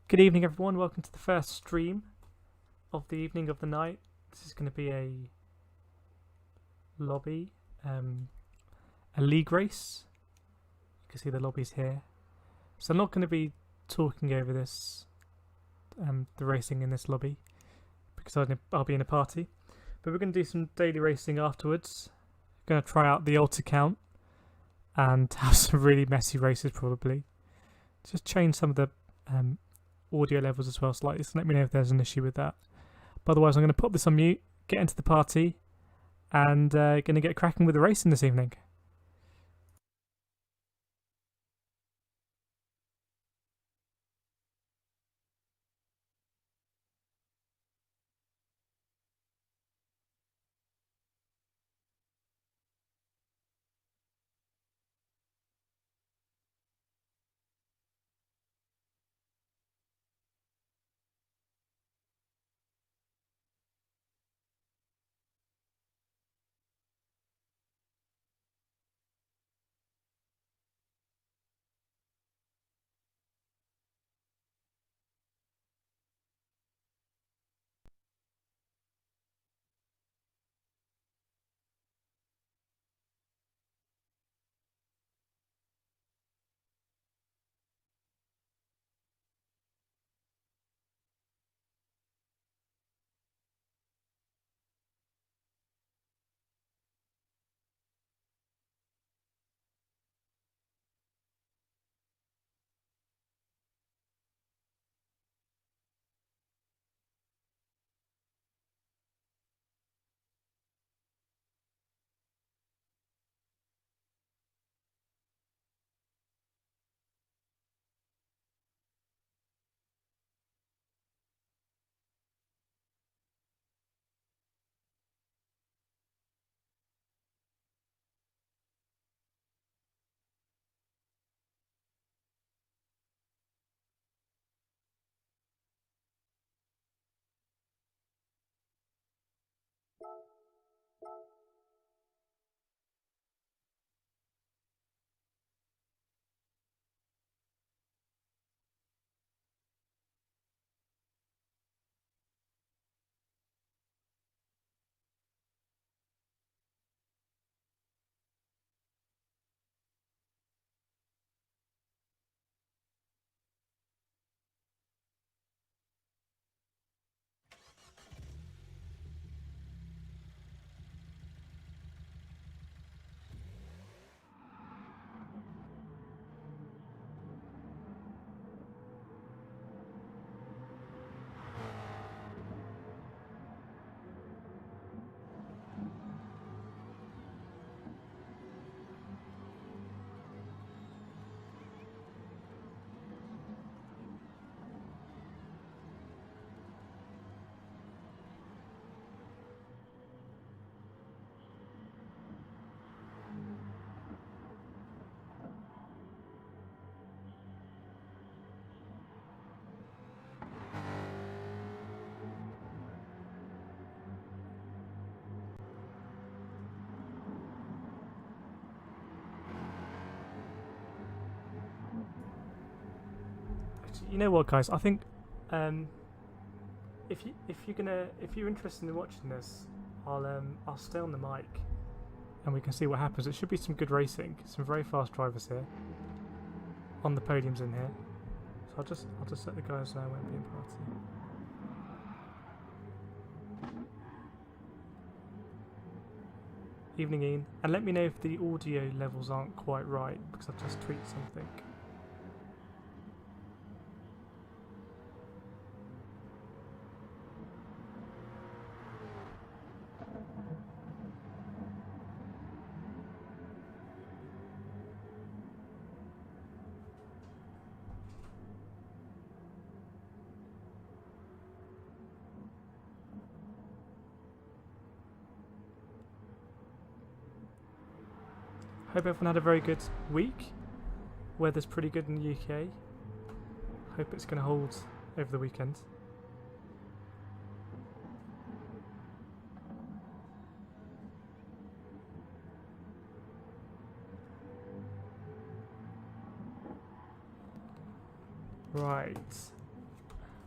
Good evening, everyone. Welcome to the first stream of the evening of the night. This is going to be a lobby, a league race. You can see the lobbies here. So I'm not going to be talking over this, the racing in this lobby, because I'll be in a party. But we're going to do some daily racing afterwards. Going to try out the alt account and have some really messy races probably. Just change some of the audio levels as well slightly, so let me know if there's an issue with that. But otherwise, I'm going to pop this on mute, get into the party, and going to get cracking with the racing this evening. You know what, guys? I think if you're interested in watching this, I'll stay on the mic, and we can see what happens. It should be some good racing, some very fast drivers here on the podiums in here. So I'll just let the guys know I won't be in party. Evening, Ian, and let me know if the audio levels aren't quite right because I've just tweaked something. Hope everyone had a very good week. Weather's pretty good in the UK. Hope it's going to hold over the weekend. Right.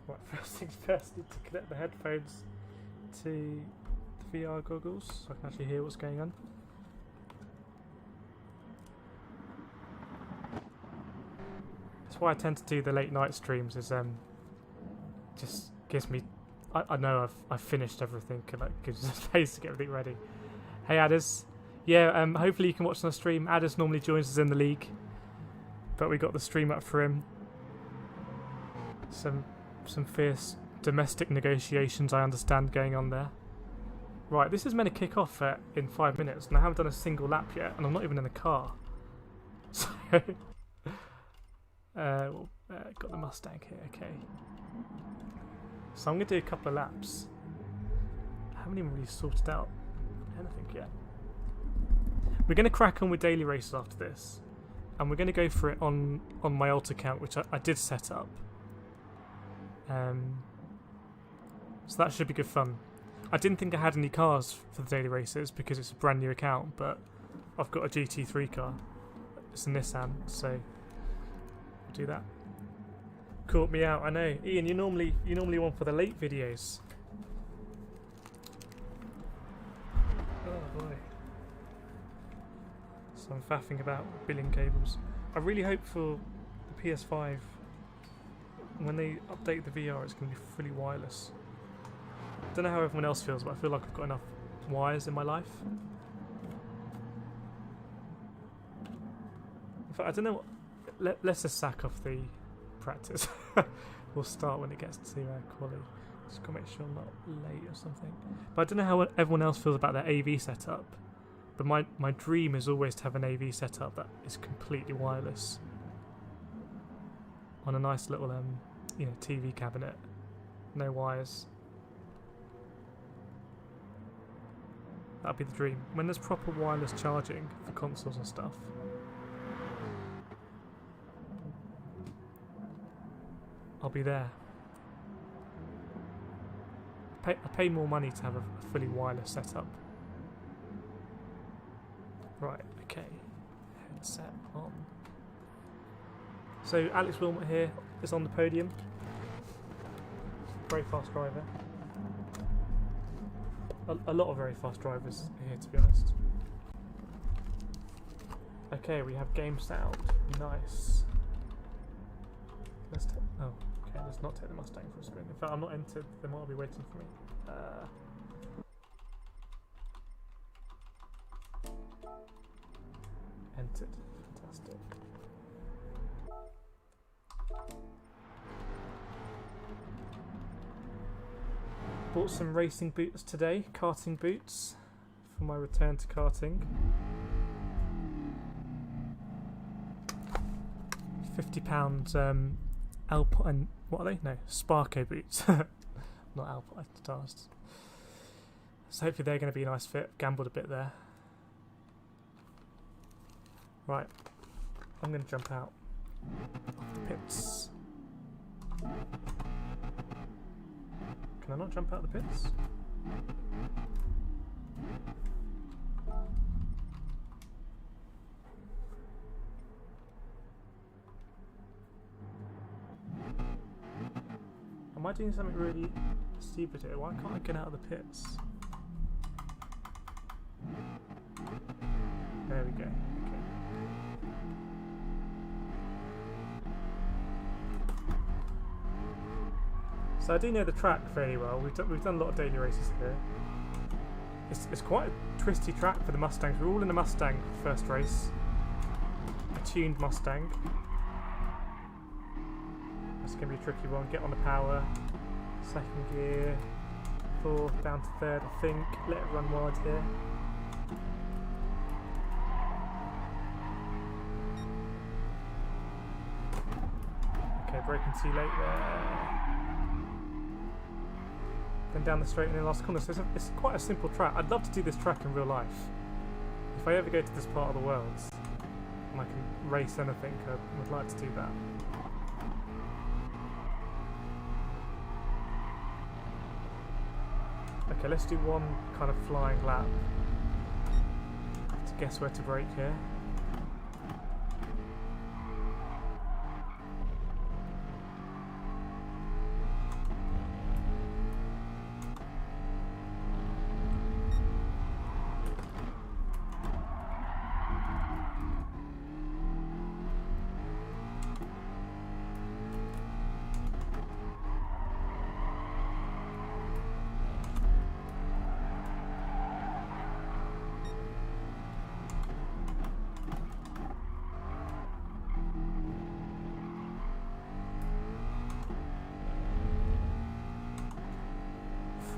Right, first things first, need to connect the headphones to the VR goggles so I can actually hear what's going on. That's why I tend to do the late night streams, is just gives me, I know I've finished everything and that gives us space to get everything ready. Hey Adders. Yeah, hopefully you can watch on the stream. Adders normally joins us in the league, but we got the stream up for him. Some fierce domestic negotiations, I understand, going on there. Right, this is meant to kick off in 5 minutes, and I haven't done a single lap yet, and I'm not even in the car. So, got the Mustang here, okay. So I'm going to do a couple of laps. I haven't even really sorted out anything yet. We're going to crack on with daily races after this, and we're going to go for it on my alt account, which I did set up. So that should be good fun. I didn't think I had any cars for the daily races because it's a brand new account, but I've got a GT3 car. It's a Nissan, so we'll do that. Caught me out, I know. Ian, you're normally one for the late videos. Oh boy. So I'm faffing about billing cables. I really hope for the PS5, when they update the VR, it's going to be fully wireless. I don't know how everyone else feels, but I feel like I've got enough wires in my life. In fact, I don't know what... Let's just sack off the practice. We'll start when it gets to quality. Just got to make sure I'm not late or something. But I don't know how everyone else feels about their AV setup. But my dream is always to have an AV setup that is completely wireless. On a nice little TV cabinet, no wires. That'd be the dream. When there's proper wireless charging for consoles and stuff. I'll be there. I pay more money to have a fully wireless setup. Right, okay. Headset on. So Alex Wilmot here is on the podium. Very fast driver. A lot of very fast drivers here, to be honest. Okay, we have game sound. Nice. Let's not take the Mustang for a spin. In fact, I'm not entered. They might be waiting for me. Entered. Fantastic. Bought some racing boots today, karting boots, for my return to karting. £50 Alpine, what are they? No, Sparko boots. Not Alpine stars. So hopefully they're going to be a nice fit. Gambled a bit there. Right, I'm going to jump out of the pits. Can I not jump out of the pits? Am I doing something really stupid here? Why can't I get out of the pits? There we go. Okay. So I do know the track fairly well. We've done a lot of daily races here. It's quite a twisty track for the Mustangs. We're all in the Mustang first race. A tuned Mustang. That's going to be a tricky one. Get on the power. Second gear. Fourth, down to third, I think. Let it run wide here. Okay, braking too late there. Then down the straight and then last corner. So it's quite a simple track. I'd love to do this track in real life. If I ever go to this part of the world and I can race anything, I would like to do that. Okay, let's do one kind of flying lap to guess where to brake here.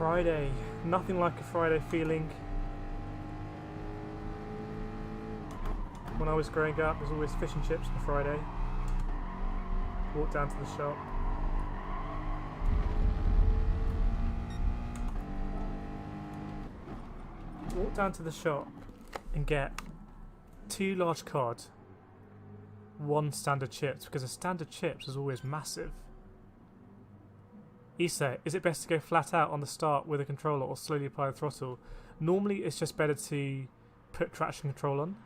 Friday. Nothing like a Friday feeling. When I was growing up, there's always fish and chips on a Friday. Walk down to the shop. Walk down to the shop and get 2 large cod, 1 standard chips, because a standard chips is always massive. Issa, is it best to go flat out on the start with a controller or slowly apply the throttle? Normally it's just better to put traction control on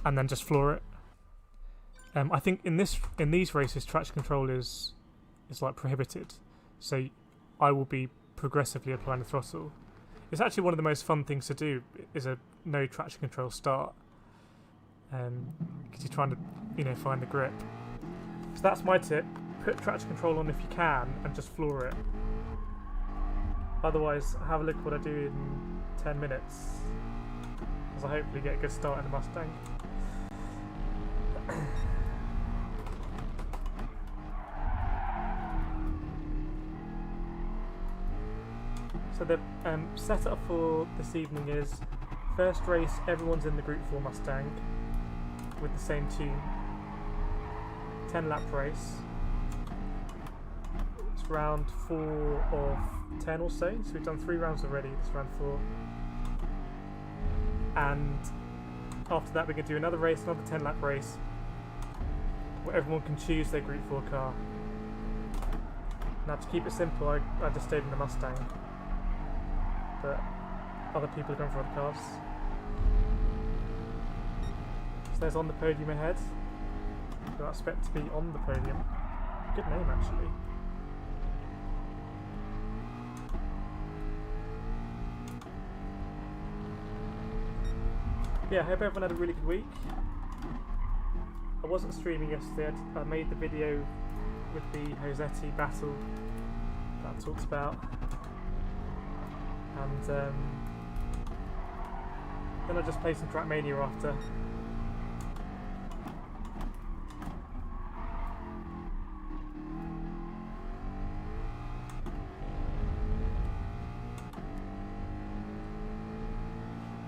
and then just floor it. I think in these races traction control is like prohibited, so I will be progressively applying the throttle. It's actually one of the most fun things to do, is a no traction control start, because you're trying to find the grip. So that's my tip. Put traction control on if you can and just floor it. Otherwise, have a look at what I do in 10 minutes, as I hopefully get a good start in the Mustang. So the setup for this evening is, first race everyone's in the Group 4 Mustang with the same tune. 10 lap race. It's round 4 of 10 or so we've done 3 rounds already, this is round 4. And after that we're going to do another race, another 10 lap race, where everyone can choose their Group 4 car. Now to keep it simple, I just stayed in the Mustang, but other people are going for other cars. So there's On the Podium ahead, who I expect to be on the podium. Good name actually. Yeah, I hope everyone had a really good week. I wasn't streaming yesterday, I made the video with the Josetti battle that I talked about. And then I just played some Trackmania after.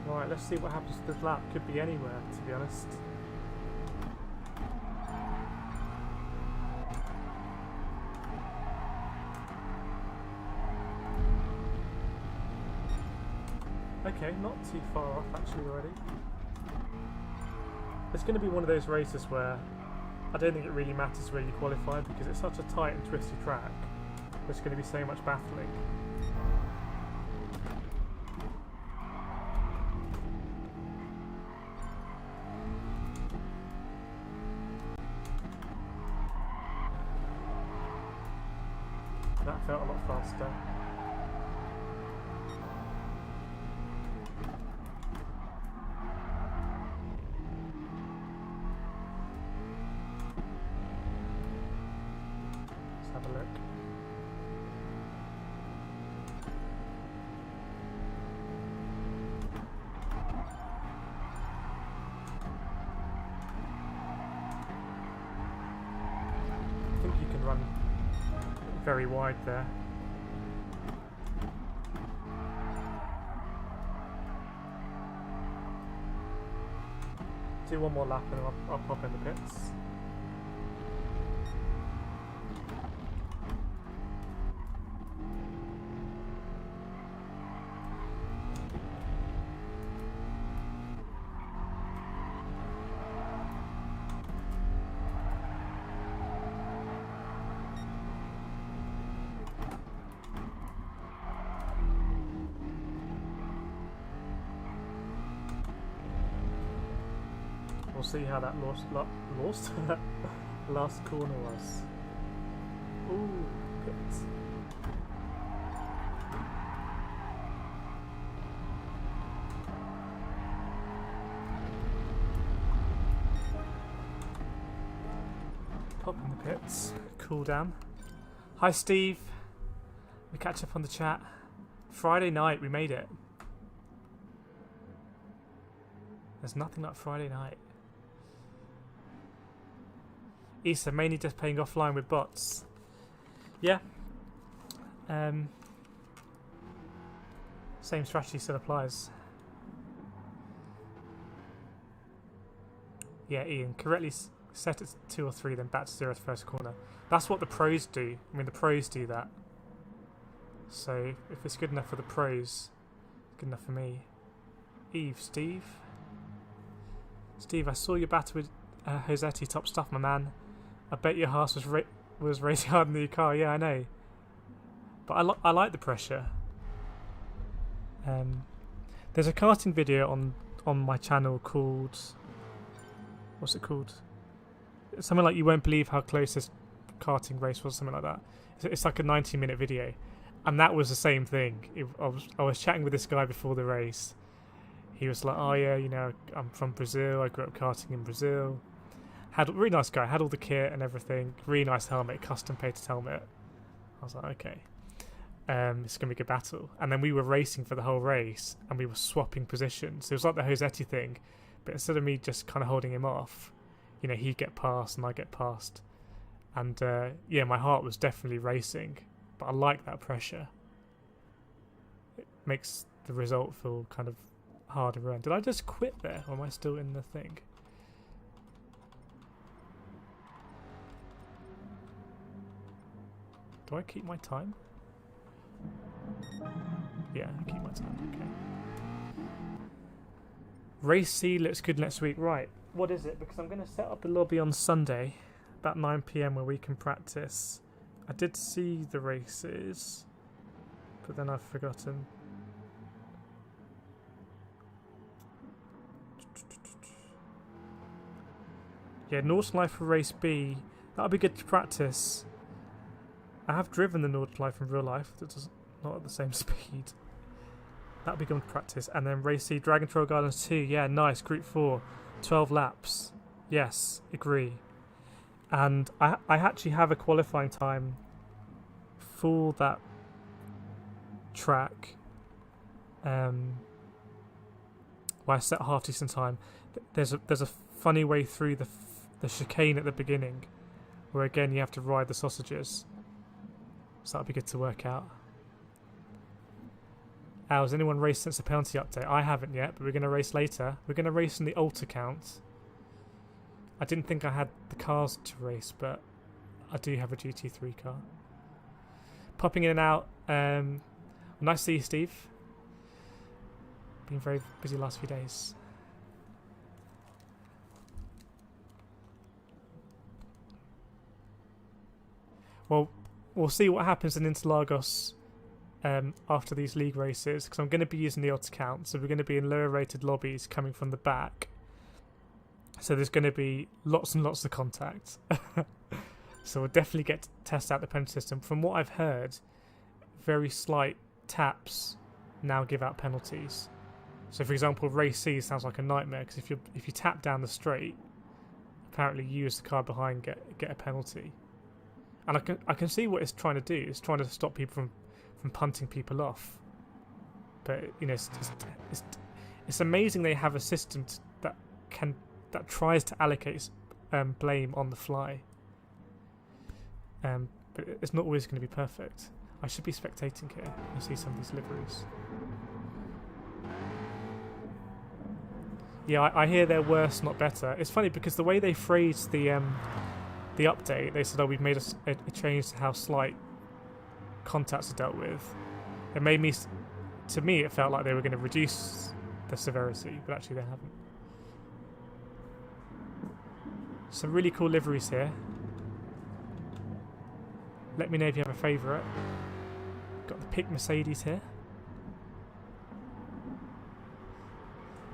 Right, let's see what happens to this lap. Could be anywhere, to be honest. Okay, not too far off actually already. It's going to be one of those races where I don't think it really matters where you qualify, because it's such a tight and twisty track. There's going to be so much battling. That felt a lot faster. Let's have a look. I think you can run very wide there. Do one more lap and I'll pop in the pits. We'll see how that last corner was. Ooh, pits. Pop in the pits, cool down. Hi Steve, we catch up on the chat. Friday night, we made it. There's nothing like Friday night. Issa, mainly just playing offline with bots. Yeah. Same strategy still applies. Yeah, Ian, correctly set it to 2 or 3, then back to 0 at the first corner. That's what the pros do. I mean, the pros do that. So if it's good enough for the pros, it's good enough for me. Steve, I saw your battle with Josetti. Top stuff, my man. I bet your horse was racing hard in the car. Yeah, I know. But I like the pressure. There's a karting video on my channel called, what's it called? It's something like, you won't believe how close this karting race was, something like that. It's like a 90-minute video, and that was the same thing. I was chatting with this guy before the race. He was like, oh yeah, you know, I'm from Brazil, I grew up karting in Brazil. Had a really nice guy, had all the kit and everything, really nice helmet, custom painted helmet. I was like, okay, it's going to be a good battle. And then we were racing for the whole race, and we were swapping positions. It was like the Josetti thing, but instead of me just kind of holding him off, you know, he'd get past and I get past. And yeah, my heart was definitely racing, but I like that pressure. It makes the result feel kind of harder earned. Did I just quit there, or am I still in the thing? Do I keep my time? Yeah, I keep my time, okay. Race C looks good next week. Right, what is it? Because I'm going to set up the lobby on Sunday, about 9 PM, where we can practice. I did see the races, but then I've forgotten. Yeah, Northern Life for Race B. That'll be good to practice. I have driven the Northern Life in real life. It's not at the same speed. That'll be good to practice. And then Race C, Dragon Trail Gardens 2. Yeah, nice. Group 4. 12 laps. Yes, agree. And I actually have a qualifying time for that track. Where I set half decent time. There's a funny way through the chicane at the beginning, where again you have to ride the sausages. So that'll be good to work out. Has anyone raced since the penalty update? I haven't yet, but we're going to race later. We're going to race in the alt account. I didn't think I had the cars to race, but I do have a GT3 car. Popping in and out. Nice to see you, Steve. Been very busy last few days. Well, we'll see what happens in Interlagos after these league races, because I'm going to be using the odds count, so we're going to be in lower rated lobbies coming from the back. So there's going to be lots and lots of contact. So we'll definitely get to test out the penalty system. From what I've heard, very slight taps now give out penalties. So for example, race C sounds like a nightmare, because if you tap down the straight, apparently you as the car behind get a penalty. And I can see what it's trying to do. It's trying to stop people from punting people off. But you know, it's amazing they have a system that tries to allocate blame on the fly. But it's not always going to be perfect. I should be spectating here and see some of these liveries. Yeah, I hear they're worse, not better. It's funny because the way they phrased the update, they said, "Oh, we've made a change to how slight contacts are dealt with." It made me, to me, it felt like they were going to reduce the severity, but actually they haven't. Some really cool liveries here. Let me know if you have a favourite. Got the Pick Mercedes here.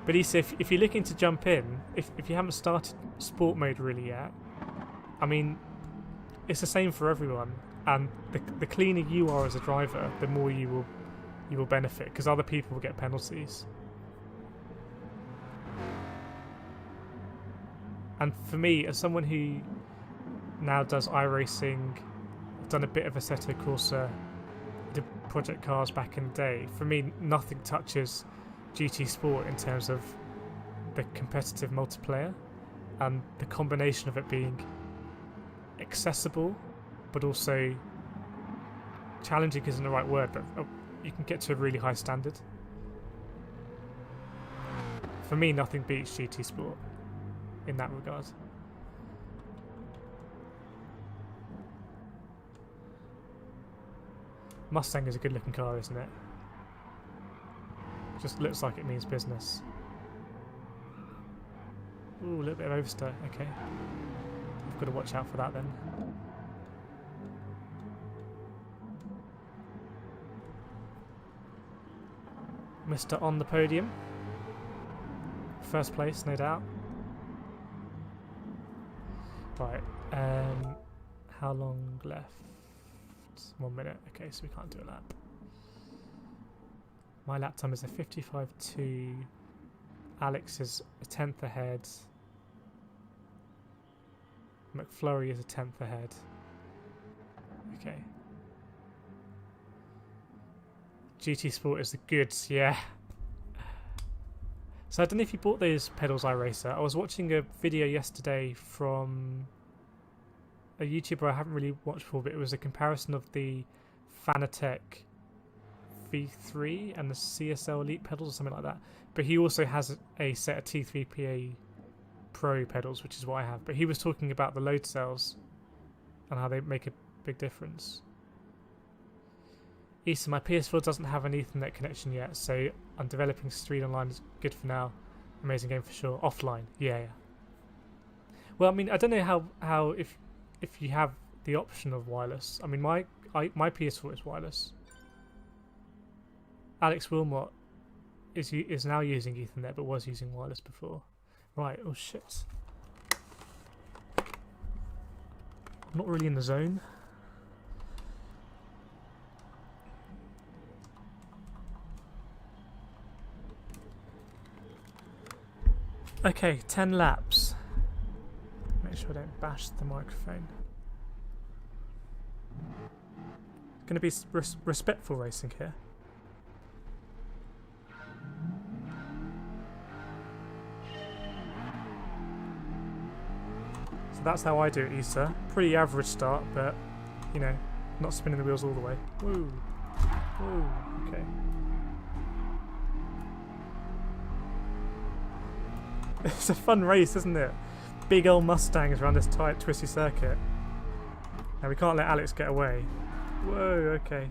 But Issa, if you're looking to jump in, if you haven't started sport mode really yet, I mean, it's the same for everyone. And the cleaner you are as a driver, the more you will benefit, because other people will get penalties. And for me, as someone who now does iRacing, I've done a bit of Assetto Corsa, did Project Cars back in the day. For me, nothing touches GT Sport in terms of the competitive multiplayer and the combination of it being accessible but also challenging isn't the right word, but you can get to a really high standard. For me, nothing beats GT Sport in that regard. Mustang is a good looking car, isn't it? Just looks like it means business. Ooh, a little bit of oversteer, okay. I've got to watch out for that then. Mr. on the podium. First place, no doubt. Right, how long left? 1 minute. Okay, so we can't do a lap. My lap time is a 55.2. Alex is a 10th ahead. McFlurry is a 10th ahead. Okay. GT Sport is the goods, yeah. So I don't know if you bought those pedals, iRacer. I was watching a video yesterday from a YouTuber I haven't really watched before, but it was a comparison of the Fanatec V3 and the CSL Elite pedals or something like that. But he also has a set of T3PA Pro pedals, which is what I have. But he was talking about the load cells and how they make a big difference. Issa, my PS4 doesn't have an Ethernet connection yet, so I'm developing Street Online. Is good for now. Amazing game for sure. Offline, yeah. Well, I mean, I don't know how if you have the option of wireless. I mean, my PS4 is wireless. Alex Wilmot is now using Ethernet, but was using wireless before. Right. Oh shit. I'm not really in the zone. Okay, 10 laps. Make sure I don't bash the microphone. It's going to be respectful racing here. So that's how I do it, Issa. Pretty average start, but, you know, not spinning the wheels all the way. Woo! Woo! Okay. It's a fun race, isn't it? Big old Mustangs around this tight, twisty circuit. Now we can't let Alex get away. Whoa, okay.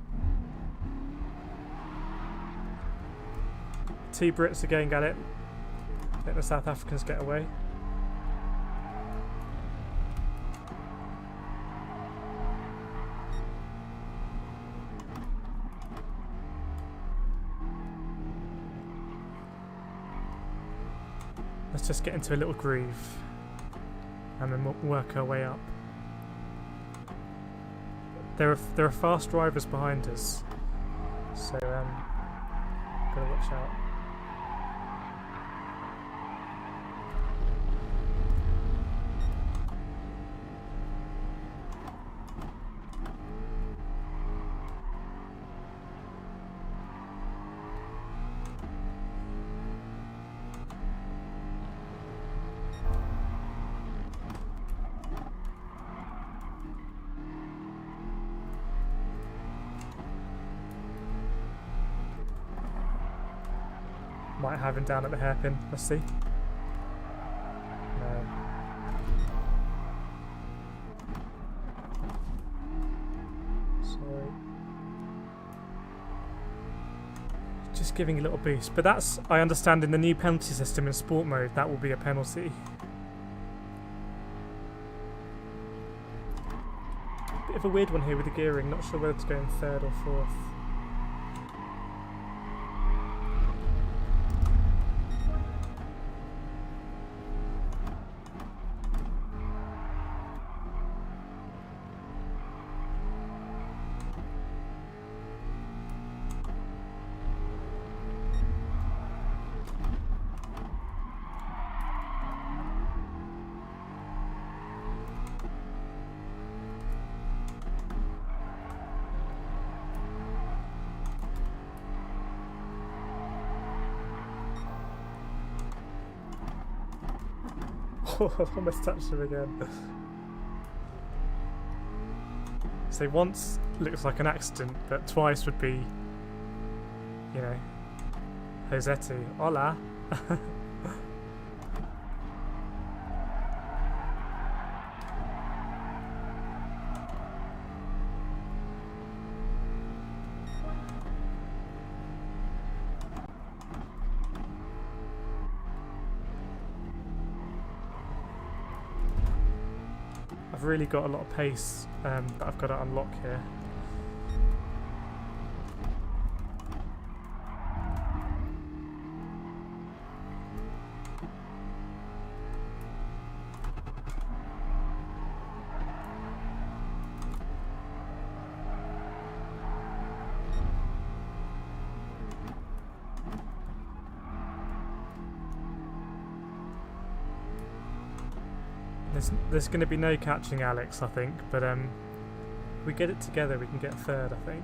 2 Brits again, at it. Let the South Africans get away. Let's just get into a little groove and then we'll work our way up. There are fast drivers behind us, so gotta watch out. Might have him down at the hairpin. Let's see. No. Sorry. Just giving a little boost. But that's, I understand, in the new penalty system in sport mode, that will be a penalty. Bit of a weird one here with the gearing. Not sure whether to go in 3rd or 4th. I've almost touched him again. So once looks like an accident, but twice would be, you know, Josetu. Hola. I've really got a lot of pace that I've got to unlock here. There's going to be no catching Alex, I think, but if we get it together, we can get third, I think.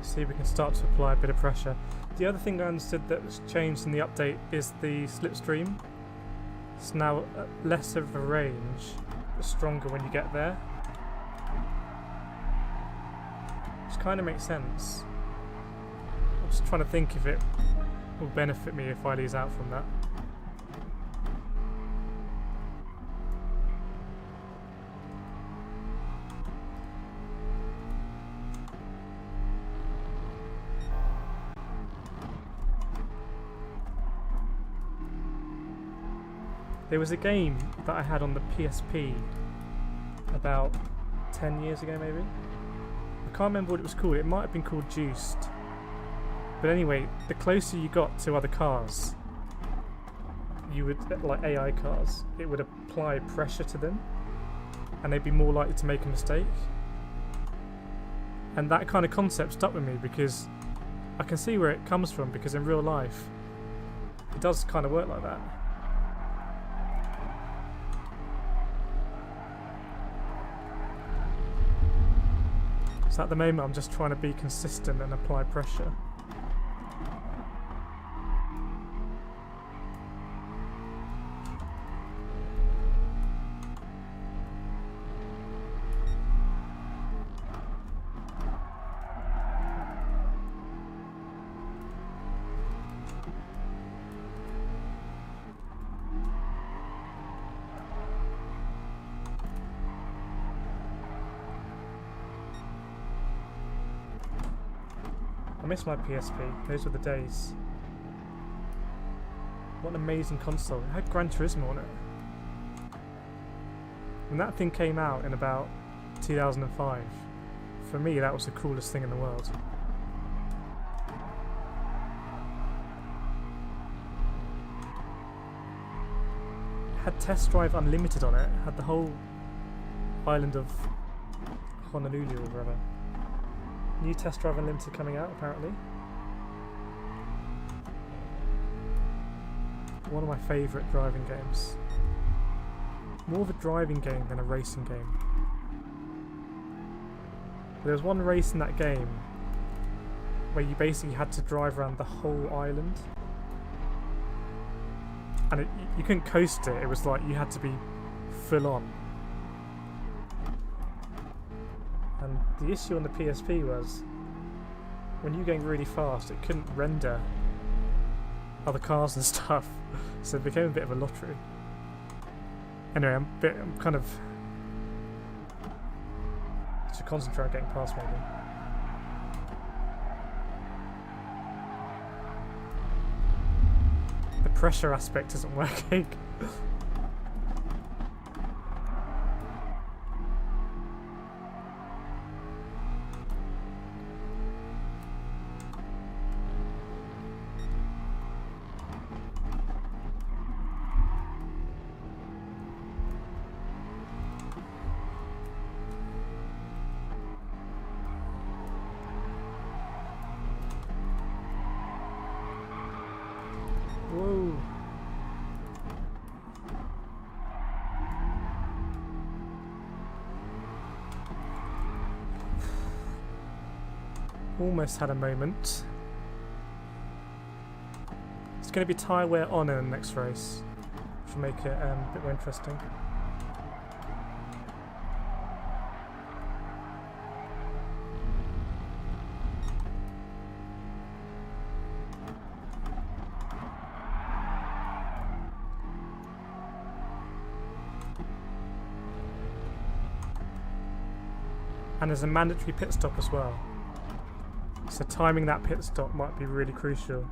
See if we can start to apply a bit of pressure. The other thing I understood that was changed in the update is the slipstream. It's now less of a range, but stronger when you get there. Which kind of makes sense. I'm just trying to think if it will benefit me if I lose out from that. There was a game that I had on the PSP about 10 years ago maybe. I can't remember what it was called. It might have been called Juiced. But anyway, the closer you got to other cars, you would, like AI cars, it would apply pressure to them and they'd be more likely to make a mistake. And that kind of concept stuck with me because I can see where it comes from, because in real life it does kind of work like that. So at the moment I'm just trying to be consistent and apply pressure. I miss my PSP, those were the days. What an amazing console. It had Gran Turismo on it. When that thing came out in about 2005, for me that was the coolest thing in the world. It had Test Drive Unlimited on it, it had the whole island of Honolulu or wherever. New Test Drive Unlimited coming out, apparently. One of my favourite driving games. More of a driving game than a racing game. There was one race in that game where you basically had to drive around the whole island. And you couldn't coast it, it was like you had to be full on. And the issue on the PSP was, when you were going really fast, it couldn't render other cars and stuff, so it became a bit of a lottery. Anyway, I'm kind of... should concentrate on getting past maybe. The pressure aspect isn't working. almost had a moment. It's going to be Tyre on in the next race, which will make it a bit more interesting. And there's a mandatory pit stop as well. So timing that pit stop might be really crucial.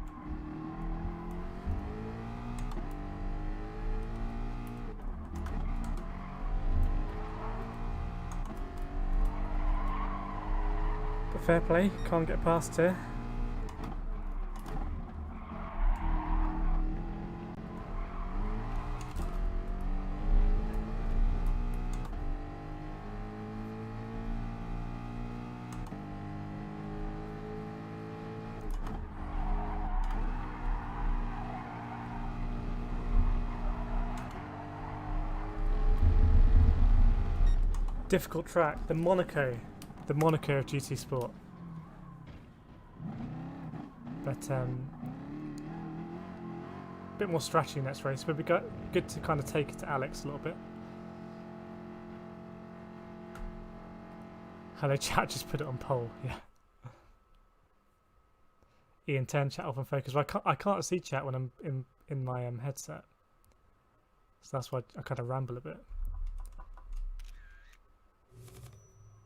But fair play, can't get past here. Difficult track, the Monaco of GT Sport. But a bit more strategy next race, but it'd be good to kind of take it to Alex a little bit. Hello chat, just put it on poll, yeah. Ian 10 chat off and focus. Well, I can't see chat when I'm in my headset, so that's why I kind of ramble a bit.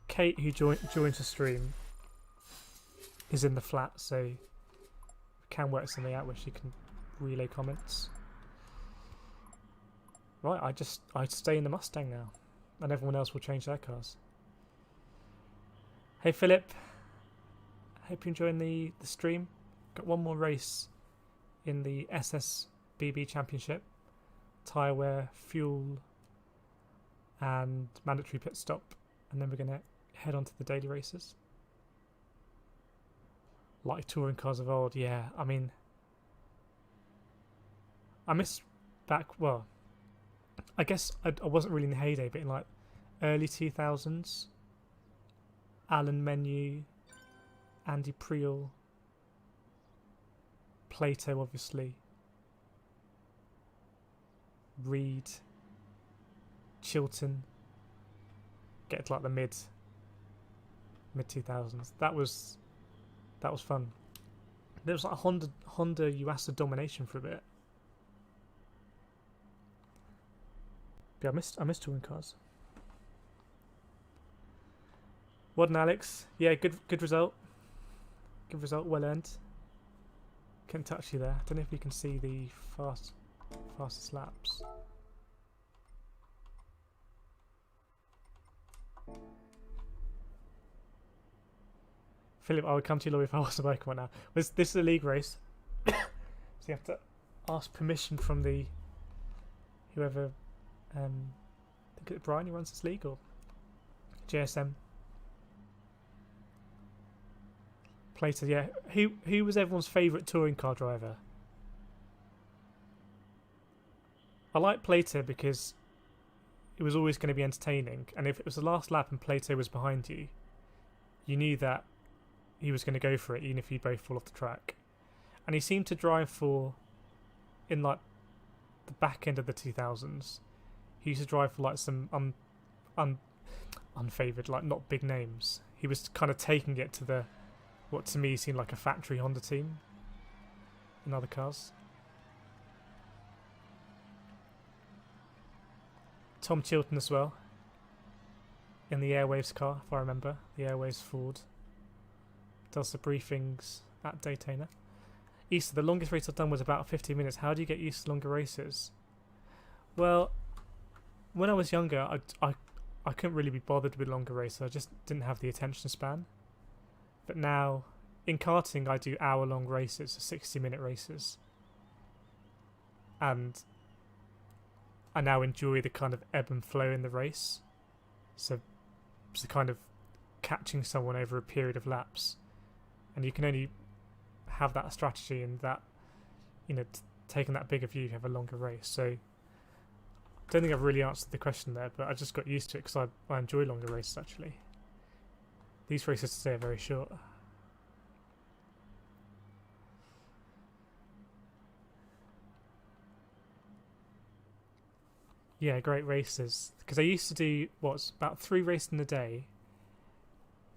Kate, who joins the stream, is in the flat, so we can work something out where she can relay comments. Right, I stay in the Mustang now, and everyone else will change their cars. Hey Philip, hope you're enjoying the stream. Got one more race in the SSBB Championship. Tyre wear, fuel, and mandatory pit stop, and then we're gonna head on to the daily races. Like touring cars of old, yeah. I mean, I miss back, well, I guess I wasn't really in the heyday, but in like early 2000s, Alan Menu, Andy Priel, Plato obviously, Reed, Chilton, get to like the mid 2000s. That was fun. There was like Honda Yuasa domination for a bit. But yeah, I missed touring cars. What an Alex. Yeah, good result. Good result, well earned. Couldn't touch you there. I don't know if you can see the fastest laps. Philip, I would come to you, Laurie, if I wasn't working right now. This is a league race, so you have to ask permission from the whoever. I think it's Brian who runs this league, or JSM. Plato, yeah. Who was everyone's favourite touring car driver? I like Plato because it was always going to be entertaining, and if it was the last lap and Plato was behind you, you knew that he was going to go for it, even if you both fall off the track. And he seemed to drive for, in like the back end of the 2000s, he used to drive for like some unfavoured, like not big names. He was kind of taking it to the, what to me seemed like a factory Honda team in other cars. Tom Chilton as well, in the Airwaves car, if I remember, the Airwaves Ford. Does the briefings at Daytona. Easter, the longest race I've done was about 15 minutes. How do you get used to longer races? Well, when I was younger, I couldn't really be bothered with longer races. I just didn't have the attention span. But now, in karting, I do hour-long races, so 60-minute races. And I now enjoy the kind of ebb and flow in the race. So kind of catching someone over a period of laps. And you can only have that strategy and that, taking that bigger view, you have a longer race. So I don't think I've really answered the question there, but I just got used to it because I enjoy longer races, actually. These races today are very short. Yeah, great races. Because I used to do what's about 3 races in a day.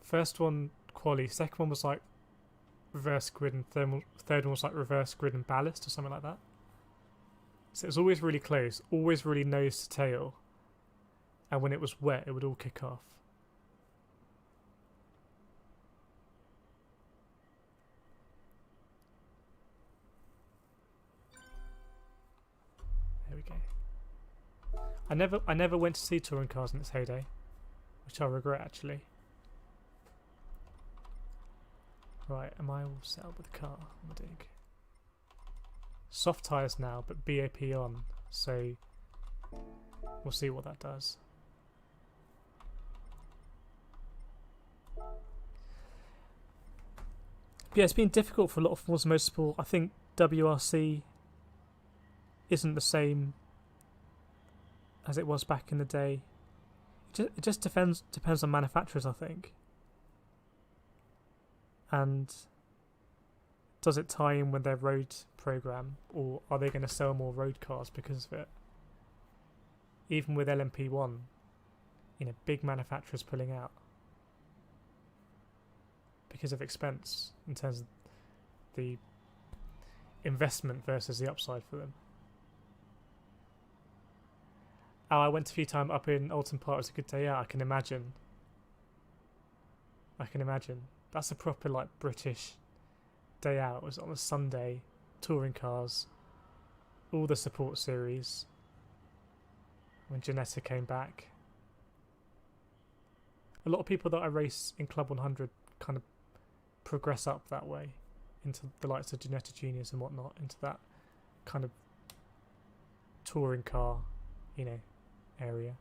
First one quali, second one was like reverse grid, and third one was like reverse grid and ballast or something like that. So it was always really close, always really nose to tail. And when it was wet, it would all kick off. There we go. I never went to see touring cars in its heyday, which I regret actually. Right, am I all set up with the car? I'm gonna dig. Soft tyres now, but BAP on, so we'll see what that does. But yeah, it's been difficult for a lot of Forza Motorsport. I think WRC isn't the same as it was back in the day. It just depends on manufacturers, I think. And does it tie in with their road program, or are they going to sell more road cars because of it? Even with LMP1, you know, big manufacturers pulling out because of expense in terms of the investment versus the upside for them. Oh, I went a few times up in Alton Park. It was a good day out. I can imagine. That's a proper like British day out. It was on a Sunday, touring cars, all the support series. When Janetta came back, a lot of people that I race in Club 100 kind of progress up that way into the likes of Janetta Juniors and whatnot, into that kind of touring car, you know, area.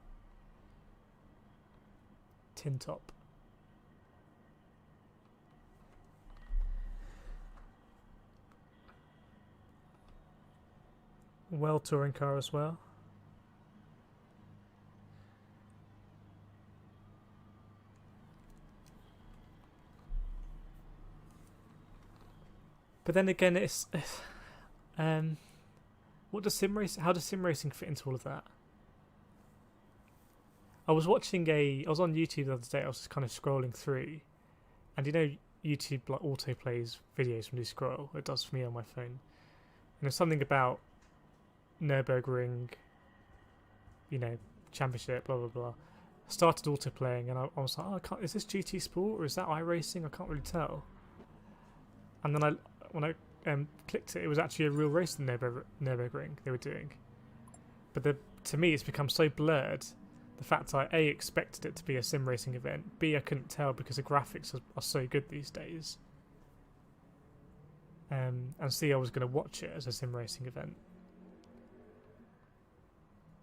Tin top. Well, touring car as well. But then again, it's what does sim race? How does sim racing fit into all of that? I was on YouTube the other day. I was just kind of scrolling through, and you know, YouTube like auto plays videos when you scroll. It does for me on my phone. And there's something about Nürburgring, you know, championship, blah blah blah. I started auto playing, and I was like, oh, is this GT Sport or is that iRacing? I can't really tell. And then when I clicked it, it was actually a real race in Nürburgring they were doing. But to me, it's become so blurred. The fact I A, expected it to be a sim racing event, B, I couldn't tell because the graphics are so good these days. And C, I was going to watch it as a sim racing event.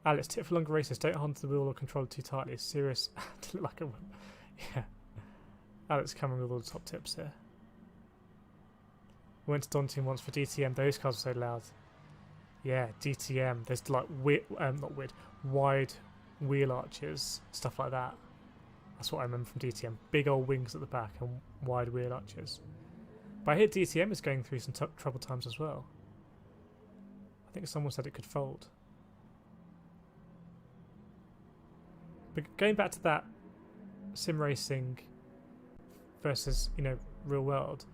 Alex, tip for longer races, don't hold the wheel or control it too tightly. It's serious. To look like a... Yeah. Alex coming with all the top tips here. We went to Donington once for DTM. Those cars are so loud. Yeah, DTM. There's like wide wheel arches, stuff like that. That's what I remember from DTM. Big old wings at the back and wide wheel arches. But I hear DTM is going through some trouble times as well. I think someone said it could fold. But going back to that sim racing versus, you know, real world.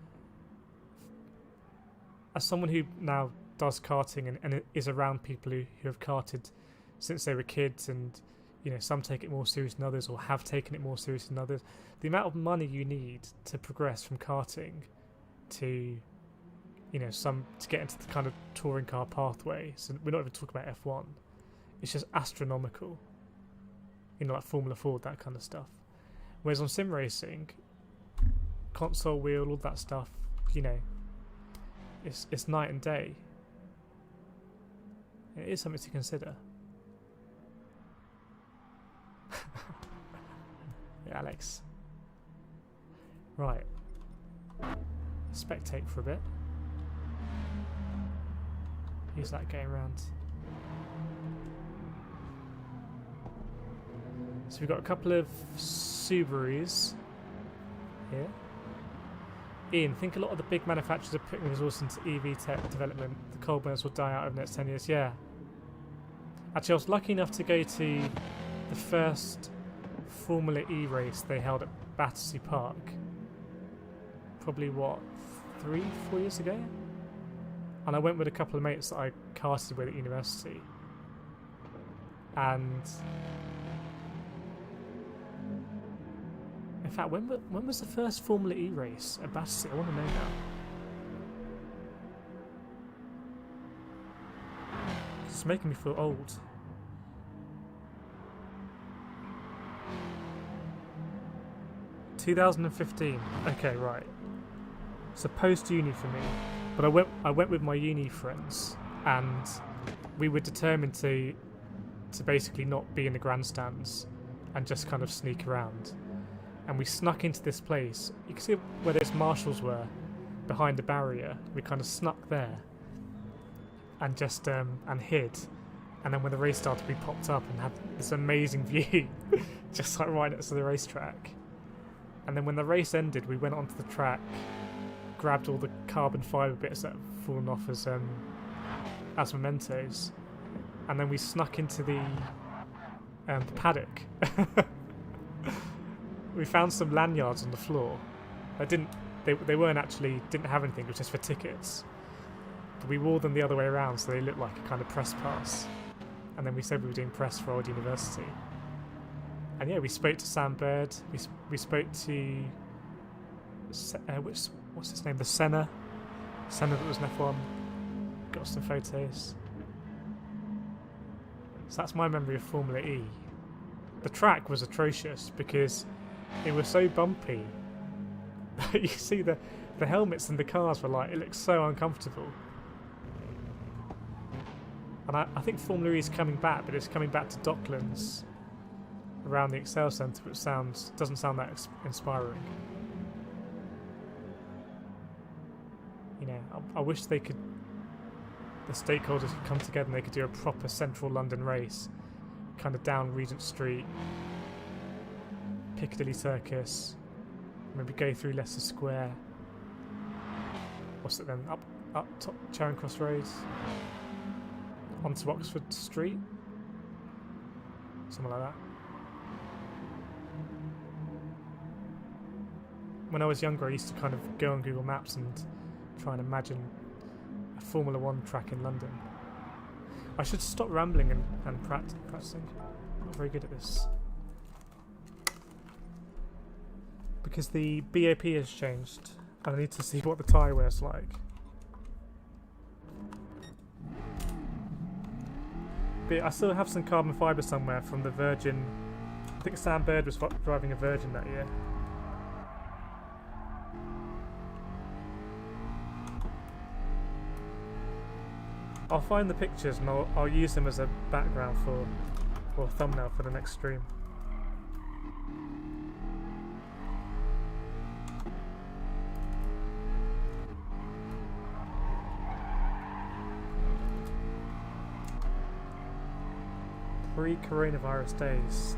As someone who now does karting and is around people who have karted since they were kids, and you know, some take it more serious than others or have taken it more serious than others, the amount of money you need to progress from karting to, you know, to get into the kind of touring car pathway, so we're not even talking about F1, it's just astronomical, you know, like Formula Ford, that kind of stuff. Whereas on sim racing, console wheel, all that stuff, you know, it's night and day. It is something to consider. Yeah, Alex. Right. Spectate for a bit. Use that going around. So we've got a couple of Subarus here. Ian, think a lot of the big manufacturers are putting resources into EV tech development. The coal burners will die out over the next 10 years. Yeah. Actually, I was lucky enough to go to the first Formula E race they held at Battersea Park. Probably, what, 3-4 years ago? And I went with a couple of mates that I karted with at university. And in fact, when was the first Formula E race at Battersea? I want to know now. It's making me feel old. (2015). Okay, right. So post uni for me. But I went with my uni friends, and we were determined to basically not be in the grandstands and just kind of sneak around. And we snuck into this place. You can see where those marshals were behind the barrier. We kind of snuck there and just and hid. And then when the race started, we popped up and had this amazing view, just like right next to the racetrack. And then when the race ended, we went onto the track, grabbed all the carbon fibre bits that had fallen off as mementos, and then we snuck into the paddock. We found some lanyards on the floor. They weren't actually didn't have anything. It was just for tickets. But we wore them the other way around, so they looked like a kind of press pass. And then we said we were doing press for old university. And yeah, we spoke to Sam Bird. We spoke to what's his name? The Senna that was in F1. Got some photos. So that's my memory of Formula E. The track was atrocious because it was so bumpy. You see the helmets in the cars were like, it looks so uncomfortable. And I think Formula E is coming back, but it's coming back to Docklands around the Excel Centre, which doesn't sound that inspiring. You know, I wish the stakeholders could come together and they could do a proper central London race, kind of down Regent Street, Piccadilly Circus, maybe go through Leicester Square. What's it then? Up top Charing Cross Road, onto Oxford Street, something like that. When I was younger, I used to kind of go on Google Maps and try and imagine a Formula One track in London. I should stop rambling and practicing. I'm not very good at this. Because the BAP has changed, and I need to see what the tyre wear's like. But I still have some carbon fibre somewhere from the Virgin. I think Sam Bird was driving a Virgin that year. I'll find the pictures and I'll use them as a background or thumbnail for the next stream. Pre-coronavirus days.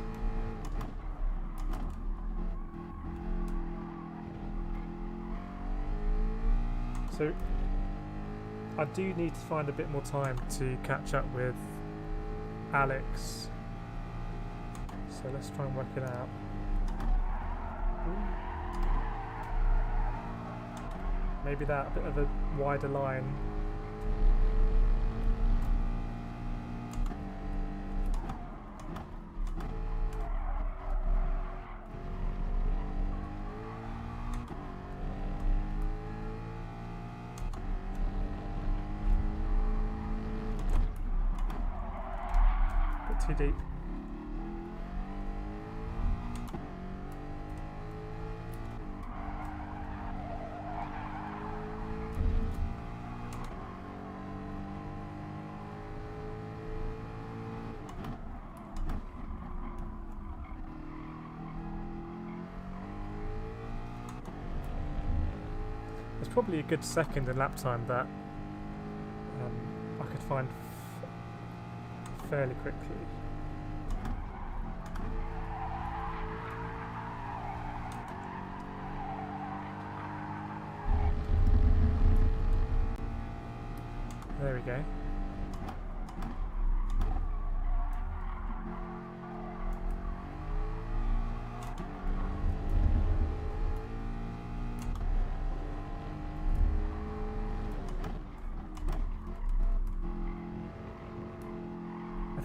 So I do need to find a bit more time to catch up with Alex. So let's try and work it out. Maybe that, a bit of a wider line. Too deep. There's probably a good second in lap time that I could find fairly quickly. There we go.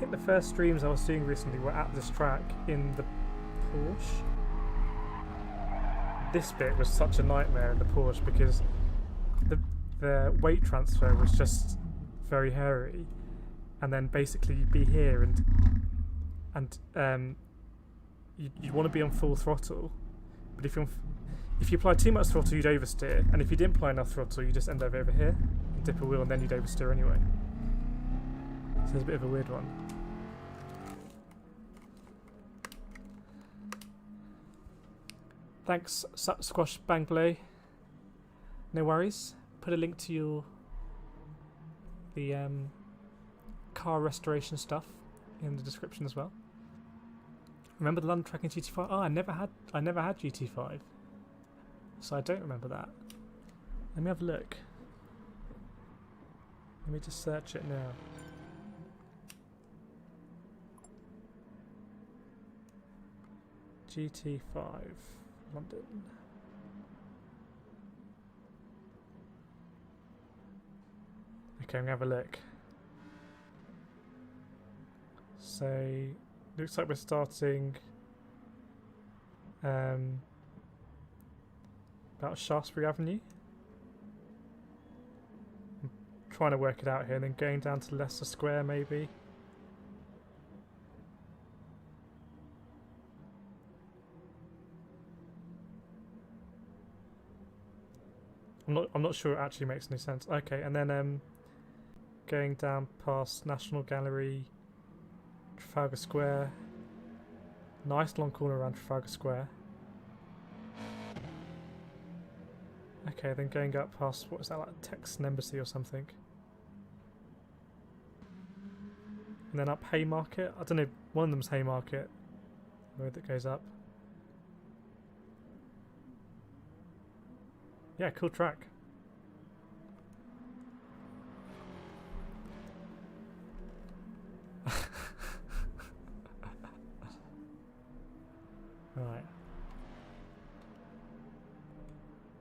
think the first streams I was doing recently were at this track in the Porsche. This bit was such a nightmare in the Porsche because the weight transfer was just very hairy, and then basically you'd be here and you'd want to be on full throttle, but if you apply too much throttle you'd oversteer, and if you didn't apply enough throttle you just end up over here and dip a wheel and then you'd oversteer anyway. So it's a bit of a weird one. Thanks, Squash Bangblay. No worries. Put a link to the car restoration stuff in the description as well. Remember the London track in GT5? Oh, I never had GT5, so I don't remember that. Let me have a look. Let me just search it now. GT5 London. Okay, I'm gonna have a look. So, looks like we're starting about Shaftesbury Avenue. I'm trying to work it out here, and then going down to Leicester Square maybe. I'm not sure it actually makes any sense. Okay, and then going down past National Gallery, Trafalgar Square. Nice long corner around Trafalgar Square. Okay, then going up past, what is that, like Texan Embassy or something? And then up Haymarket. I don't know, one of them's Haymarket. The road that goes up. Yeah, cool track. Right.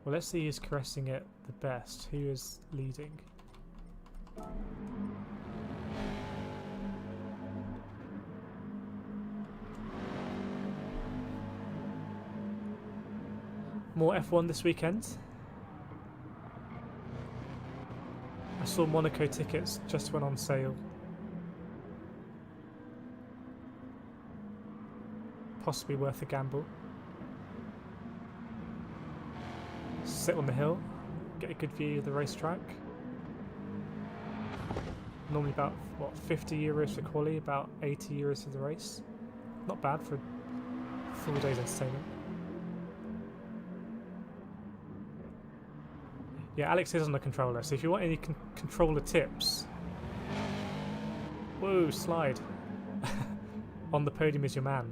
Well, let's see who's caressing it the best. Who is leading? More F1 this weekend. I saw Monaco tickets just went on sale. Possibly worth a gamble. Sit on the hill, get a good view of the racetrack. Normally about, what, 50 euros for quali, about 80 euros for the race. Not bad for a full day's entertainment. Yeah, Alex is on the controller, so if you want any controller tips... Whoa, slide. On the podium is your man.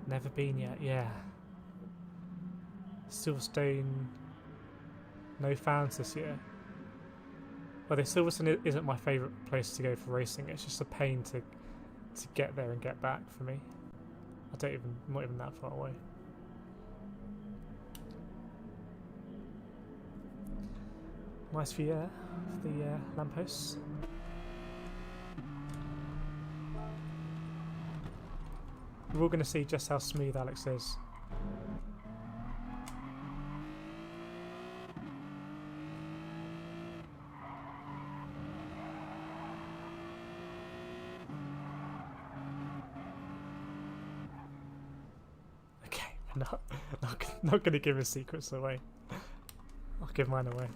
Never been yet, yeah. Silverstone, no fans this year. Well, Silverstone isn't my favourite place to go for racing. It's just a pain to get there and get back for me. I'm not even that far away. Nice view there of the lampposts. We're all going to see just how smooth Alex is. Okay, not going to give his secrets away. I'll give mine away.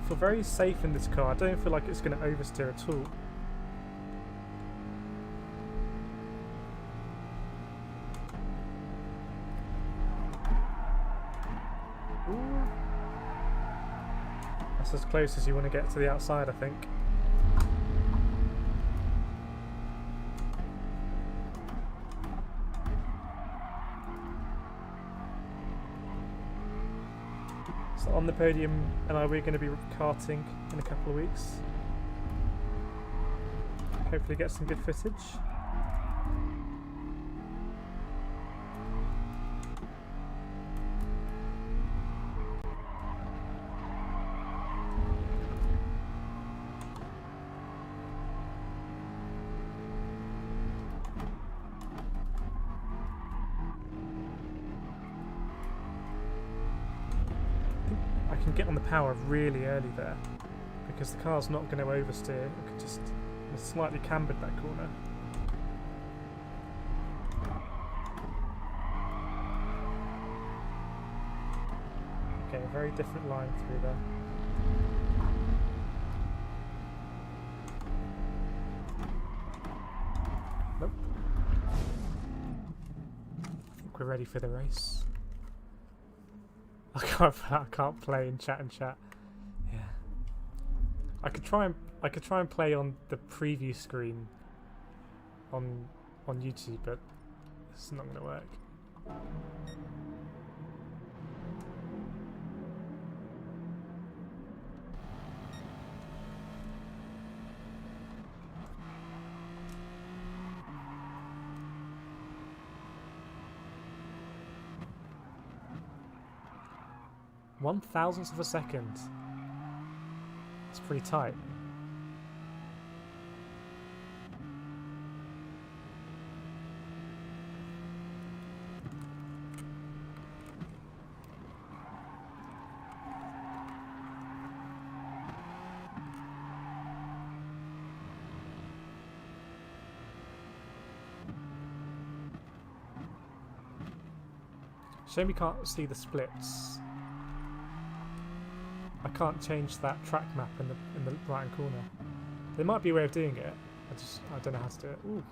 feel very safe in this car. I don't feel like it's going to oversteer at all. Ooh. That's as close as you want to get to the outside, I think. So on the podium, and we're going to be karting in a couple of weeks. Hopefully get some good footage. I can get on the power really early there because the car's not going to oversteer. I could just slightly cambered that corner. Okay, a very different line through there. Nope. I think we're ready for the race. I can't play in chat and chat. Yeah. I could try and play on the preview screen on YouTube, but it's not gonna work. One thousandth of a second. It's pretty tight. Shame we can't see the splits. I can't change that track map in the right hand corner. There might be a way of doing it. I don't know how to do it. Ooh.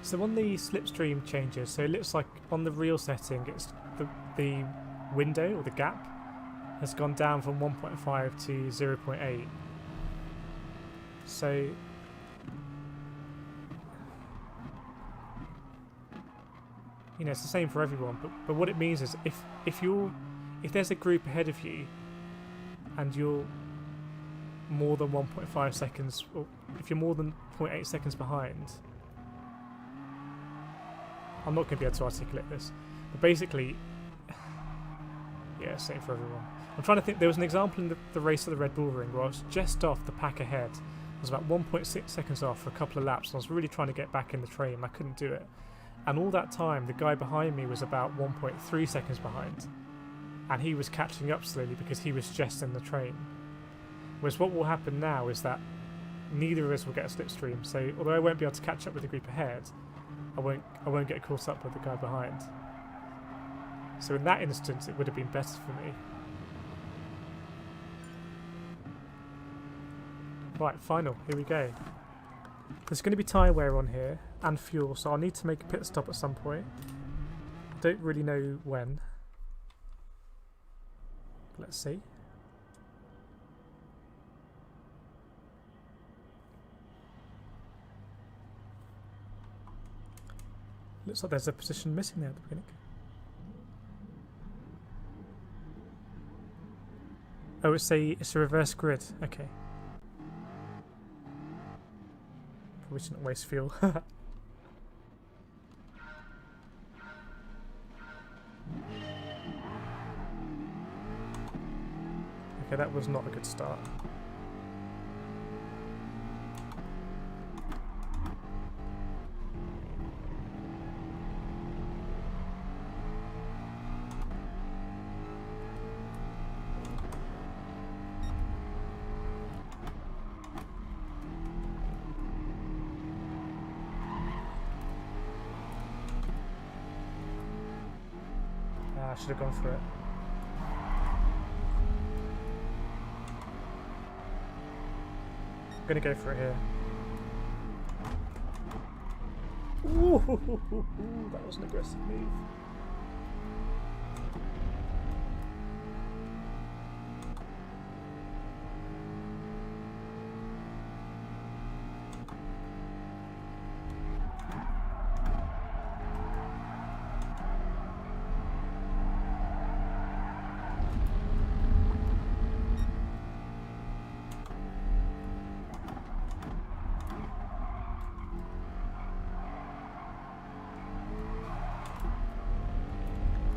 So on the slipstream changes, so it looks like on the real setting, it's the window or the gap has gone down from 1.5 to 0.8. So you know, it's the same for everyone. But what it means is if there's a group ahead of you and you're more than 1.5 seconds, or if you're more than 0.8 seconds behind. I'm not going to be able to articulate this, but basically, yeah, same for everyone. I'm trying to think, there was an example in the race of the Red Bull Ring where I was just off the pack ahead. I was about 1.6 seconds off for a couple of laps, and I was really trying to get back in the train, and I couldn't do it. And all that time, the guy behind me was about 1.3 seconds behind, and he was catching up slowly because he was just in the train. Whereas what will happen now is that neither of us will get a slipstream, so although I won't be able to catch up with the group ahead, I won't get caught up with the guy behind. So in that instance, it would have been better for me. Right, final. Here we go. There's going to be tyre wear on here and fuel, so I'll need to make a pit stop at some point. I don't really know when. Let's see. Looks like there's a position missing there at the beginning. Oh, it's a reverse grid. Okay. Probably shouldn't waste fuel. Okay, Okay, that was not a good start. I should have gone for it. I'm gonna go for it here. Ooh, that was an aggressive move.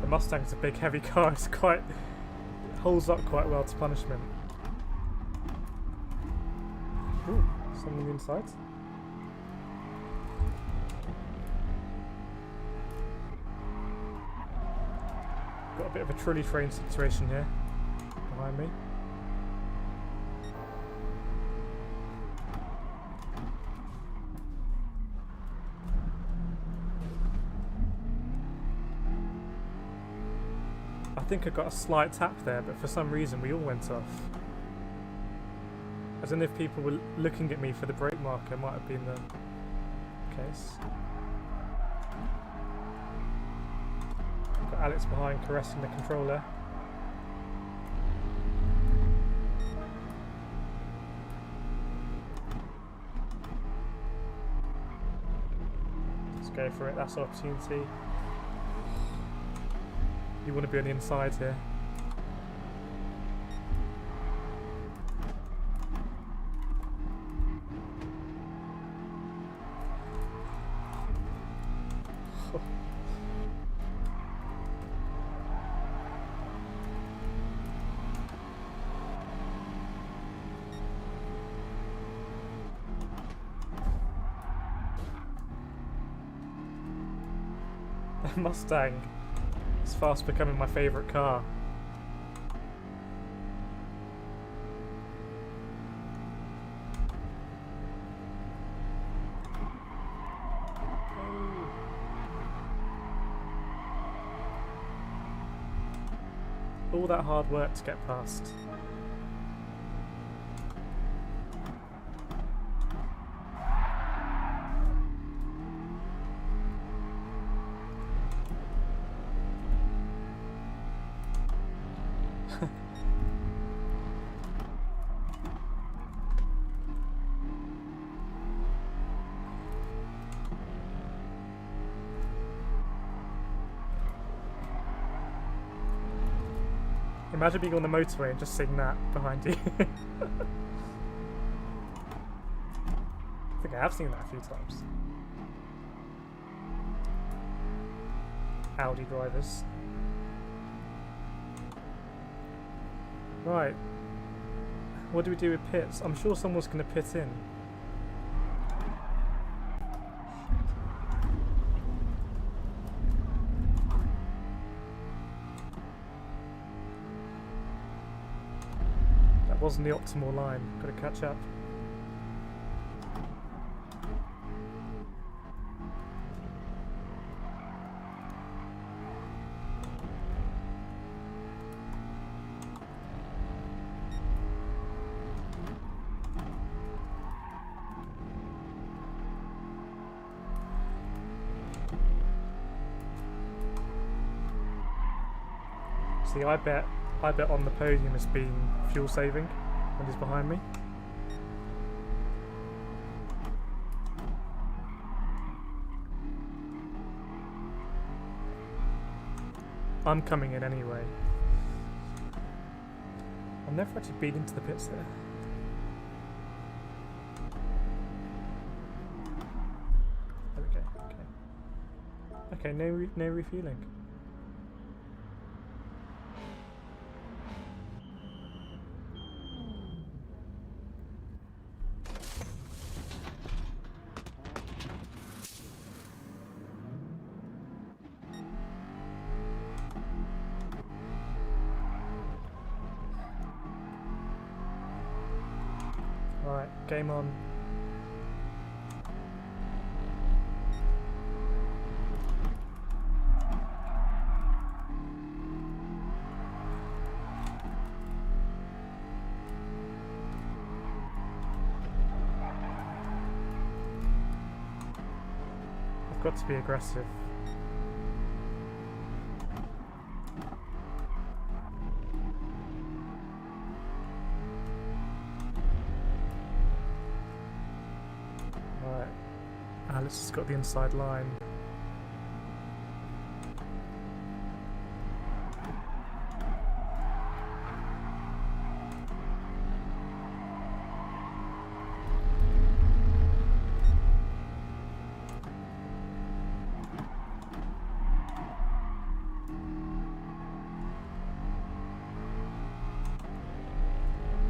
Mustang's a big heavy car, it's quite holds up quite well to punishment. Ooh, something inside. Got a bit of a trolley train situation here behind me. I think I got a slight tap there, but for some reason we all went off. I don't know if people were looking at me for the brake marker, might have been the case. Got Alex behind caressing the controller. Let's go for it, that's our opportunity. You want to be on the inside here. That Mustang. It's fast becoming my favourite car. All that hard work to get past. Imagine being on the motorway and just seeing that behind you. I think I have seen that a few times. Audi drivers. Right. What do we do with pits? I'm sure someone's going to pit in. Wasn't the optimal line. Got to catch up. See, I bet on the podium has been fuel saving when he's behind me. I'm coming in anyway. I've never actually been into the pits there. There we go. Okay. Okay, no refueling. Right, game on. I've got to be aggressive. Right, Alice has got the inside line.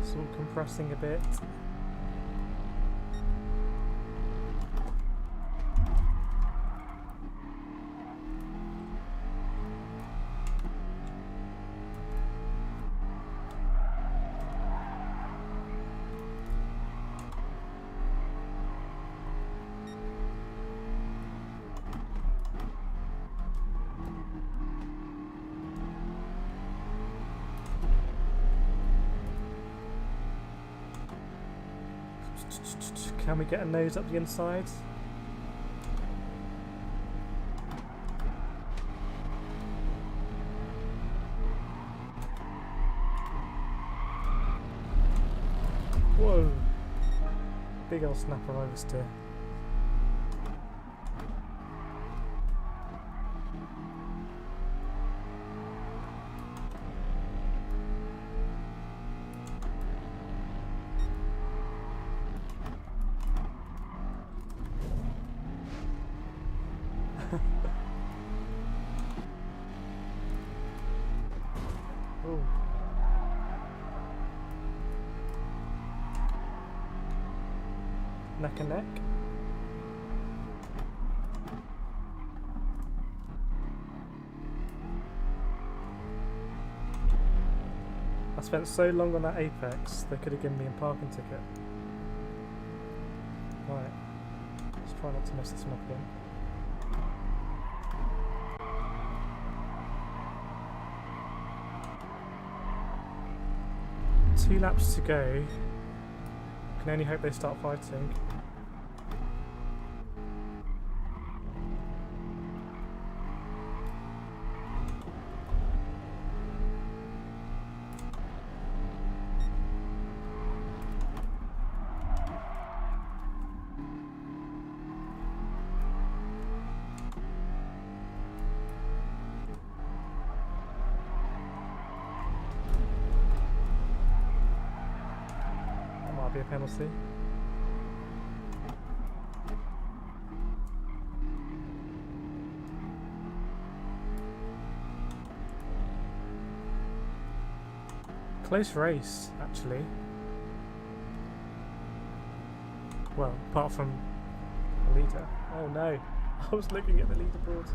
It's all compressing a bit. Can we get a nose up the inside? Whoa! Big old snapper oversteer. Ooh. Neck and neck. I spent so long on that apex, they could have given me a parking ticket. Right, let's try not to mess this one up again. 2 laps to go. Can only hope they start fighting. Be a penalty. Close race, actually. Well, apart from the leader. Oh no, I was looking at the leaderboard.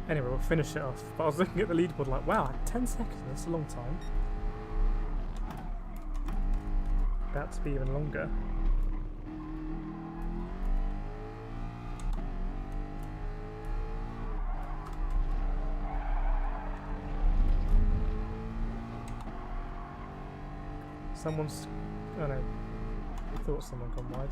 Anyway, we'll finish it off. But I was looking at the leaderboard like, wow, 10 seconds, that's a long time. About to be even longer. Someone's... oh no, I thought someone gone wide.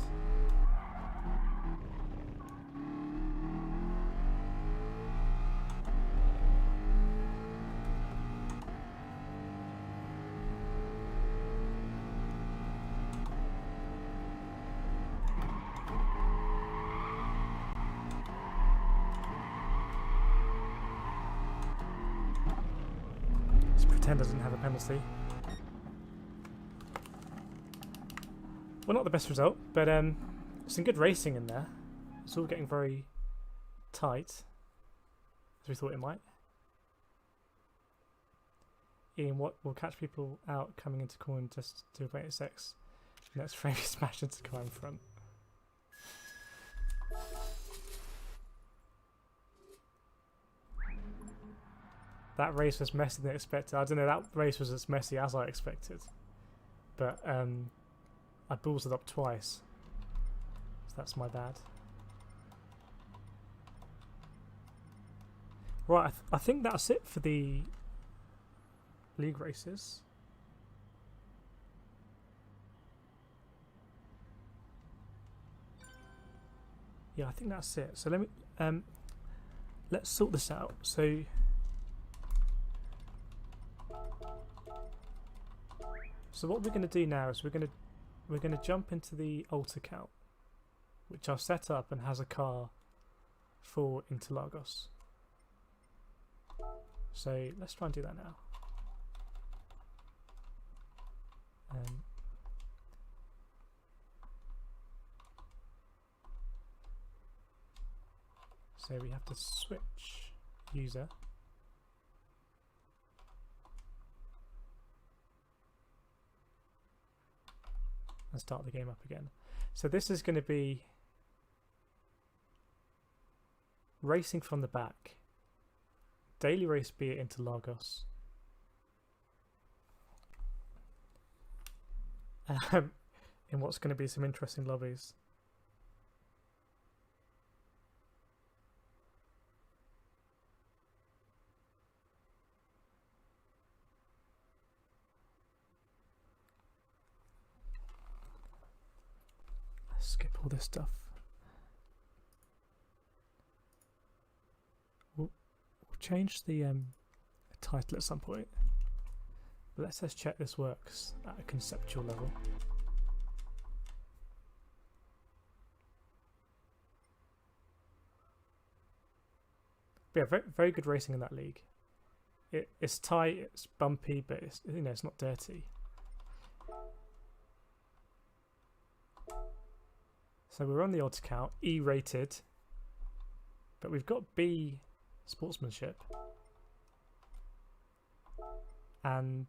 Pretend doesn't have a penalty. Well, not the best result, but some good racing in there. It's all getting very tight, as we thought it might. Ian, what will catch people out coming into corn just to avoid sex? Let's frame smash into car in front. That race was messier than expected. I don't know, that race was as messy as I expected. But I ballsed it up twice. So that's my bad. Right, I think that's it for the league races. Yeah, I think that's it. So let me let's sort this out. So what we're going to do now is we're going to jump into the alt account, which I've set up and has a car for Interlagos. So let's try and do that now. So we have to switch user. And start the game up again. So this is going to be racing from the back. Daily race be it Interlagos. In what's going to be some interesting lobbies. Let's skip all this stuff. We'll change the title at some point. But let's just check this works at a conceptual level. But yeah, very, very good racing in that league. It's tight, it's bumpy, but it's, you know, it's not dirty. So we're on the odds count, E rated, but we've got B sportsmanship, and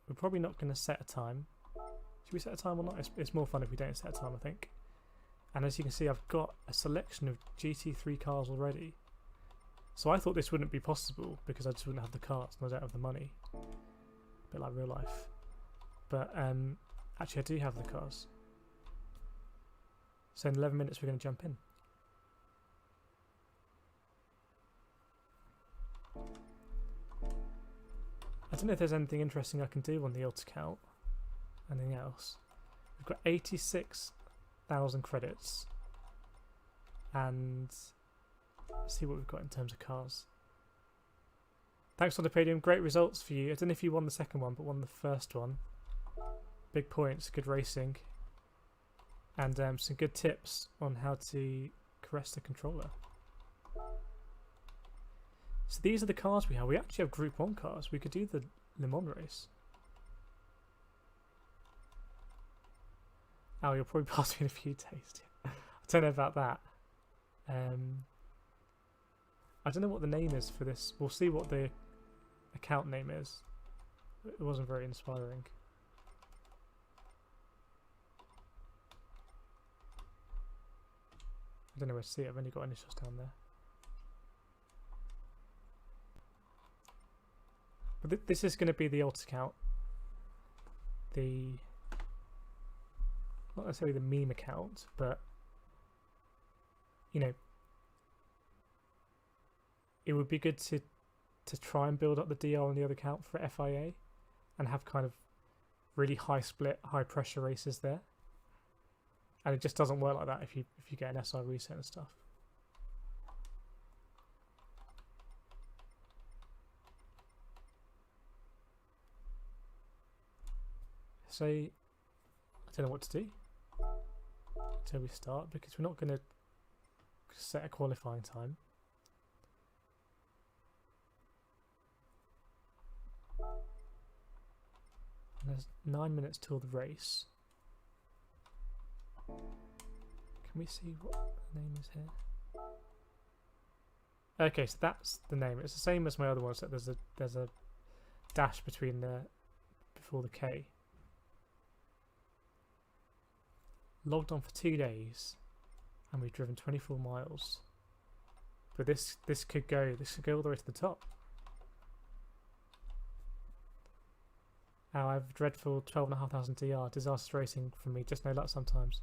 we're probably not going to set a time. Should we set a time or not? It's more fun if we don't set a time, I think. And as you can see, I've got a selection of GT3 cars already. So I thought this wouldn't be possible because I just wouldn't have the cars and I don't have the money. A bit like real life. But actually I do have the cars. So in 11 minutes we're going to jump in. I don't know if there's anything interesting I can do on the odds count. Anything else? We've got 86,000 credits. And let's see what we've got in terms of cars. Thanks on the podium. Great results for you. I don't know if you won the second one, but won the first one. Big points, good racing. And some good tips on how to caress the controller. So these are the cars we have. We actually have Group 1 cars. We could do the Le Mans race. Oh, you'll probably pass me in a few days. I don't know about that. I don't know what the name is for this. We'll see what the account name is. It wasn't very inspiring. I don't know where to see it. I've only got initials down there. But this is going to be the alt account. Not necessarily the meme account, but you know, it would be good to try and build up the DR on the other account for FIA and have kind of really high split, high pressure races there. And it just doesn't work like that if you get an SI reset and stuff. So I don't know what to do until we start, because we're not going to set a qualifying time. And there's 9 minutes till the race. Can we see what the name is here? Okay, so that's the name. It's the same as my other ones. So there's a dash between before the K. Logged on for 2 days, and we've driven 24 miles. But this could go all the way to the top. Now I have dreadful 12,500 DR. Disaster racing for me, just no luck sometimes.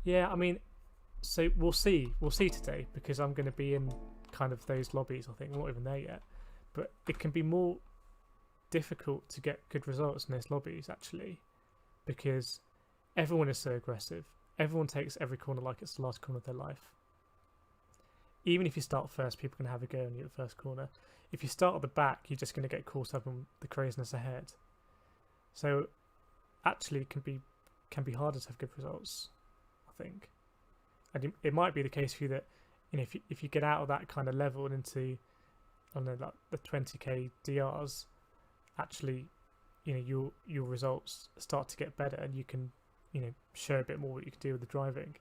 Yeah, I mean, so we'll see today, because I'm going to be in kind of those lobbies. I think we're not even there yet, but it can be more difficult to get good results in those lobbies actually, because everyone is so aggressive. Everyone takes every corner like it's the last corner of their life. Even if you start first, people can have a go on you at the first corner. If you start at the back, you're just going to get caught up in the craziness ahead. So actually it can be harder to have good results, I think. And it might be the case for you that, you know, if you get out of that kind of level and into, I don't know, like the 20k DRs, actually, you know, your results start to get better, and you can, you know, show a bit more what you can do with the driving.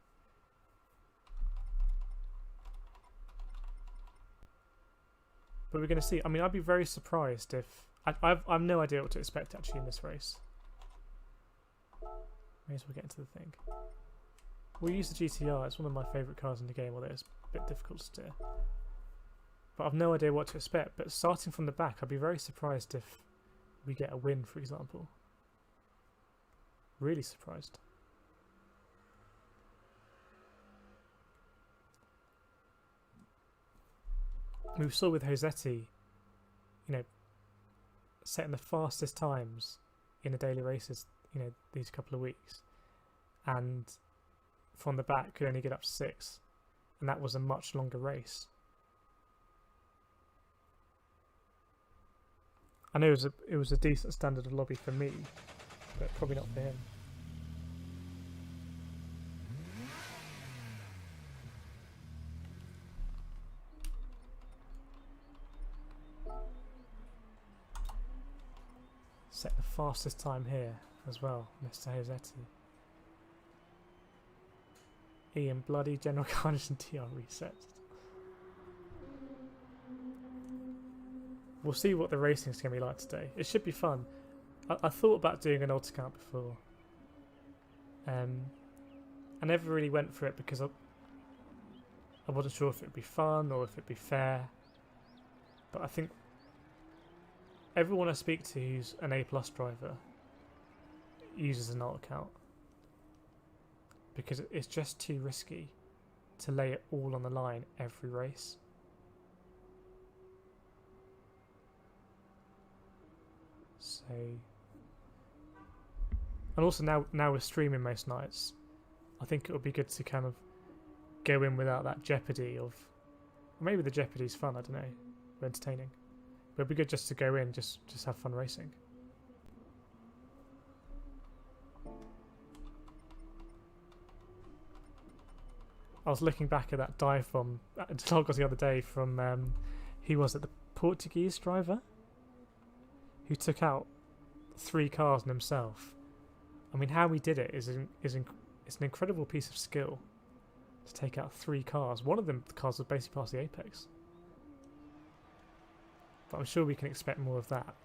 But we're going to see. I mean, I'd be very surprised if I've no idea what to expect actually in this race. May as well get into the thing. We'll use the GTR. It's one of my favourite cars in the game, although it's a bit difficult to steer. But I've no idea what to expect. But starting from the back, I'd be very surprised if we get a win, for example. Really surprised. We saw with Josetti, you know, setting the fastest times in the daily races, you know, these couple of weeks, and from the back could only get up to 6, and that was a much longer race. I know it was a decent standard of lobby for me, but probably not for him. Set the fastest time here as well, Mr. Josetti. Ian, bloody General Carnage and TR resets. We'll see what the racing's going to be like today. It should be fun. I thought about doing an ultra count before. I never really went for it because I wasn't sure if it would be fun or if it would be fair. But I think everyone I speak to who's an A+ driver uses an alt account, because it's just too risky to lay it all on the line every race. So, and also now we're streaming most nights, I think it would be good to kind of go in without that jeopardy of, maybe the jeopardy's fun, I don't know, entertaining. But it'd be good just to go in, just have fun racing. I was looking back at that dive from Interlagos the other day from who was it, the Portuguese driver who took out 3 cars and himself. I mean, how he did it is an incredible piece of skill to take out 3 cars. One of them, the cars was basically past the apex. But I'm sure we can expect more of that.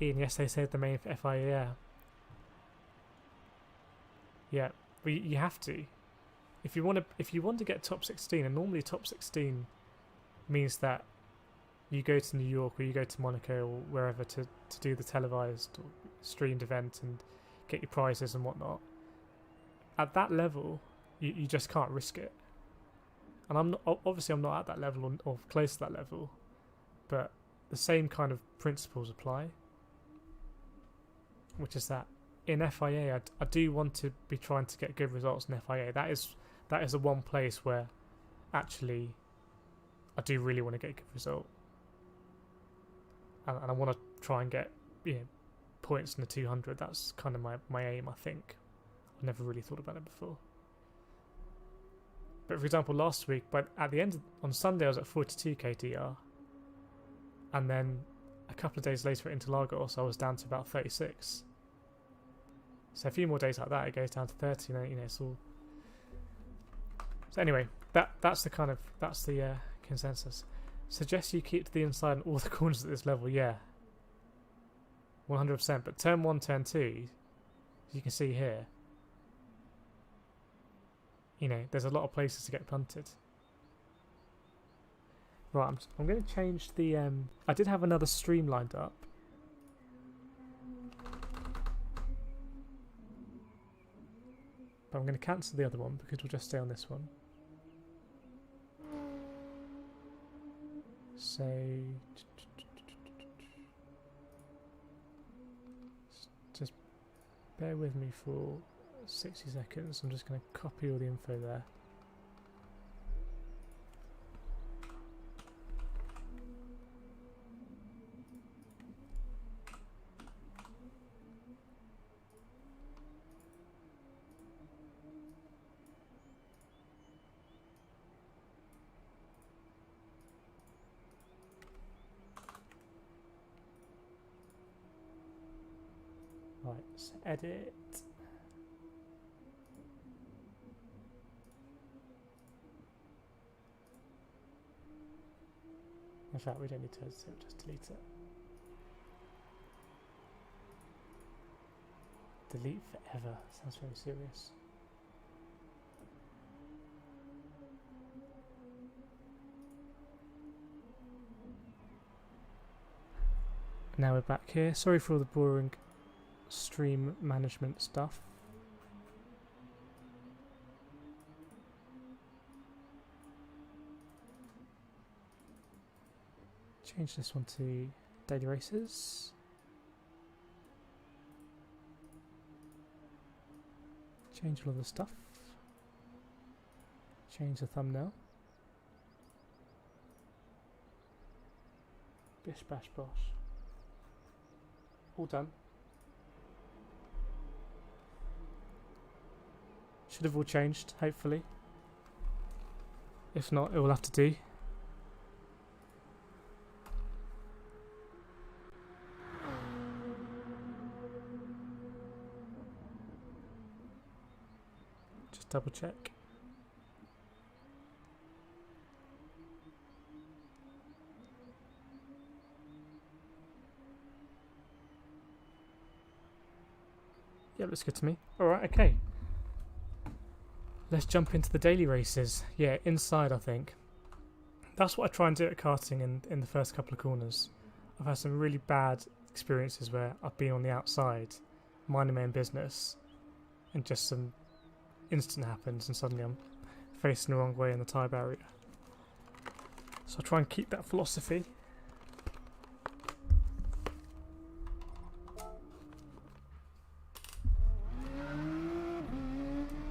Ian, yes, they saved the main for FIA. Yeah, but you have to. If you want to get top 16, and normally top 16 means that you go to New York or you go to Monaco or wherever to do the televised or streamed event and get your prizes and whatnot. At that level, you just can't risk it. And I'm not at that level or close to that level, but the same kind of principles apply, which is that in FIA I do want to be trying to get good results in FIA. That is the one place where actually I do really want to get a good result, and I want to try and get, you know, points in the 200. That's kind of my aim, I think. I've never really thought about it before. But for example, last week, at the end on Sunday, I was at 42k DR, and then a couple of days later at Interlagos, I was down to about 36. So a few more days like that, it goes down to 30. You know, it's all. So anyway, that's the kind of Consensus. Suggest you keep to the inside on all the corners at this level. Yeah. 100%. But turn 1, turn 2, as you can see here, you know, there's a lot of places to get punted. Right, I'm going to change the... I did have another stream lined up. But I'm going to cancel the other one because we'll just stay on this one. So... just bear with me for 60 seconds. I'm just going to copy all the info there. Right, so edit. In fact, we don't need to edit it, just delete it. Delete forever. Sounds very serious. Now we're back here. Sorry for all the boring stream management stuff. Change this one to daily races. Change all of the stuff. Change the thumbnail. Bish bash bosh. All done. Should have all changed, hopefully. If not, it will have to do. Just double check. Yeah, looks good to me. Alright, okay. Let's jump into the daily races. Yeah, inside, I think. That's what I try and do at karting in the first couple of corners. I've had some really bad experiences where I've been on the outside, minding my own business, and just some instant happens and suddenly I'm facing the wrong way in the tyre barrier. So I try and keep that philosophy.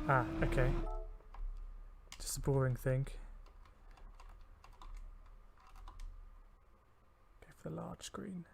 Ah, okay. Just a boring thing. Go for the large screen.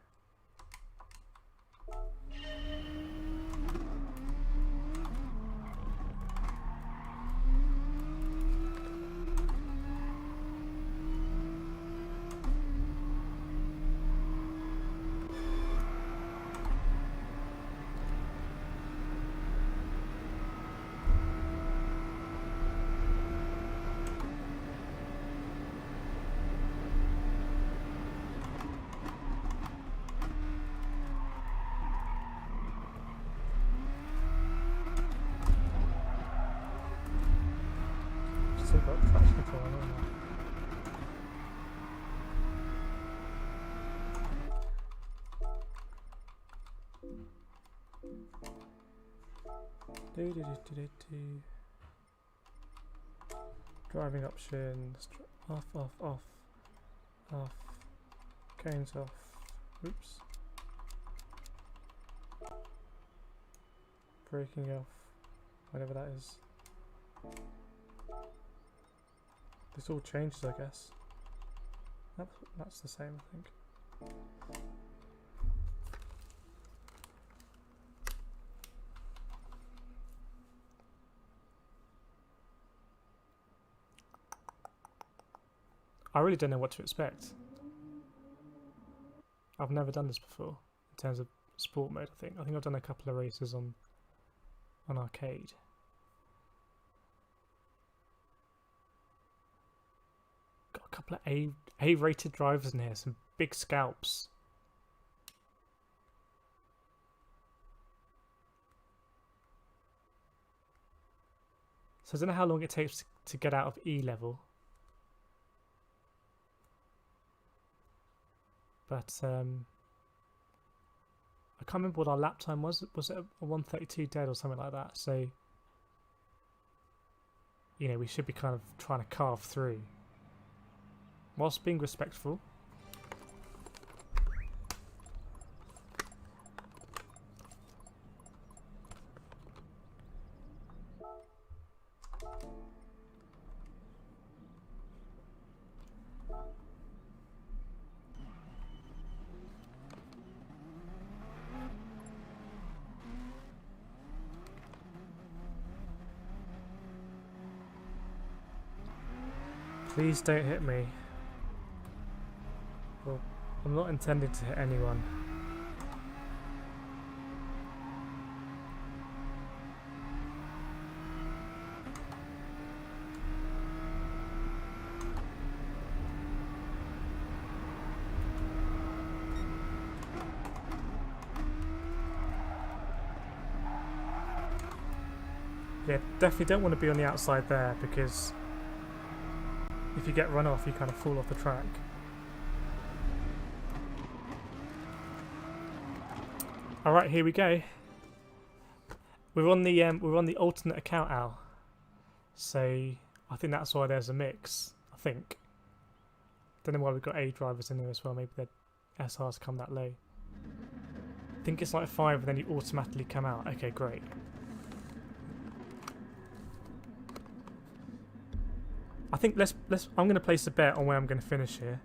Still got traction control on, haven't I? Driving options. Off, off, off, off. Cones off. Oops. Braking off. Whatever that is. This all changes, I guess. That's the same, I think. I really don't know what to expect. I've never done this before in terms of sport mode. I think I've done a couple of races on arcade. Got a couple of A-rated drivers in here, some big scalps. So I don't know how long it takes to get out of E level. But I can't remember what our lap time was. Was it a 1:32 dead or something like that? So, you know, we should be kind of trying to carve through whilst being respectful. Please don't hit me. Well, I'm not intending to hit anyone. Yeah, definitely don't want to be on the outside there, because if you get run off, you kind of fall off the track. All right, here we go. We're on the alternate account, Al. So I think that's why there's a mix. I think. Don't know why we've got A drivers in there as well. Maybe the SRs come that low. I think it's like 5, and then you automatically come out. Okay, great. I think let's. I'm going to place a bet on where I'm going to finish here.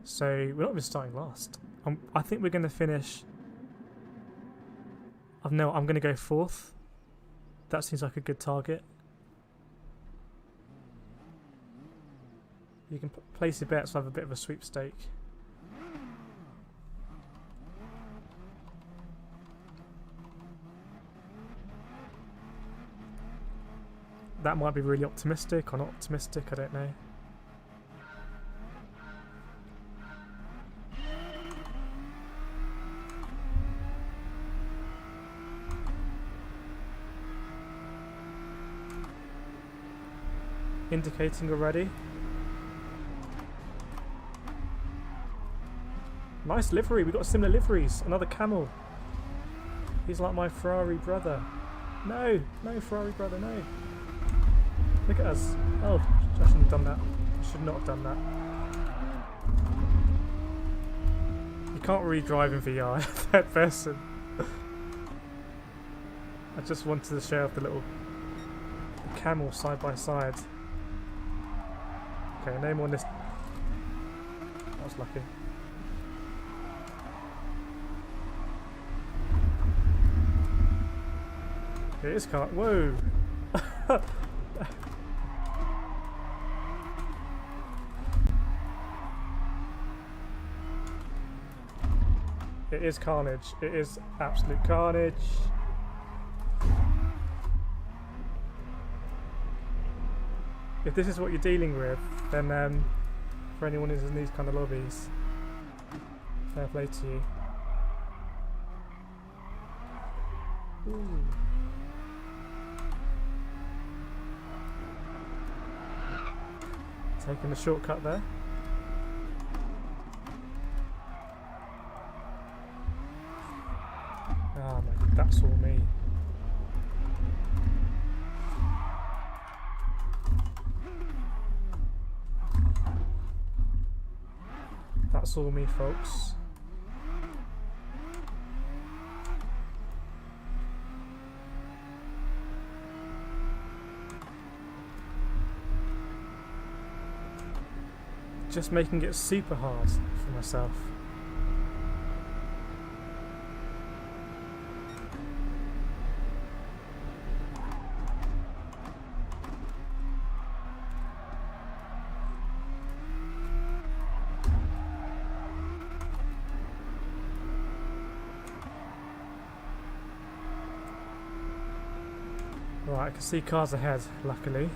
So we're not even starting last. I think we're going to finish. No, I'm going to go 4th. That seems like a good target. You can place your bets. So I have a bit of a sweepstake. That might be really optimistic or not optimistic, I don't know. Indicating already. Nice livery, we got similar liveries. Another camel. He's like my Ferrari brother. No, no Ferrari brother, no. Look at us. Oh, I shouldn't have done that. I should not have done that. You can't really drive in VR, third person. I just wanted to show off the little camel side by side. Okay, no more on this. That was lucky. It is car. Whoa! It is carnage. It is absolute carnage. If this is what you're dealing with, then for anyone who's in these kind of lobbies, fair play to you. Ooh. Taking the shortcut there. Oh my, that's all me. That's all me, folks. Just making it super hard for myself. Right, I can see cars ahead, luckily.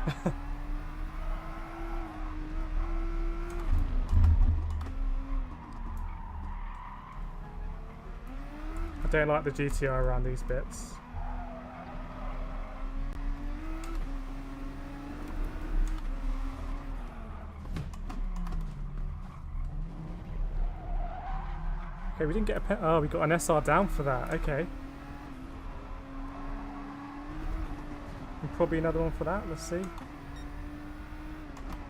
I don't like the GTR around these bits. Okay, we didn't get a oh, we got an SR down for that. Okay. And probably another one for that. Let's see.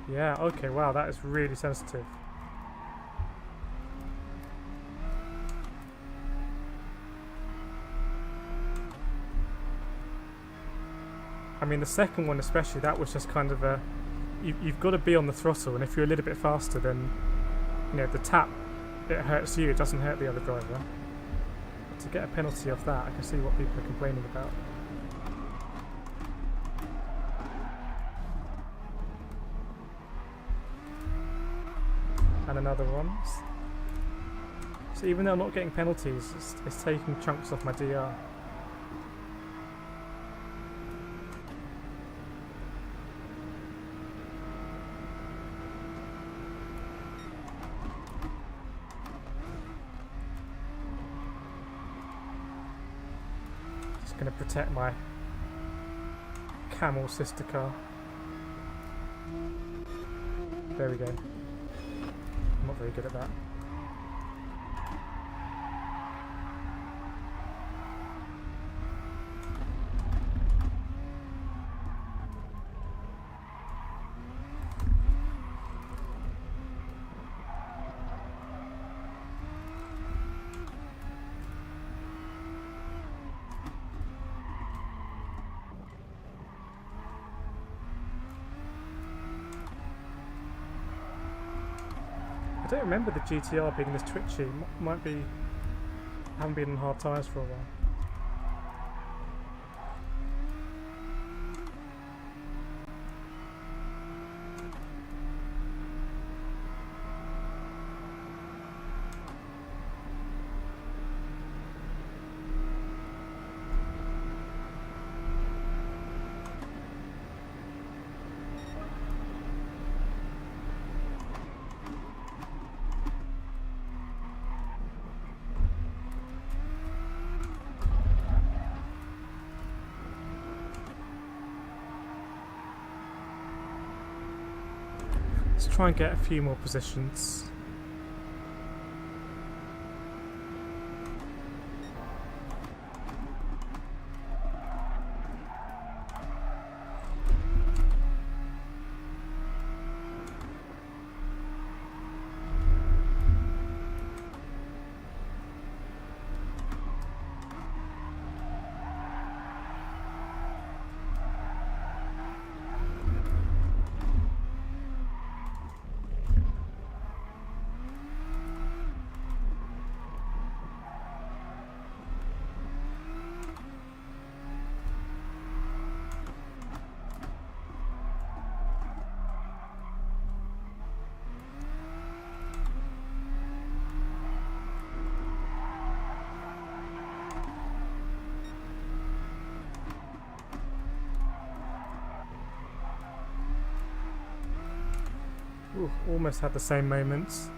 Yeah, okay, wow, that is really sensitive. I mean, the second one especially, that was just kind of a... You've got to be on the throttle, and if you're a little bit faster, then, you know, the tap, it hurts you, it doesn't hurt the other driver. To get a penalty off that, I can see what people are complaining about. And another one. So even though I'm not getting penalties, it's taking chunks off my DR. Just going to protect my Camel sister car. There we go. I'm not very good at that. I don't remember the GTR being this twitchy. Might be... I haven't been on hard tyres for a while. Let's try and get a few more positions. Ooh, almost had the same moments.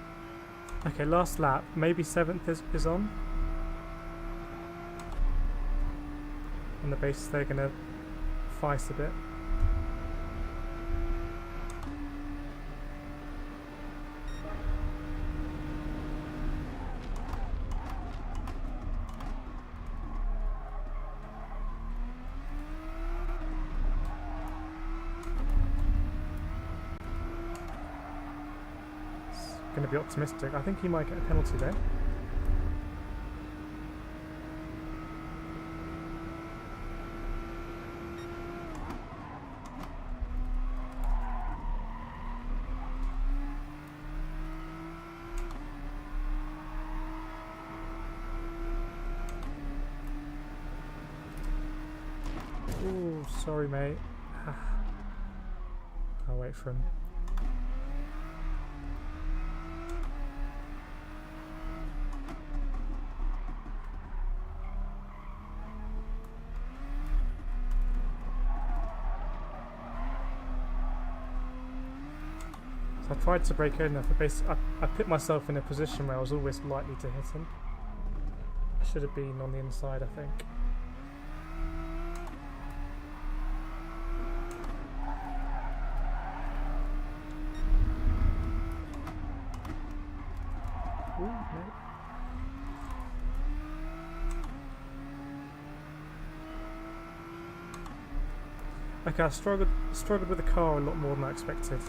Okay, last lap. Maybe 7th is on. On the basis they're going to fight a bit. Going to be optimistic. I think he might get a penalty there. Ooh, sorry mate. I'll wait for him. I tried to break enough. I put myself in a position where I was always likely to hit him. I should have been on the inside, I think. Ooh, no. Okay, I struggled with the car a lot more than I expected.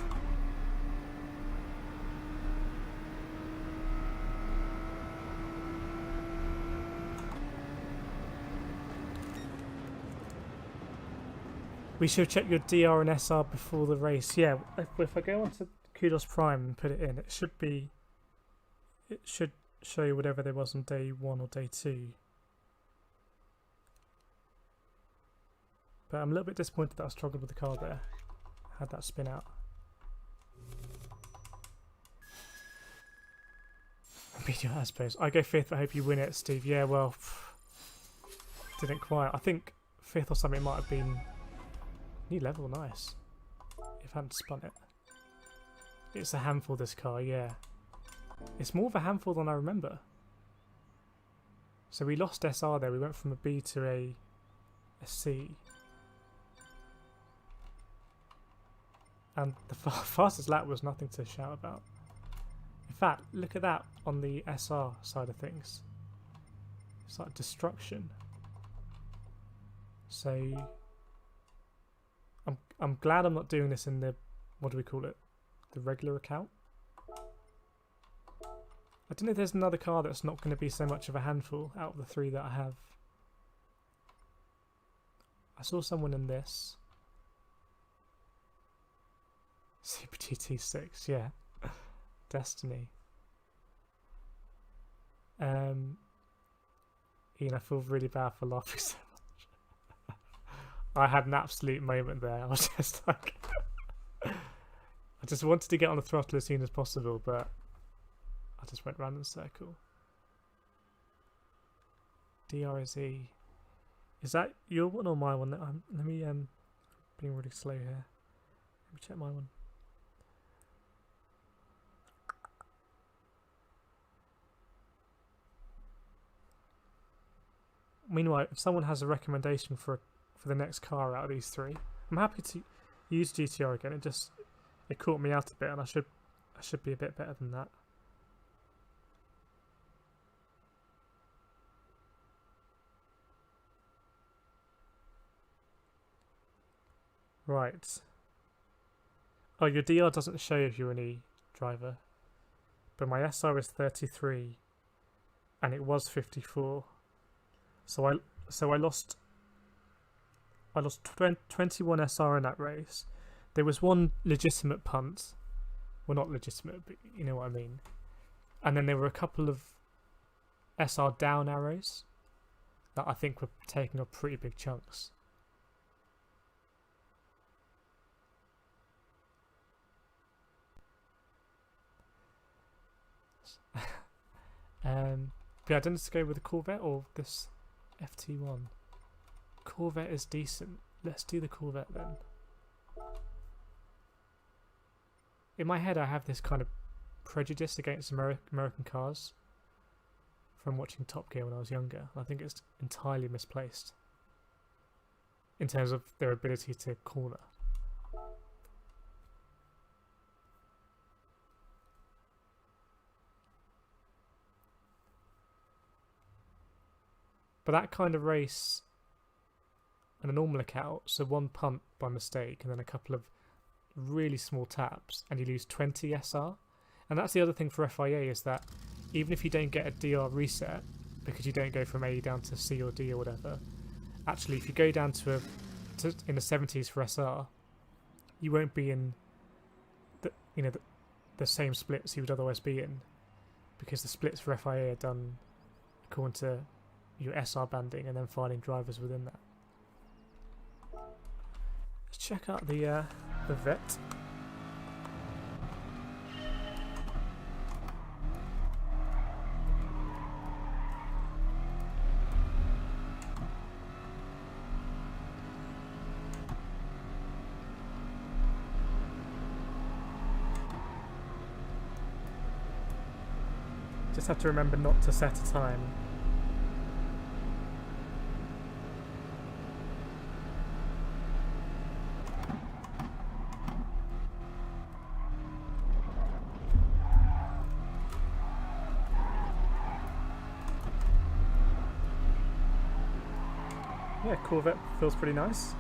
We should check your DR and SR before the race. Yeah, if I go onto Kudos Prime and put it in, it should show you whatever there was on day 1 or day 2. But I'm a little bit disappointed that I struggled with the car there. Had that spin out. I suppose. I go 5th, I hope you win it, Steve. Yeah, well, didn't quite. I think 5th or something might have been... New level, nice. If I hadn't spun it. It's a handful, this car, yeah. It's more of a handful than I remember. So we lost SR there. We went from a B to a C. And the fastest lap was nothing to shout about. In fact, look at that on the SR side of things. It's like destruction. So... I'm glad I'm not doing this in the, what do we call it, the regular account. I don't know if there's another car that's not going to be so much of a handful out of the 3 that I have. I saw someone in this. Super GT6, yeah. Destiny. Ian, I feel really bad for laughing so much. I had an absolute moment there. I was just like... I just wanted to get on the throttle as soon as possible, but I just went round in a circle. DRSE. Is that your one or my one? Let me being really slow here. Let me check my one. Meanwhile, if someone has a recommendation for the next car out of these 3, I'm happy to use GTR again. It caught me out a bit, and I should be a bit better than that. Right. Oh, your DR doesn't show if you're an E driver, but my SR is 33, and it was 54. So I lost 21 SR in that race. There was one legitimate punt. Well, not legitimate, but you know what I mean. And then there were a couple of SR down arrows that I think were taking up pretty big chunks. But yeah, I don't know to go with the Corvette or this FT1. Corvette is decent. Let's do the Corvette then. In my head I have this kind of prejudice against American cars from watching Top Gear when I was younger. I think it's entirely misplaced in terms of their ability to corner. But that kind of race and a normal account, so one punt by mistake and then a couple of really small taps and you lose 20 SR. And that's the other thing for FIA, is that even if you don't get a DR reset because you don't go from A down to C or D or whatever, actually if you go down to in the 70s for SR, you won't be in the same splits you would otherwise be in, because the splits for FIA are done according to your SR banding and then finding drivers within that. Let's check out the vet. Just have to remember not to set a time. Yeah, Corvette feels pretty nice.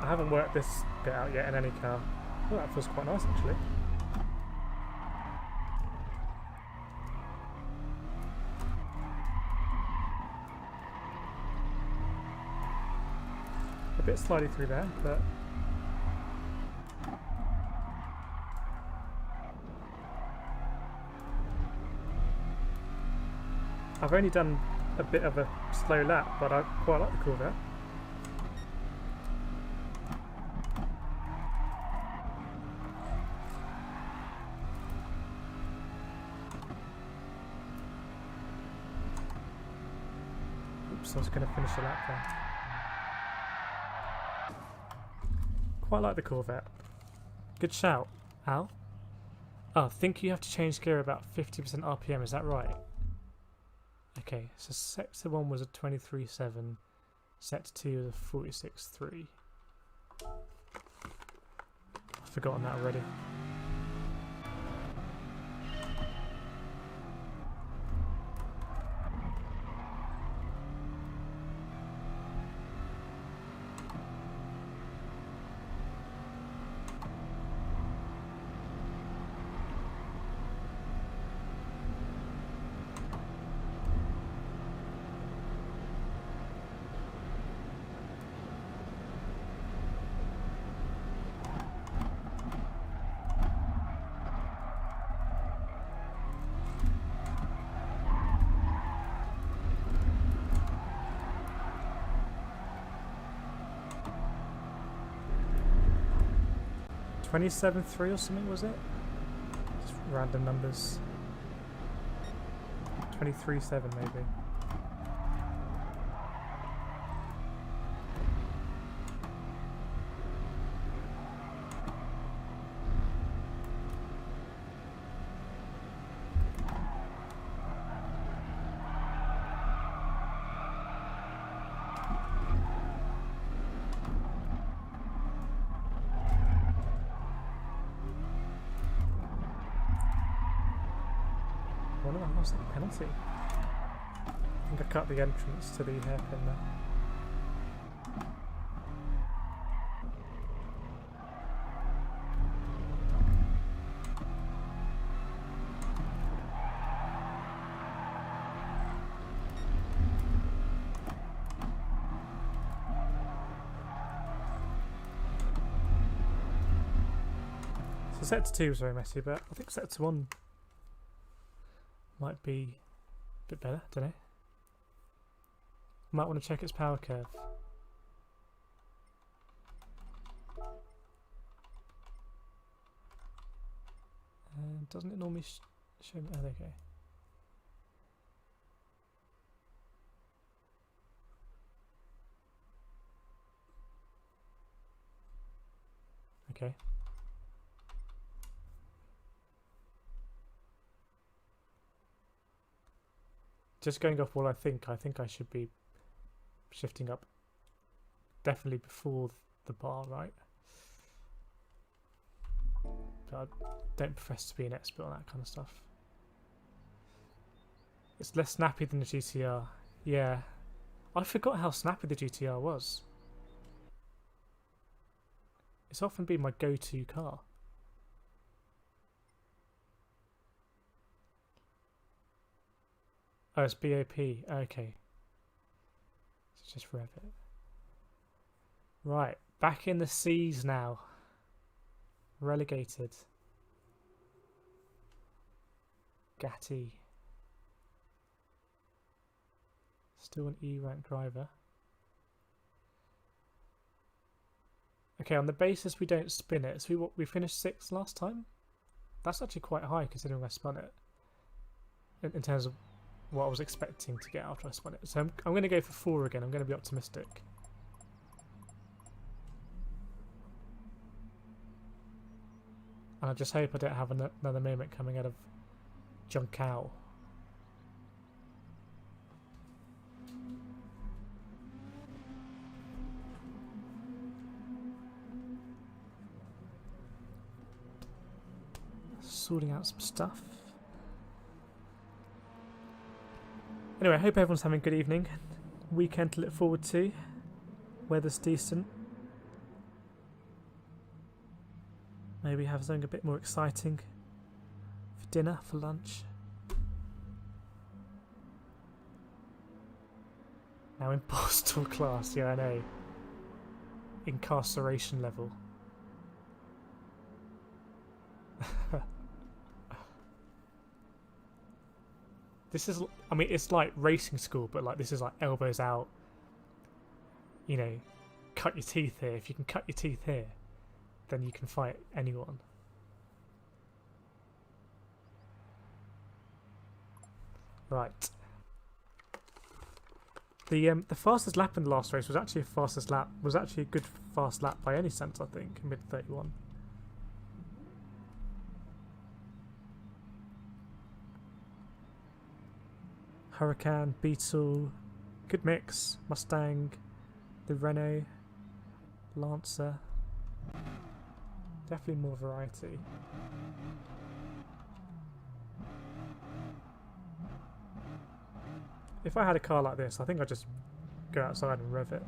I haven't worked this bit out yet in any car. Oh, that feels quite nice actually. A bit slidey through there, but I've only done a bit of a slow lap, but I quite like the Corvette. Oops, I was going to finish the lap there. Quite like the Corvette. Good shout, Al. Oh, I think you have to change gear about 50% RPM, is that right? Okay, so sector 1 was a 23.7, sector 2 was a 46.3. I've forgotten that already. $27.3 or something, was it? Just random numbers. 23.7 maybe. What's that penalty? I think I cut the entrance to the hairpin there. So sector 2 was very messy, but I think sector 1 might be a bit better, don't know. Might want to check its power curve. Doesn't it normally show me? Oh, there we go. Okay. Just going off what I think I should be shifting up definitely before the bar, right? But I don't profess to be an expert on that kind of stuff. It's less snappy than the GTR. Yeah. I forgot how snappy the GTR was. It's often been my go-to car. Oh, it's BOP. Okay. It's just rev it. Right. Back in the seas now. Relegated. Gatti. Still an E-rank driver. Okay, on the basis we don't spin it, so we finished 6th last time? That's actually quite high considering I spun it. In terms of what I was expecting to get after I spun it. So I'm going to go for 4 again, I'm going to be optimistic. And I just hope I don't have another moment coming out of Junkow. Sorting out some stuff. Anyway, I hope everyone's having a good evening. Weekend to look forward to. Weather's decent. Maybe have something a bit more exciting for dinner, for lunch. Now in postal class, yeah I know. Incarceration level. This is, I mean, it's like racing school, but like this is like elbows out. You know, cut your teeth here. If you can cut your teeth here, then you can fight anyone. Right. The fastest lap in the last race was actually a good fast lap by any sense, I think, mid 31. Huracan, Beetle, good mix, Mustang, the Renault, Lancer. Definitely more variety. If I had a car like this, I think I'd just go outside and rev it.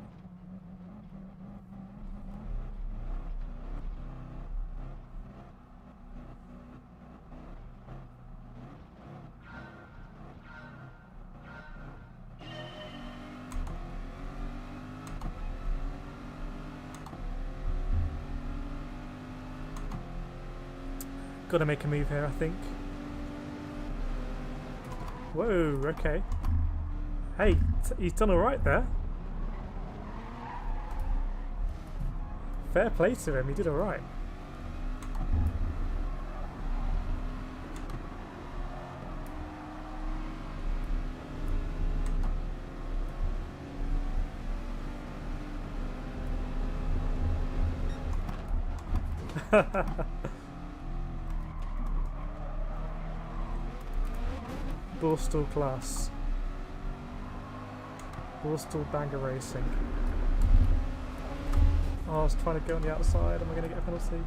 Got to make a move here, I think. Whoa, okay. Hey, he's done alright there. Fair play to him, he did alright. Borstal class. Borstal banger racing. Oh, I was trying to go on the outside. Am I going to get a penalty?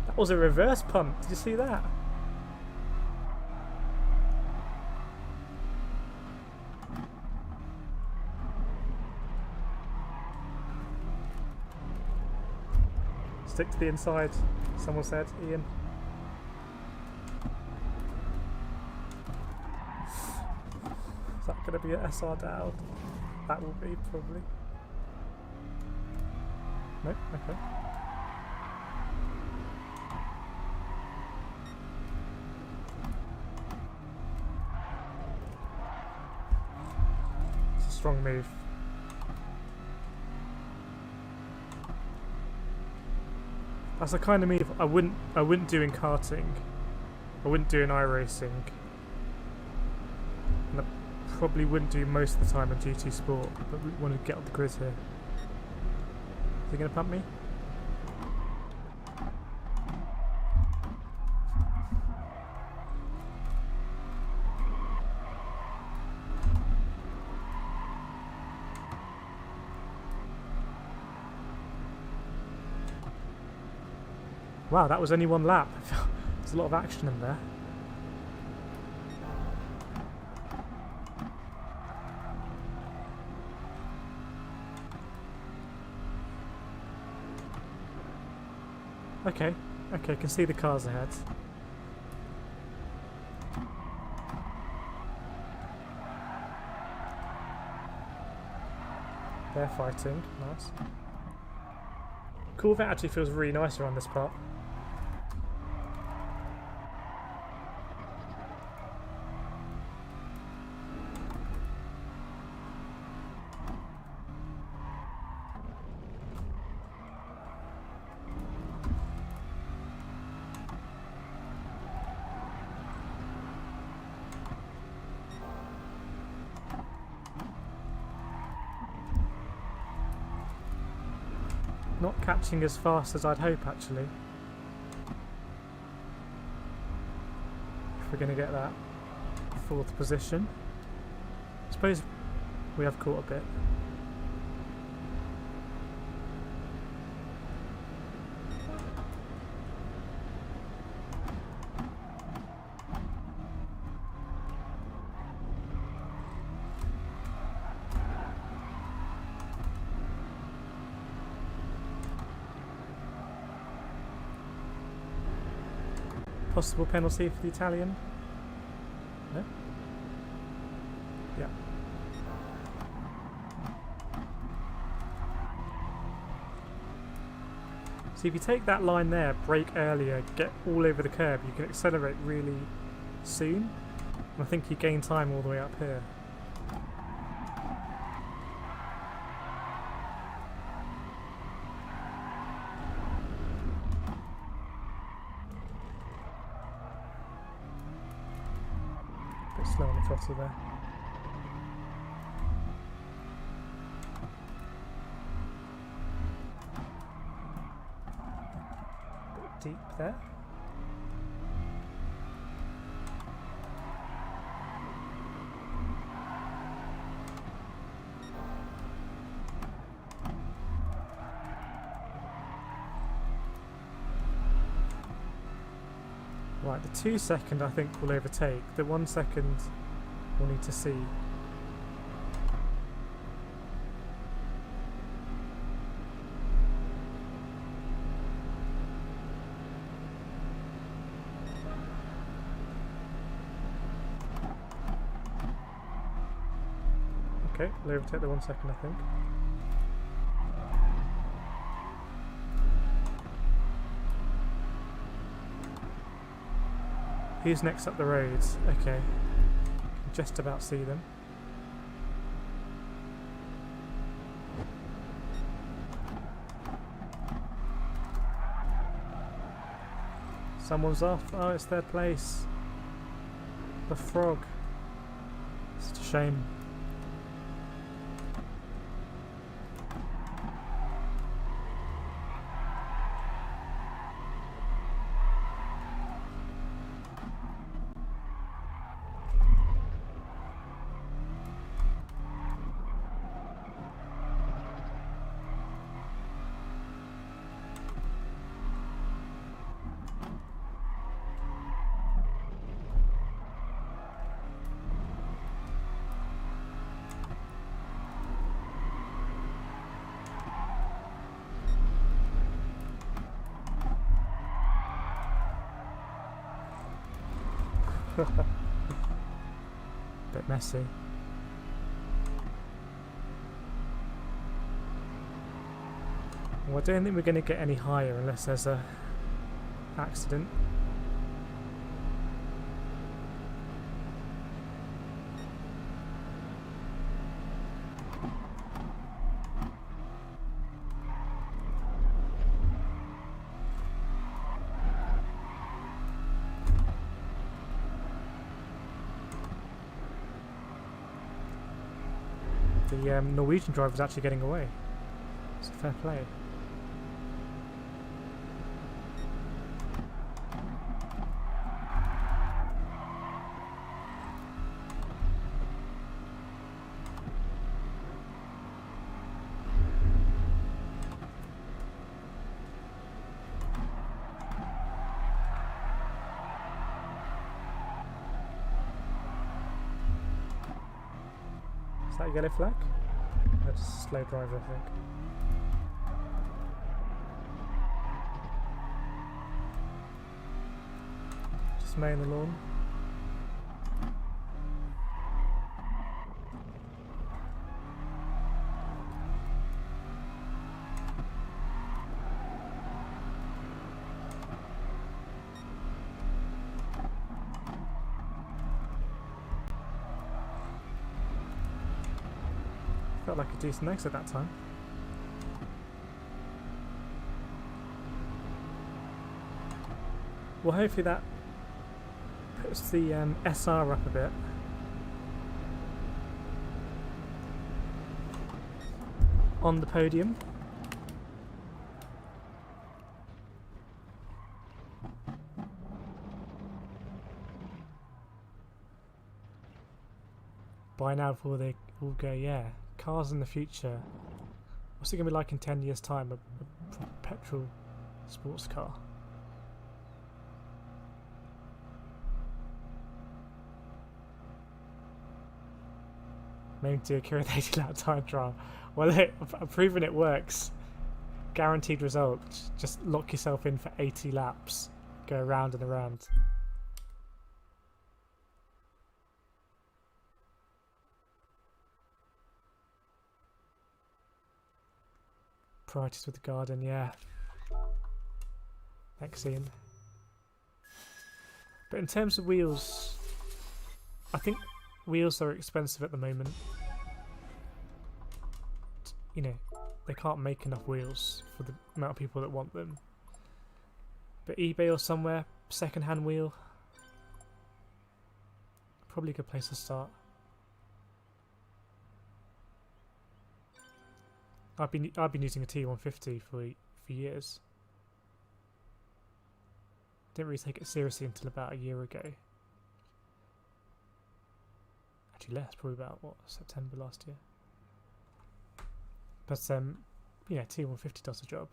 That was a reverse punt. Did you see that? Stick to the inside, someone said, Ian. Is that going to be an SR down? That will be, probably. No? Okay. It's a strong move. That's the kind of move I wouldn't do in karting. I wouldn't do in iRacing. And I probably wouldn't do most of the time in GT Sport, but we want to get on the grid here. Is he going to pump me? Wow, that was only one lap. There's a lot of action in there. Okay, okay, can see the cars ahead. They're fighting, nice. Corvette actually feels really nice around this part. Not catching as fast as I'd hope, actually. If we're going to get that 4th position. I suppose we have caught a bit. Possible penalty for the Italian? No? Yeah. So if you take that line there, brake earlier, get all over the curb, you can accelerate really soon. And I think you gain time all the way up here. Slow on the throttle there. Bit deep there. Right, the 2 second I think will overtake. The 1 second we'll need to see. Okay, we'll overtake the 1 second I think. Who's next up the roads? Okay. Just about see them. Someone's off. Oh, it's their place. The frog. It's a shame. Bit messy. Well, I don't think we're going to get any higher unless there's a accident. The Norwegian driver was actually getting away. It's fair play. Is that a yellow flag? That's a slow driver, I think. Just mowing the lawn. Felt like a decent exit that time. Well, hopefully that puts the SR up a bit. On the podium. buy now before they all go. Yeah, cars in the future. What's it going to be like in 10 years' time? A petrol sports car. Maybe do a curious 80 lap time trial. Well, I've proven it works. Guaranteed result. Just lock yourself in for 80 laps. Go around and around. Priorities with the garden, yeah. Thanks, Ian. But in terms of wheels, I think wheels are expensive at the moment. You know, they can't make enough wheels for the amount of people that want them. But eBay or somewhere, second-hand wheel, probably a good place to start. I've been using a T150 for years. Didn't really take it seriously until about a year ago. Actually less, probably about what, September last year. But yeah, T150 does the job.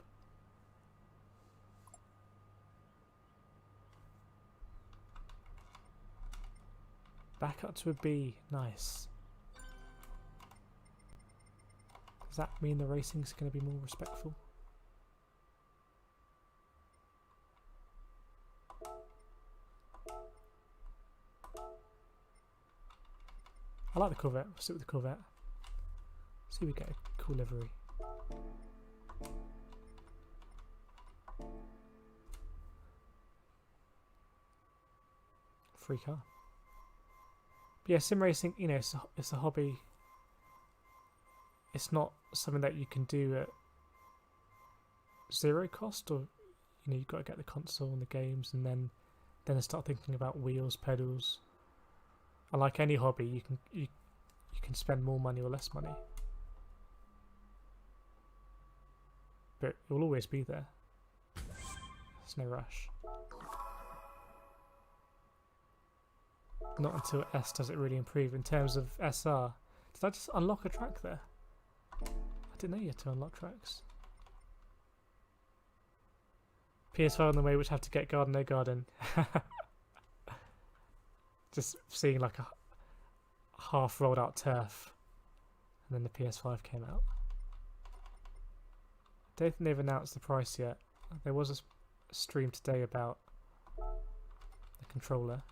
Back up to a B, nice. Does that mean the racing's going to be more respectful? I like the Corvette. We'll stick with the Corvette. See if we get a cool livery. Free car. But yeah, sim racing, you know, it's a hobby. It's not something that you can do at zero cost, or you know, you've got to get the console and the games, and then I start thinking about wheels, pedals. And like any hobby, you can spend more money or less money, but it will always be there. There's no rush. Not until S does it really improve. In terms of SR, did I just unlock a track there? I didn't know you had to unlock tracks. PS5 on the way, which have to get garden, no garden. Just seeing like a half rolled out turf, and then the PS5 came out. I don't think they've announced the price yet. There was a stream today about the controller.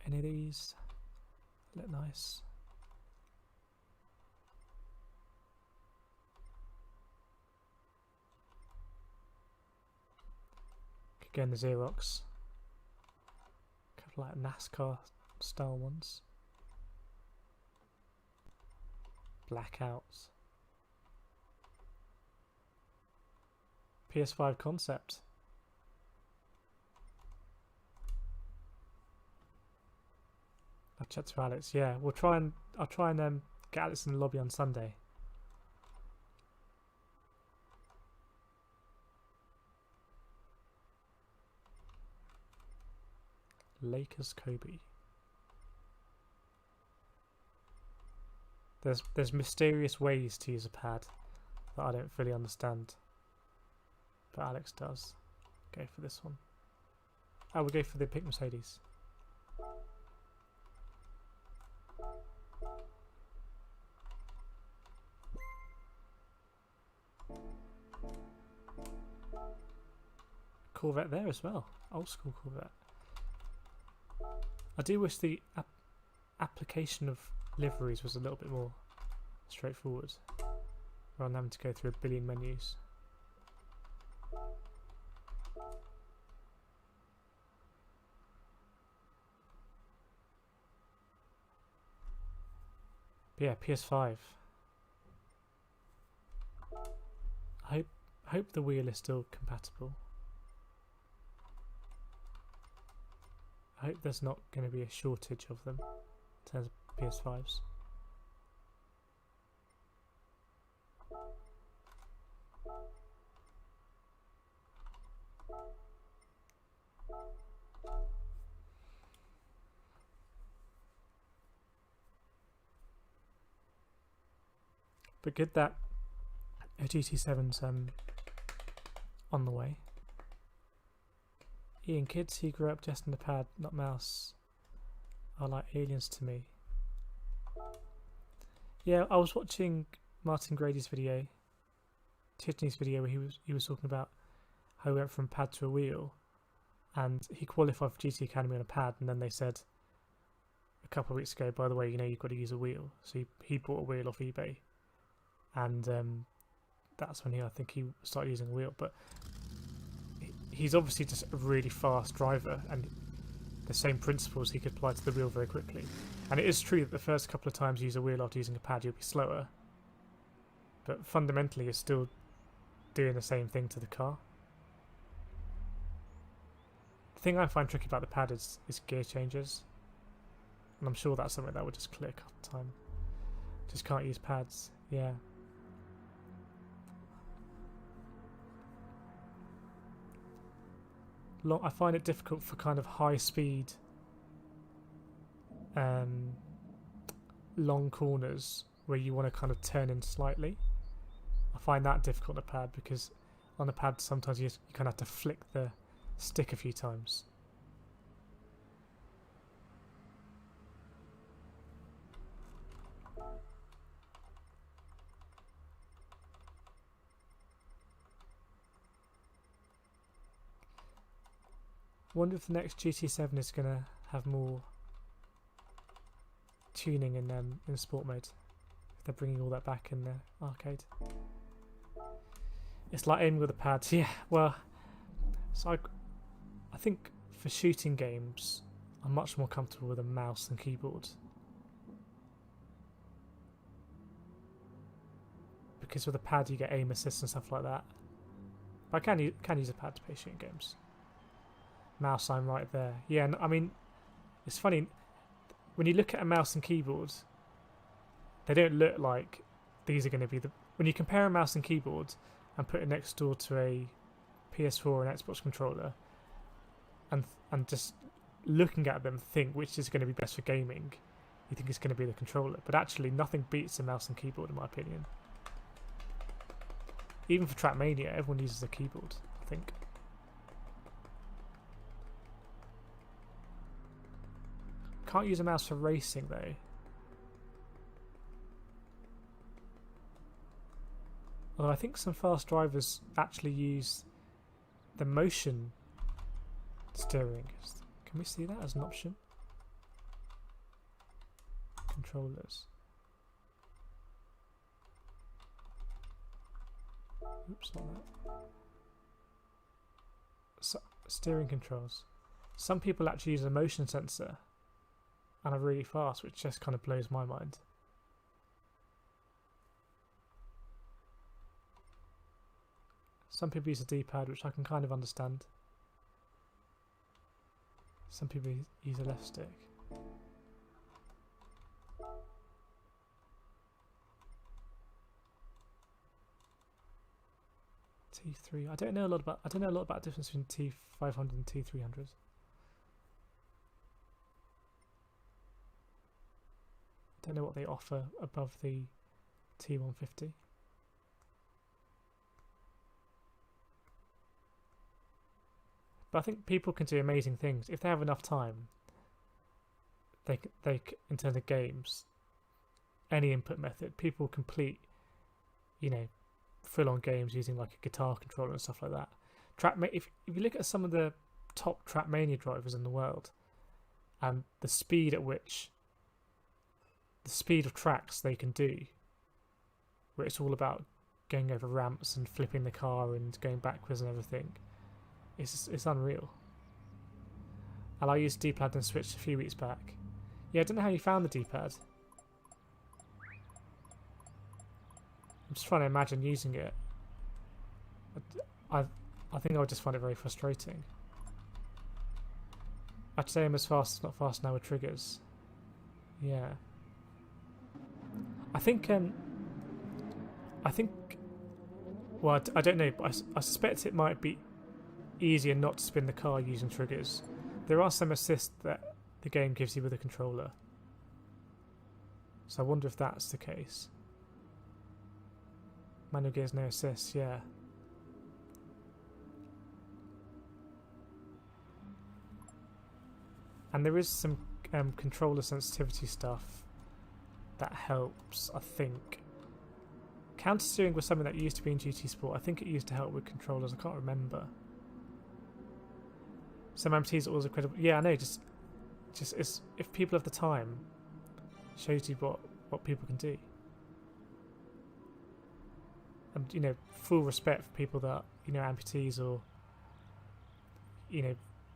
Any of these look nice? Could go in the Xerox. Couple like NASCAR style ones. Blackouts. PS5 concept. I'll chat to Alex. Yeah, I'll try and get Alex in the lobby on Sunday. Lakers Kobe. There's mysterious ways to use a pad that I don't fully understand, but Alex does. Go for this one. Oh, we'll go for the Pick Mercedes. Corvette there as well. Old school Corvette. I do wish the application of liveries was a little bit more straightforward, rather than having to go through a billion menus. But yeah, PS5. I I hope the wheel is still compatible. I hope there's not going to be a shortage of them in terms of PS5s. But good that a GT7's on the way. Ian, kids who grew up just on the pad, not mouse, are like aliens to me. Yeah, I was watching Martin Grady's video, Tiffany's video, where he was talking about how he went from pad to a wheel, and he qualified for GT Academy on a pad, and then they said a couple of weeks ago, by the way, you know, you've got to use a wheel. So he bought a wheel off eBay, and that's when I think he started using a wheel. But he's obviously just a really fast driver, and the same principles he could apply to the wheel very quickly. And it is true that the first couple of times you use a wheel after using a pad, you'll be slower, but fundamentally you're still doing the same thing to the car. The thing I find tricky about the pad is gear changes, and I'm sure that's something that would just click all the time. Just can't use pads. Yeah. I find it difficult for kind of high speed, long corners where you want to kind of turn in slightly. I find that difficult on a pad, because on a pad sometimes you kind of have to flick the stick a few times. Wonder if the next GT7 is going to have more tuning in sport mode. If they're bringing all that back in the arcade. It's like aiming with a pad. Yeah, well, so I think for shooting games, I'm much more comfortable with a mouse and keyboard, because with a pad you get aim assist and stuff like that. But I can use a pad to play shooting games. Mouse, I'm right there. Yeah, I mean, it's funny when you look at a mouse and keyboard, they don't look like these are going to be the. When you compare a mouse and keyboard and put it next door to a PS4 or an Xbox controller, and just looking at them, think which is going to be best for gaming, you think it's going to be the controller. But actually, nothing beats a mouse and keyboard, in my opinion. Even for Trackmania, everyone uses a keyboard, I think. Can't use a mouse for racing though. Although I think some fast drivers actually use the motion steering. Can we see that as an option? Controllers. Oops, not that. So, steering controls. Some people actually use a motion sensor and are really fast, which just kind of blows my mind. Some people use a D-pad, which I can kind of understand. Some people use a left stick. T3. I don't know a lot about the difference between T500 and T300. Don't know what they offer above the T150. But I think people can do amazing things if they have enough time. They in terms of games, any input method, people complete, you know, full-on games using like a guitar controller and stuff like that. If you look at some of the top Trackmania drivers in the world, and the speed at which the speed of tracks they can do, where it's all about going over ramps and flipping the car and going backwards and everything, it's unreal. And I used D-pad and switched a few weeks back. Yeah, I don't know how you found the D-pad. I'm just trying to imagine using it. I think I would just find it very frustrating. I'd say I'm as fast as not fast now with triggers. Yeah. I think well, I don't know, but I suspect it might be easier not to spin the car using triggers. There are some assists that the game gives you with a controller. So I wonder if that's the case. Manual gears, no assists, yeah. And there is some controller sensitivity stuff that helps, I think. Counter steering was something that used to be in GT Sport. I think it used to help with controllers. I can't remember. Some amputees are always incredible. Yeah, I know. Just it's, if people have the time, shows you what people can do. And you know, full respect for people that amputees or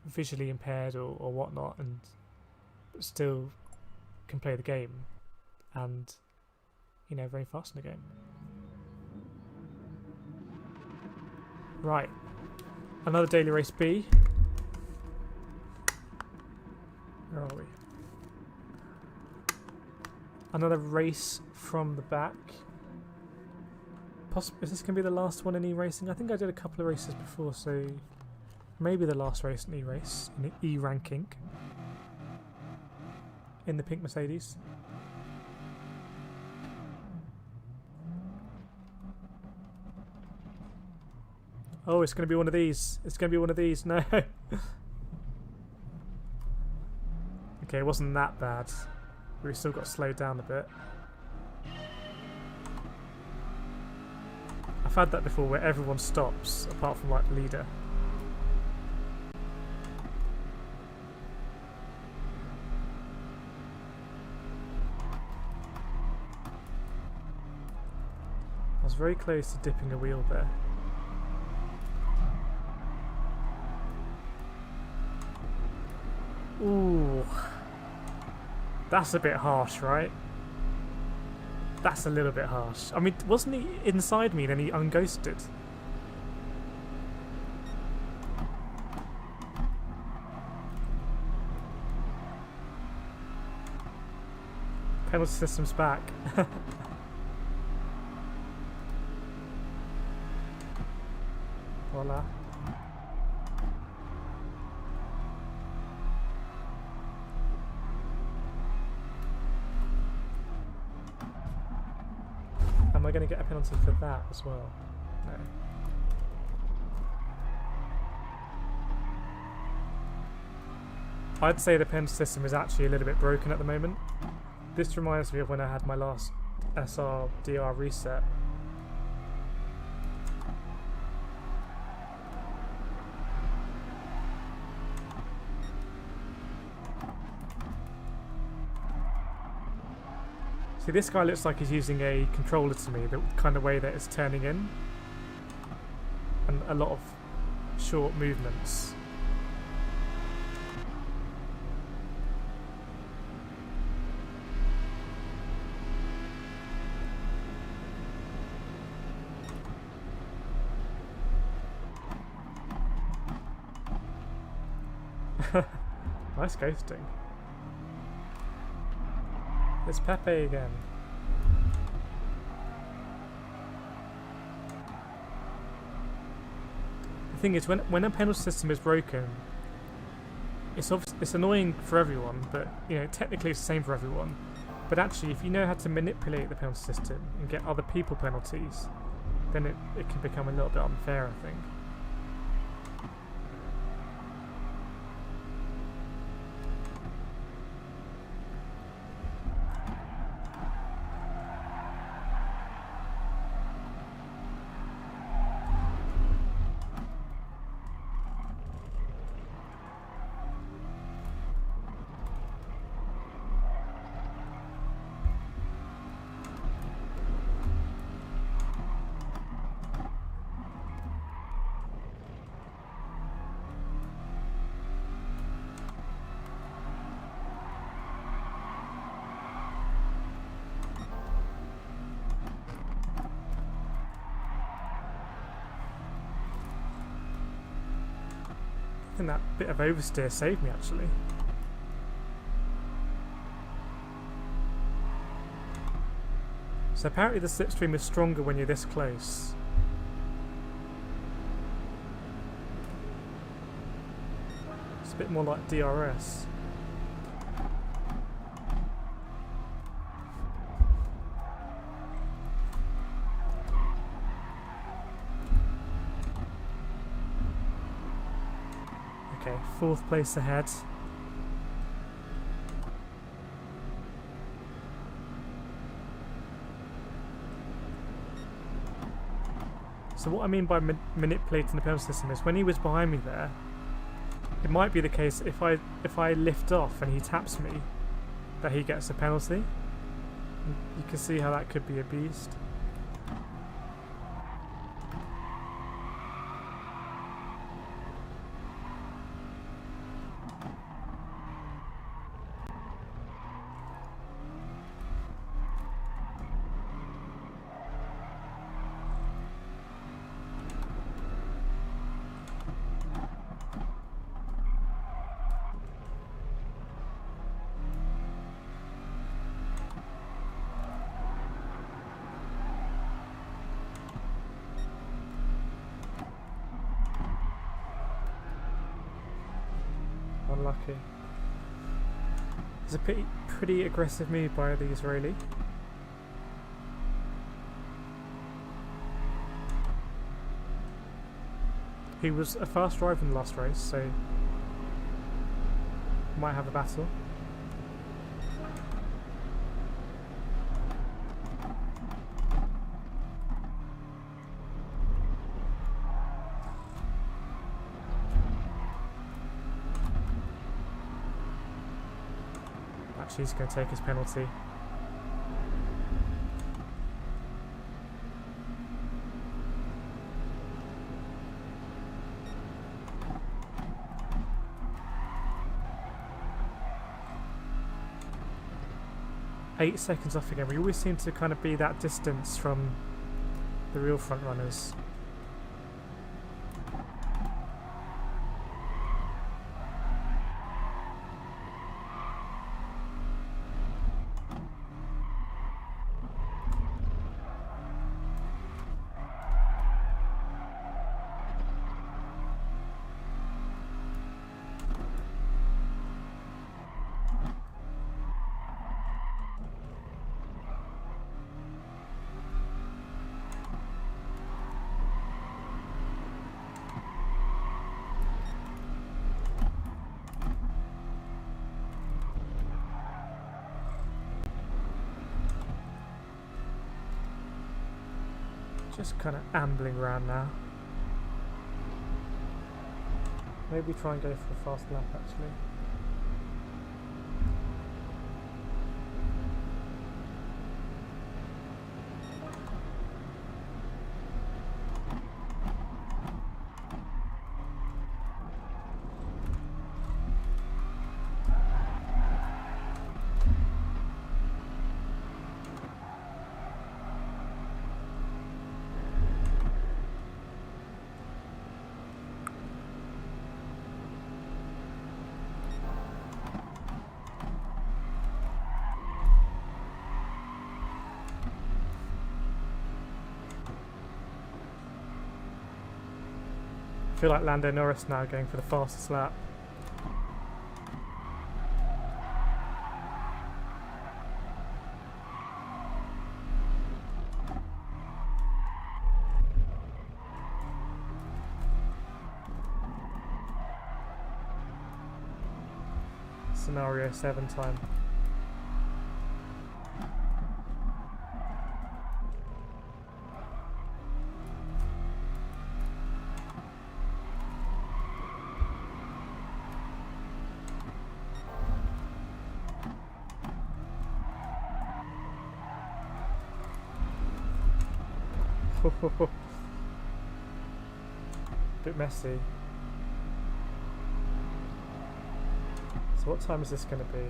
visually impaired or whatnot, and still can play the game and very fast in the game. Right, another daily race B. Where are we? Another race from the back. Is this going to be the last one in E-Racing? I think I did a couple of races before, so maybe the last race in E-Race, in the E-Ranking. In the pink Mercedes. Oh, it's going to be one of these. It's going to be one of these. No. Okay, it wasn't that bad. We still got slowed down a bit. I've had that before where everyone stops, apart from like the leader. I was very close to dipping a wheel there. Ooh. That's a bit harsh, right? That's a little bit harsh. I mean, wasn't he inside me, then he unghosted? Penalty system's back. Voila. Am I going to get a penalty for that as well? No. I'd say the penalty system is actually a little bit broken at the moment. This reminds me of when I had my last SR DR reset. See, this guy looks like he's using a controller to me, the kind of way that it's turning in. And a lot of short movements. Nice ghosting. It's Pepe again. The thing is, when a penalty system is broken, it's annoying for everyone, but technically it's the same for everyone. But actually, if you know how to manipulate the penalty system and get other people penalties, then it can become a little bit unfair, I think. I think that bit of oversteer saved me actually. So apparently the slipstream is stronger when you're this close. It's a bit more like DRS. Okay, 4th place ahead. So what I mean by manipulating the penalty system is when he was behind me there, it might be the case if I lift off and he taps me, that he gets a penalty. You can see how that could be abused. Unlucky. It's a pretty aggressive move by the Israeli. He was a fast driver in the last race, so might have a battle. Actually, he's going to take his penalty. Eight seconds off again. We always seem to kind of be that distance from the real front runners. Just kind of ambling around now. Maybe try and go for a fast lap actually. I feel like Lando Norris now going for the fastest lap. Scenario 7 time. Bit messy. So what time is this going to be?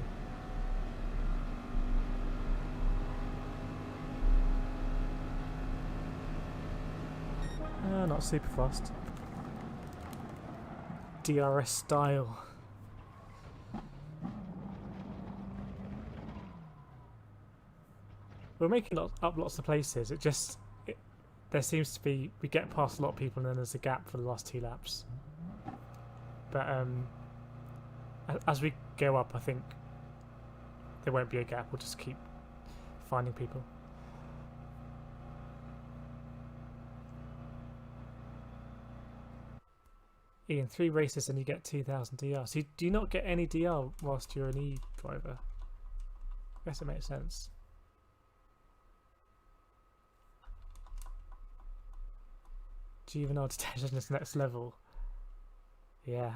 Not super fast. DRS style. We're making up lots of places. There seems to be, we get past a lot of people and then there's a gap for the last 2 laps. But as we go up, I think there won't be a gap. We'll just keep finding people. Ian, 3 races and you get 2,000 DR. So do you not get any DR whilst you're an E driver? I guess it makes sense. Juvenile detention is next level. Yeah.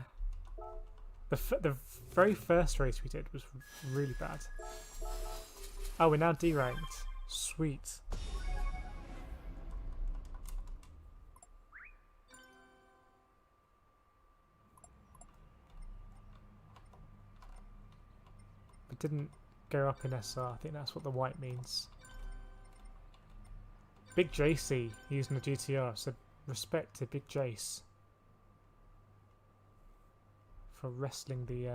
The very first race we did was really bad. Oh, we're now D ranked. Sweet. We didn't go up in SR. I think that's what the white means. Big JC using the GTR. So respect to Big Jace for wrestling the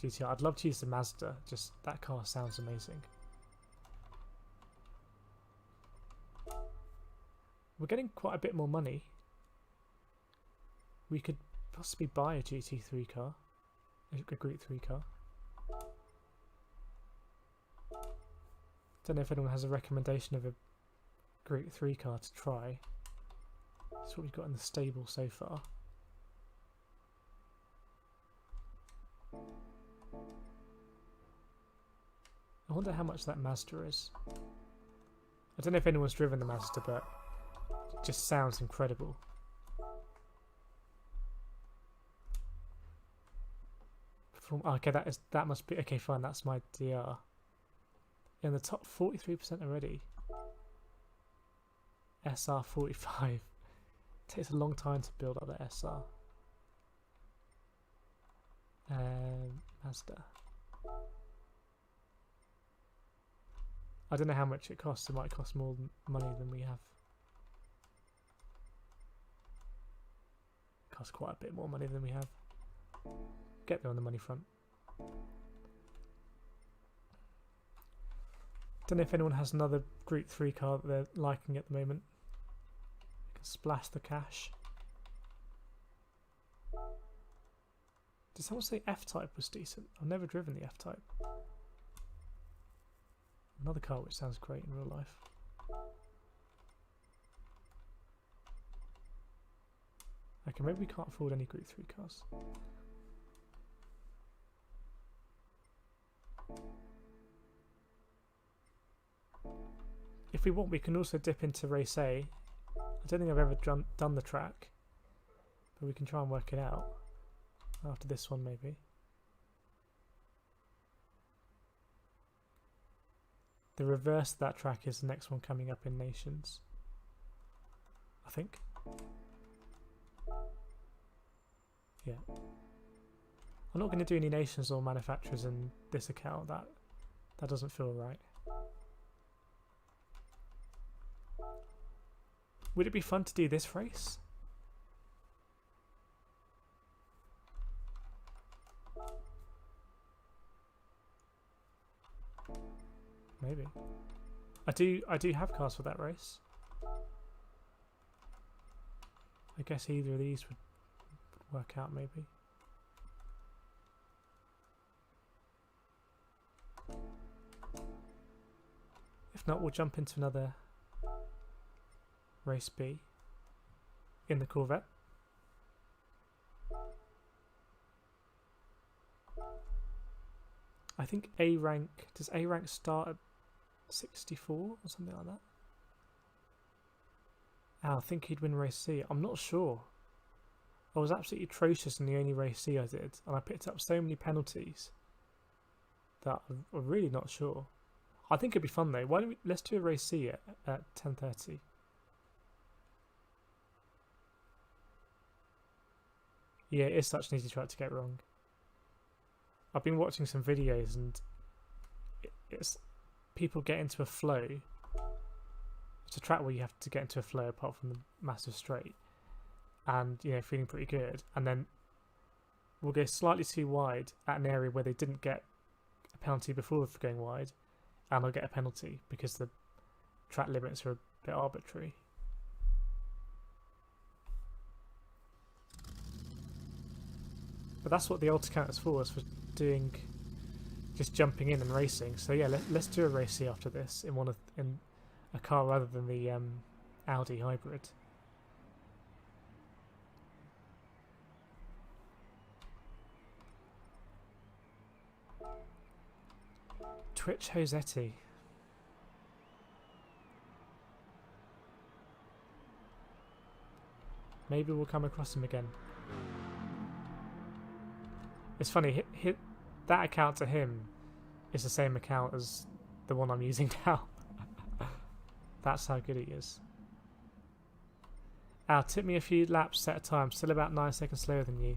GTR. I'd love to use the Mazda. Just that car sounds amazing. We're getting quite a bit more money. We could possibly buy a GT3 car, a Group 3 car. Don't know if anyone has a recommendation of a Group 3 car to try. That's what we've got in the stable so far. I wonder how much that Mazda is. I don't know if anyone's driven the Mazda, but it just sounds incredible. Okay, that must be okay. Fine, that's my DR. In the top 43% already. SR 45. Takes a long time to build up the SR. Mazda. I don't know how much it costs. It might cost more money than we have. It costs quite a bit more money than we have. Get there on the money front. Don't know if anyone has another Group 3 car that they're liking at the moment. You can splash the cash. Did someone say F-Type was decent? I've never driven the F-Type. Another car which sounds great in real life. Okay, maybe we can't afford any Group 3 cars. If we want, we can also dip into race A. I don't think I've ever done the track, but we can try and work it out after this one maybe. The reverse of that track is the next one coming up in Nations, I think. Yeah. I'm not going to do any Nations or manufacturers in this account. That doesn't feel right. Would it be fun to do this race? Maybe. I do have cars for that race. I guess either of these would work out maybe. If not, we'll jump into another race B in the Corvette. I think A rank, does A rank start at 64 or something like that? I think he'd win race C. I'm not sure. I was absolutely atrocious in the only race C I did, and I picked up so many penalties that I'm really not sure. I think it'd be fun though. Why don't let's do a race C at 10:30. Yeah, it is such an easy track to get wrong. I've been watching some videos and it's people get into a flow. It's a track where you have to get into a flow apart from the massive straight, and feeling pretty good, and then will go slightly too wide at an area where they didn't get a penalty before for going wide, and they'll get a penalty because the track limits are a bit arbitrary. But that's what the autocount is for doing, just jumping in and racing. So yeah, let's do a race here after this in a car rather than the Audi hybrid. Twitch Josetti. Maybe we'll come across him again. It's funny, that account to him is the same account as the one I'm using now. That's how good he is. Took me a few laps, set a time, still about 9 seconds slower than you.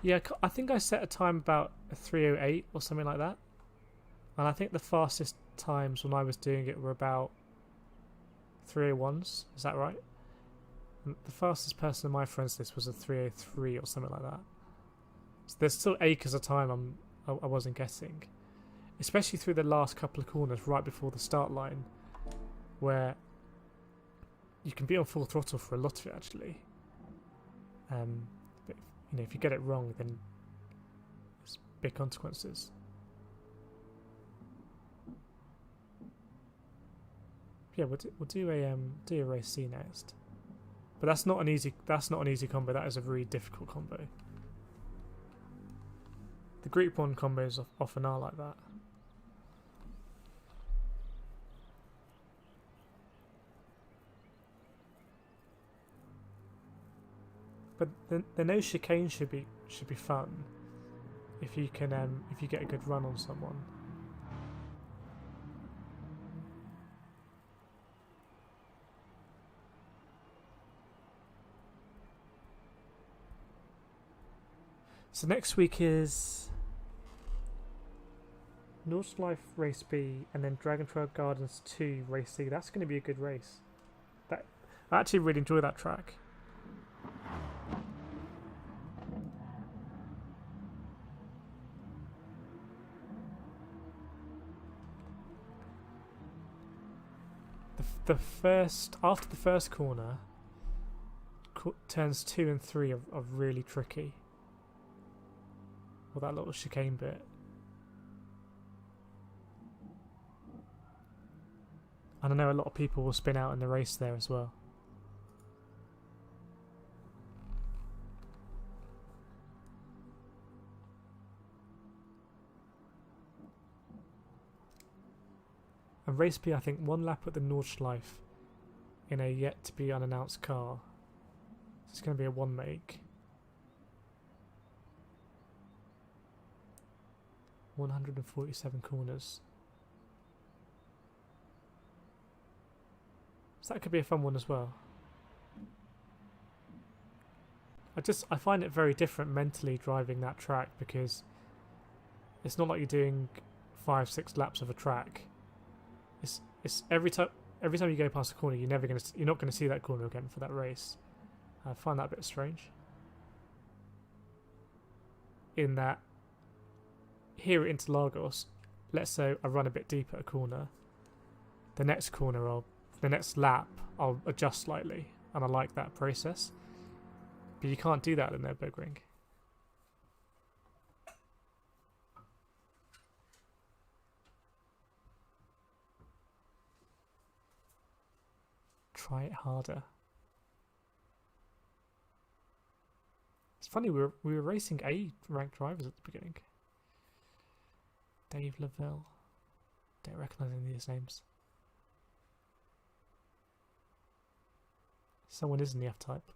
Yeah, I think I set a time about 3:08 or something like that. And I think the fastest times when I was doing it were about 3:01s. Is that right? And the fastest person in my friends list was a 3:03 or something like that. So there's still acres of time I wasn't getting, especially through the last couple of corners right before the start line, where you can be on full throttle for a lot of it actually. But if you get it wrong, then there's big consequences. Yeah, we'll do a race C next, but that's not an easy combo. That is a really difficult combo. The Group 1 combos often are like that. But the no chicane should be fun if you get a good run on someone. So next week is Nordschleife Race B and then Dragon Trail Gardens 2 Race C. That's going to be a good race. I actually really enjoy that track. After the first corner, turns 2 and 3 are really tricky. Or that little chicane bit. And I know a lot of people will spin out in the race there as well. And race B, I think 1 lap at the Nordschleife in a yet to be unannounced car. So it's going to be a 1 make. 147 corners. So that could be a fun one as well. I find it very different mentally driving that track, because it's not like you're doing 5-6 laps of a track. It's every time you go past a corner, you're not gonna see that corner again for that race. I find that a bit strange. In that, here at Interlagos, let's say I run a bit deeper at a corner. The next lap, I'll adjust slightly, and I like that process. But you can't do that in Nürburgring. Try it harder. It's funny, we were racing A-ranked drivers at the beginning. Dave Lavelle. Don't recognise any of these names. Someone is in the F-type.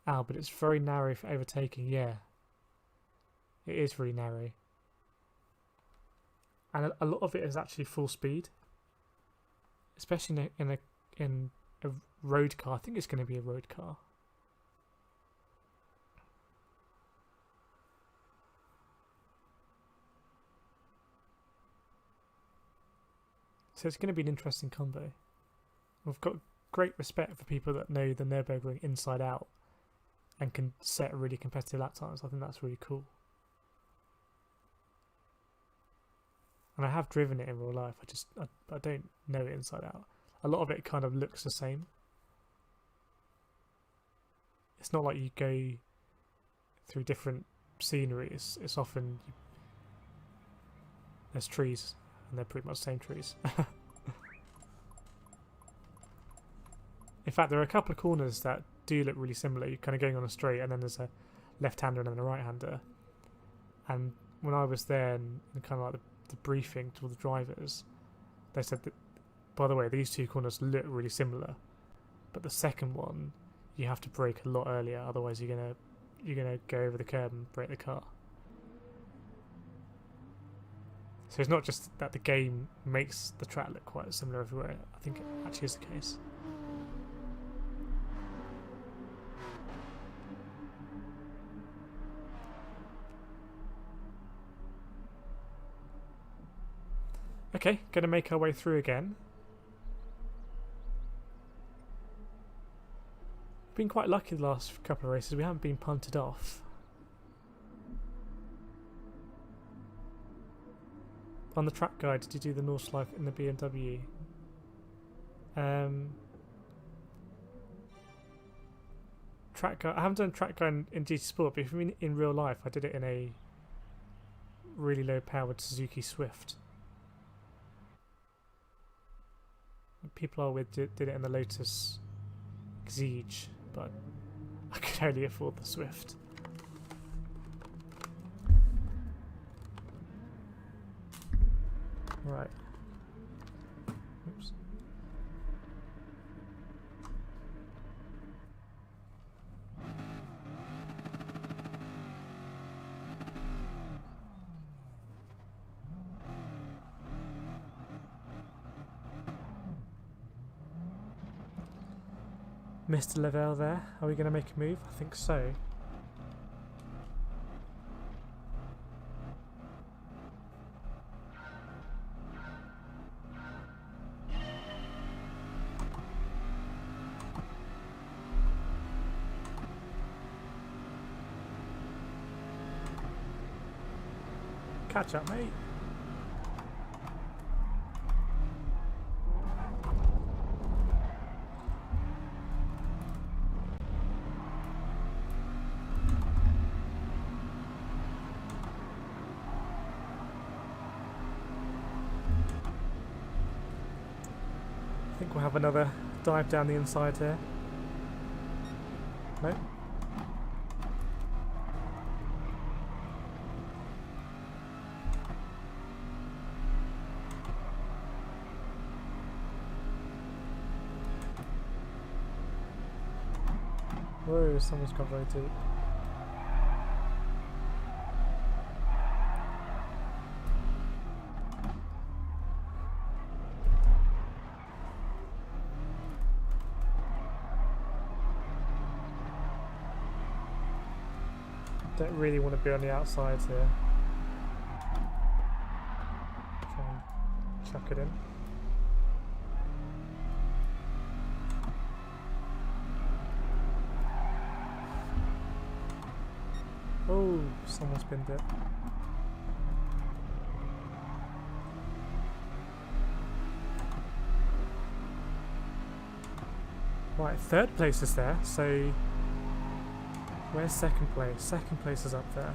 But it's very narrow for overtaking. Yeah, it is really narrow, and a lot of it is actually full speed, especially in a road car. I think it's going to be a road car. So it's going to be an interesting combo. We've got great respect for people that know the Nürburgring inside out and can set really competitive lap times. I think that's really cool. And I have driven it in real life. I don't know it inside out. A lot of it kind of looks the same. It's not like you go through different sceneries. It's often there's trees, and they're pretty much the same trees. In fact, there are a couple of corners that do look really similar. You're kind of going on a straight, and then there's a left-hander and then a right-hander. And when I was there, and kind of like the briefing to all the drivers, they said that, by the way, these two corners look really similar, but the second one you have to brake a lot earlier, otherwise you're gonna go over the curb and break the car. So it's not just that the game makes the track look quite similar everywhere. I think it actually is the case. Okay, gonna make our way through again. Been quite lucky the last couple of races. We haven't been punted off. On the track guide, did you do the Nordschleife in the BMW? Track guide. I haven't done track guide in GT Sport, but if you mean in real life, I did it in a really low powered Suzuki Swift. People I with did it in the Lotus Exige, but I could only afford the Swift. Right. Oops. Mr. Lavelle there. Are we going to make a move? I think so. Catch up, mate. I think we'll have another dive down the inside here. No? Whoa, someone's got very deep. Don't really want to be on the outside here. Try and chuck it in. Oh, someone's binned it. Right, third place is there, so where's second place? Second place is up there.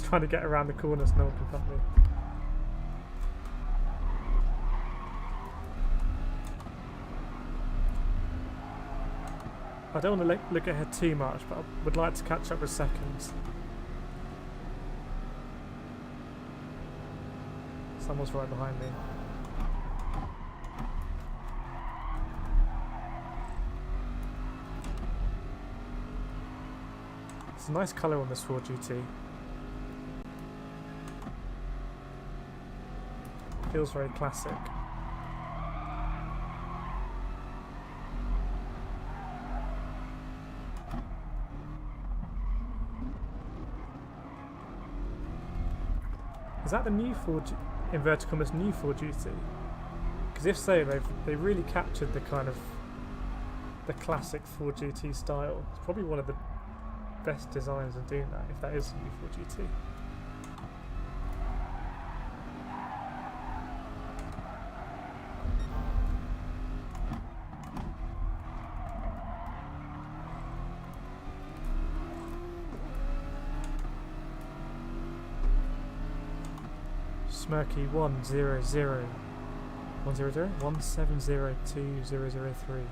Trying to get around the corner so no one can cut me. I don't want to look ahead too much, but I would like to catch up with seconds. Someone's right behind me. It's a nice colour on this Ford GT. Feels very classic. Is that the new inverted commas new Ford GT? Because if so, they've really captured the kind of the classic Ford GT style. It's probably one of the best designs of doing that, if that is new Ford GT. Smirky 100 1702003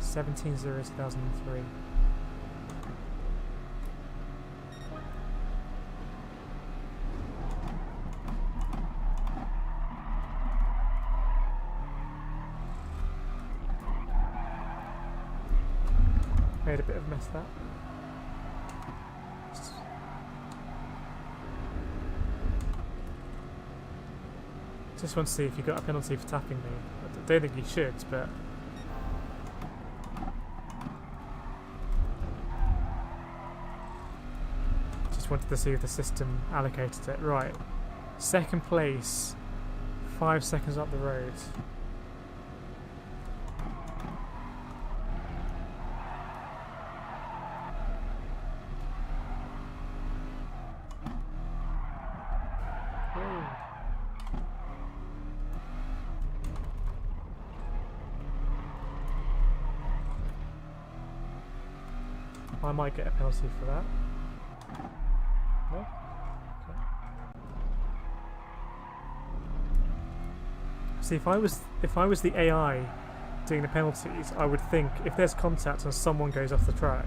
17/0/2003. Made a bit of a mess that. Just want to see if you got a penalty for tapping me. I don't think you should, but just wanted to see if the system allocated it. Right, second place, 5 seconds up the road. I might get a penalty for that. No? Okay. See, if I was the AI doing the penalties, I would think if there's contact and someone goes off the track,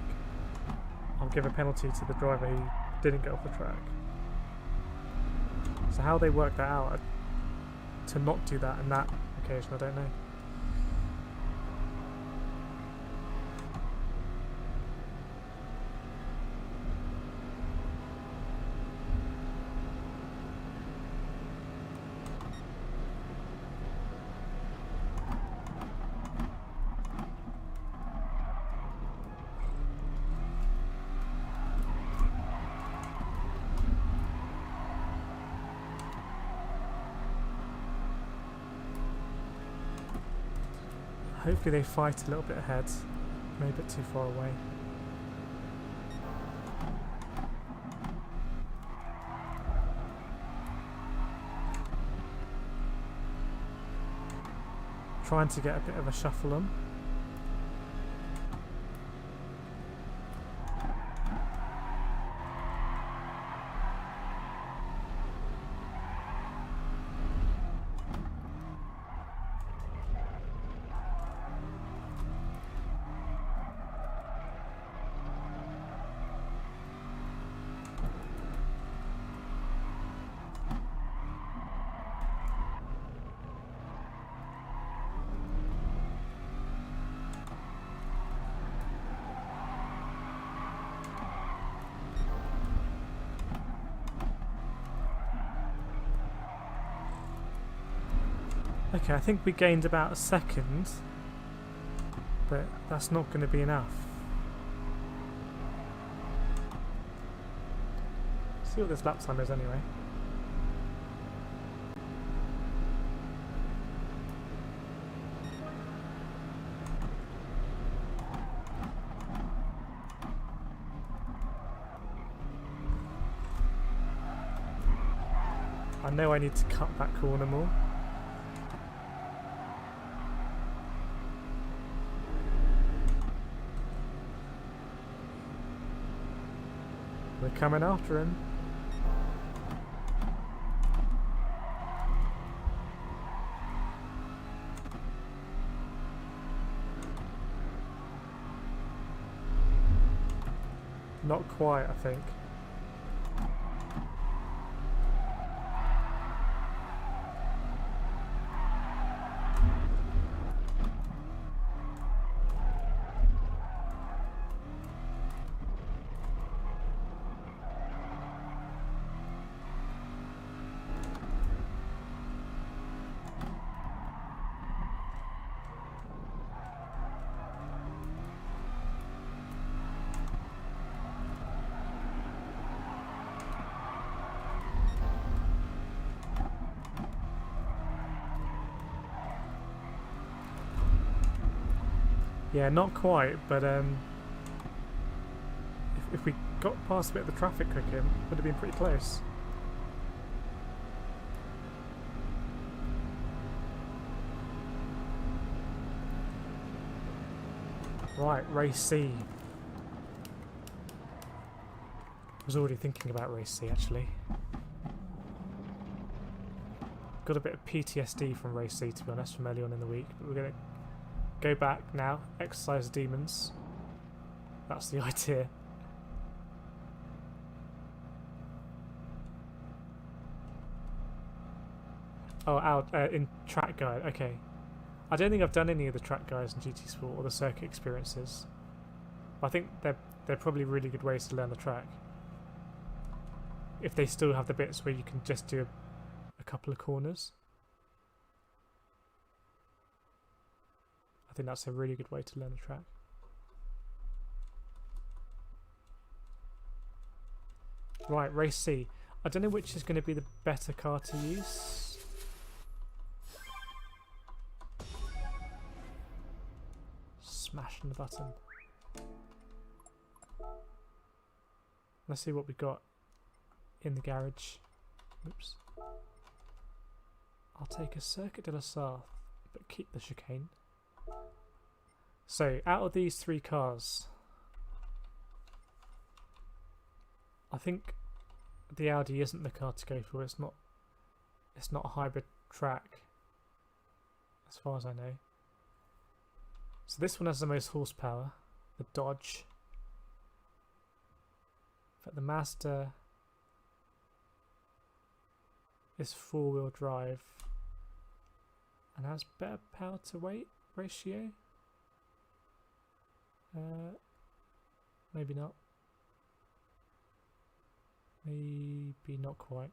I'll give a penalty to the driver who didn't go off the track. So how they work that out to not do that on that occasion, I don't know. Hopefully they fight a little bit ahead, maybe a bit too far away. Trying to get a bit of a shuffle on. Okay, I think we gained about a second, but that's not going to be enough. See what this lap time is anyway. I know I need to cut that corner more. We're coming after him. Not quite, I think. Yeah, not quite, but if we got past a bit of the traffic quicker, it would have been pretty close. Right, race C. I was already thinking about race C actually. Got a bit of PTSD from race C, to be honest, from early on in the week, but we're going to go back now, exercise the demons. That's the idea. Oh, out in track guide. Okay, I don't think I've done any of the track guides in GT Sport or the circuit experiences. I think they're probably really good ways to learn the track. If they still have the bits where you can just do a couple of corners, I think that's a really good way to learn the track. Right, race C. I don't know which is going to be the better car to use. Smashing the button. Let's see what we got in the garage. Oops. I'll take a Circuit de la Sarthe, but keep the chicane. So, out of these three cars, I think the Audi isn't the car to go for. It's not a hybrid track, as far as I know. So this one has the most horsepower, the Dodge. But the Mazda is four-wheel drive and has better power to weight ratio. Maybe not. Maybe not quite.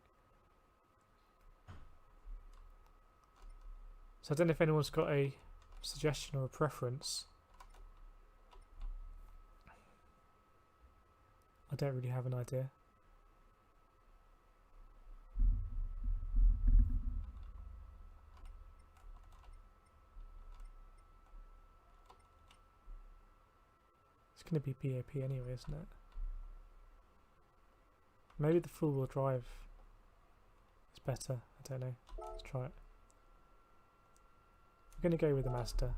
So I don't know if anyone's got a suggestion or a preference. I don't really have an idea. It's going to be PAP anyway, isn't it? Maybe the four-wheel drive is better. I don't know. Let's try it. We're going to go with the Mazda.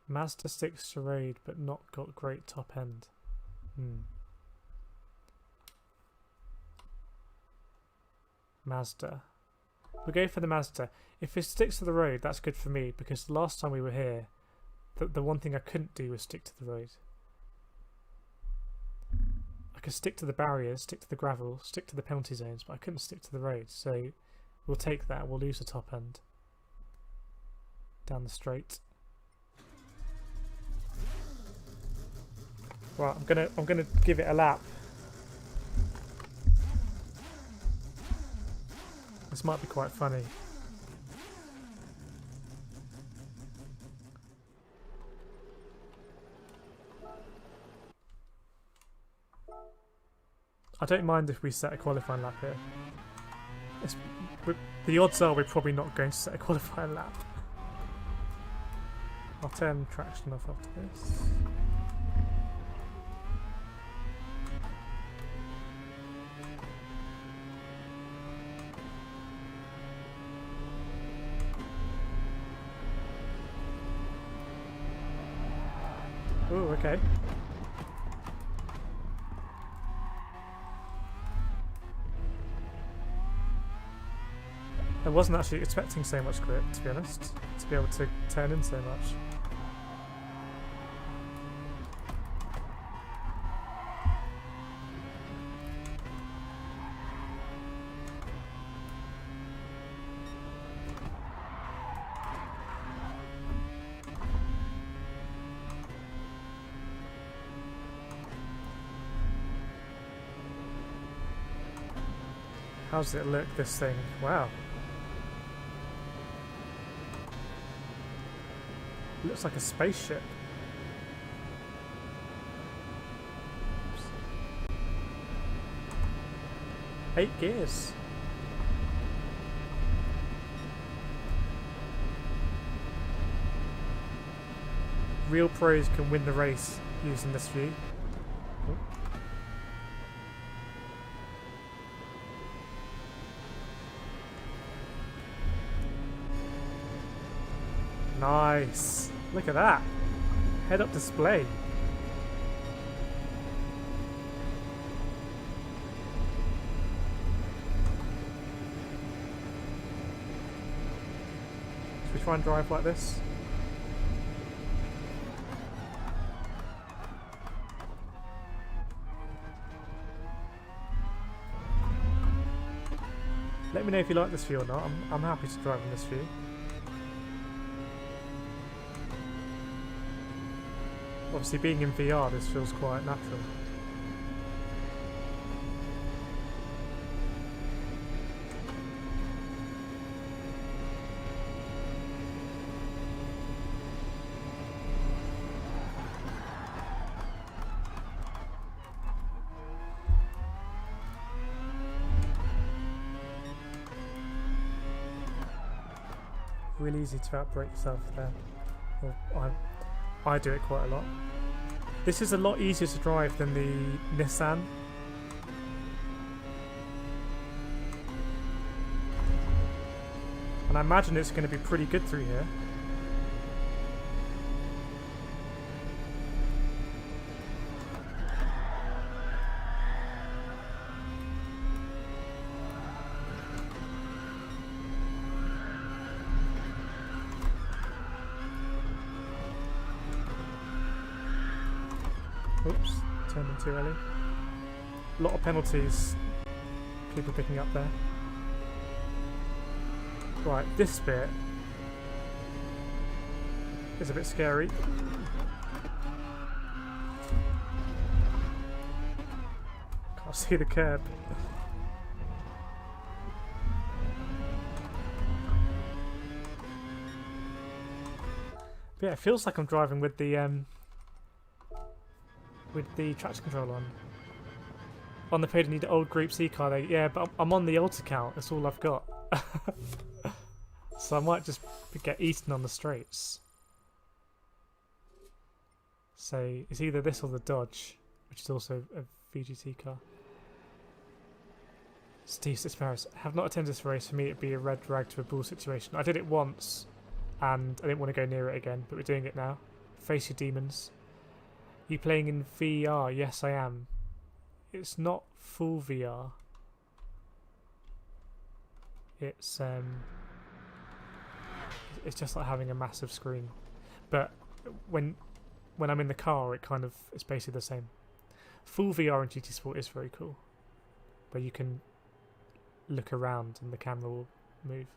Mazda sticks to road but not got great top end. Mazda. We'll go for the Mazda. If it sticks to the road, that's good for me, because the last time we were here, the one thing I couldn't do was stick to the road. I could stick to the barriers, stick to the gravel, stick to the penalty zones, but I couldn't stick to the road, so we'll take that. We'll lose the top end. Down the straight. Right, I'm gonna give it a lap. This might be quite funny. I don't mind if we set a qualifying lap here. The odds are we're probably not going to set a qualifying lap. I'll turn traction off after this. Oh, okay. I wasn't actually expecting so much grip, to be honest, to be able to turn in so much. How does it look, this thing? Wow. It looks like a spaceship. Oops. 8 gears. real pros can win the race using this view. Oh. Nice. Look at that. Head-up display. Should we try and drive like this? Let me know if you like this view or not. I'm happy to drive in this view. Obviously, being in VR, this feels quite natural. Really easy to outbrake yourself there. Well, I do it quite a lot. This is a lot easier to drive than the Nissan. And I imagine it's going to be pretty good through here. Oops, turned in too early. A lot of penalties, people picking up there. Right, this bit is a bit scary. Can't see the curb. But yeah, it feels like I'm driving with the traction control on. On the page, I need an old Group C car. Yeah, but I'm on the old account. That's all I've got. So I might just get eaten on the straights. So it's either this or the Dodge, which is also a VGT car. Steve Sparrows. Have not attended this race. For me, it'd be a red rag to a bull situation. I did it once, and I didn't want to go near it again, but we're doing it now. Face your demons. You playing in VR? Yes, I am. It's not full VR. It's just like having a massive screen. But when I'm in the car, it's basically the same. Full VR in GT Sport is very cool, where you can look around and the camera will move.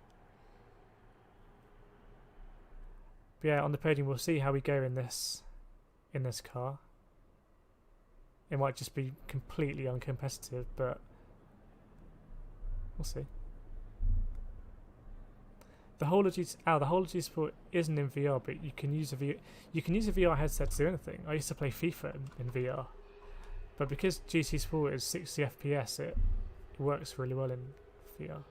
But yeah, on the podium, we'll see how we go in this car. It might just be completely uncompetitive, but we'll see. The whole of GT Sport isn't in VR, but you can use a VR headset to do anything. I used to play FIFA in VR, but because GT Sport is 60 FPS, it works really well in VR.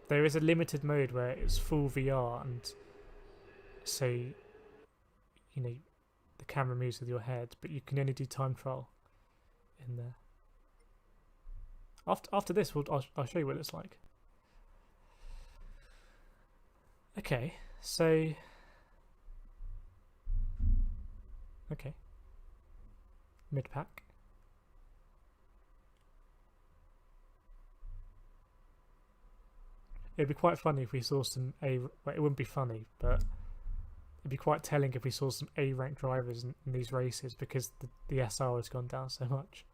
There is a limited mode where it's full VR, and so you know the camera moves with your head, but you can only do time trial in there. After this, I'll show you what it's like. Okay, so mid pack. It'd be quite funny if we saw some well, it wouldn't be funny, but it'd be quite telling if we saw some A-rank drivers in these races, because the SR has gone down so much.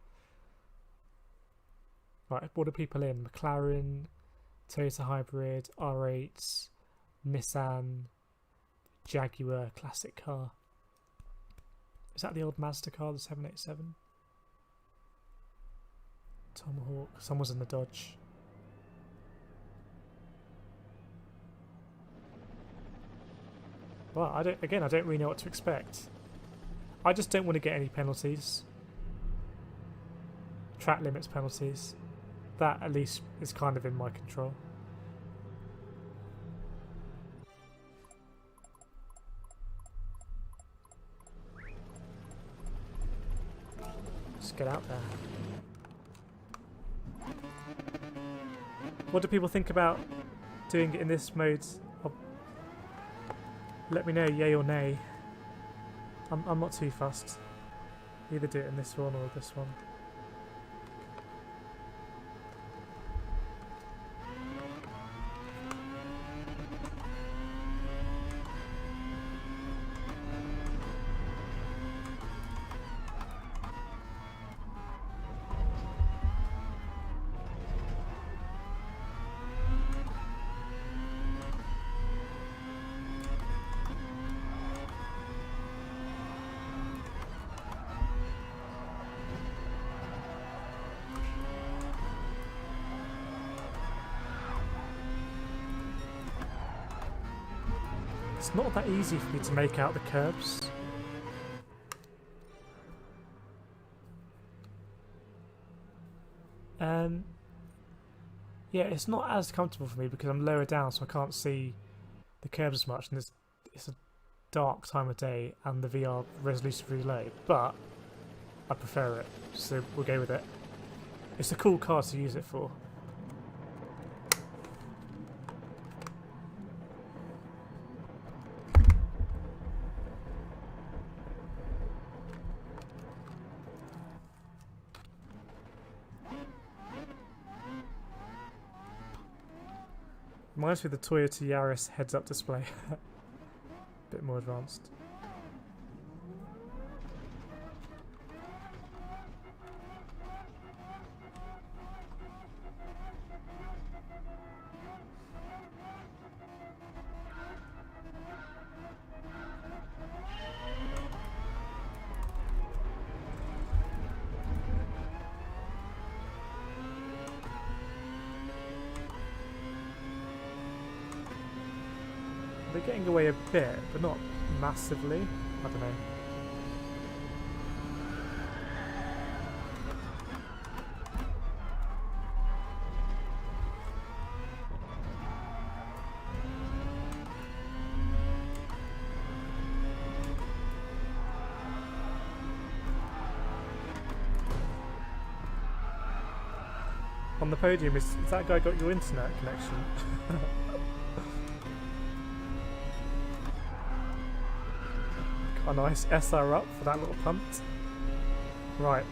Right, what are people in? McLaren, Toyota Hybrid, R8s, Nissan, Jaguar, classic car. Is that the old Mazda car, the 787? Tomahawk. Someone's in the Dodge. Well, I don't really know what to expect. I just don't want to get any penalties. Track limits penalties. That at least is kind of in my control. just get out there. What do people think about doing it in this mode? Let me know, yay or nay. I'm not too fussed. Either do it in this one or this one. It's not that easy for me to make out the curbs. Yeah, it's not as comfortable for me because I'm lower down, so I can't see the curbs as much, and it's a dark time of day, and the VR resolution is really low. But I prefer it, so we'll go with it. It's a cool car to use it for. Reminds me of the Toyota Yaris heads-up display. Bit more advanced. They're getting away a bit, but not massively. I don't know. On the podium, is that guy got your internet connection? A nice SR up for that little punt. Right.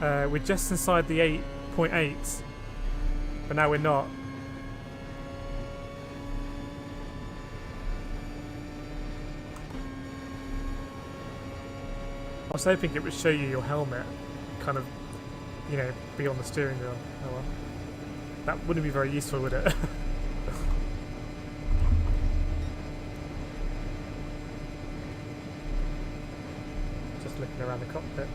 We're just inside the 8.8, but now we're not. I was hoping it would show you your helmet, kind of, you know, be on the steering wheel. Oh well. That wouldn't be very useful, would it? Looking around the cockpit.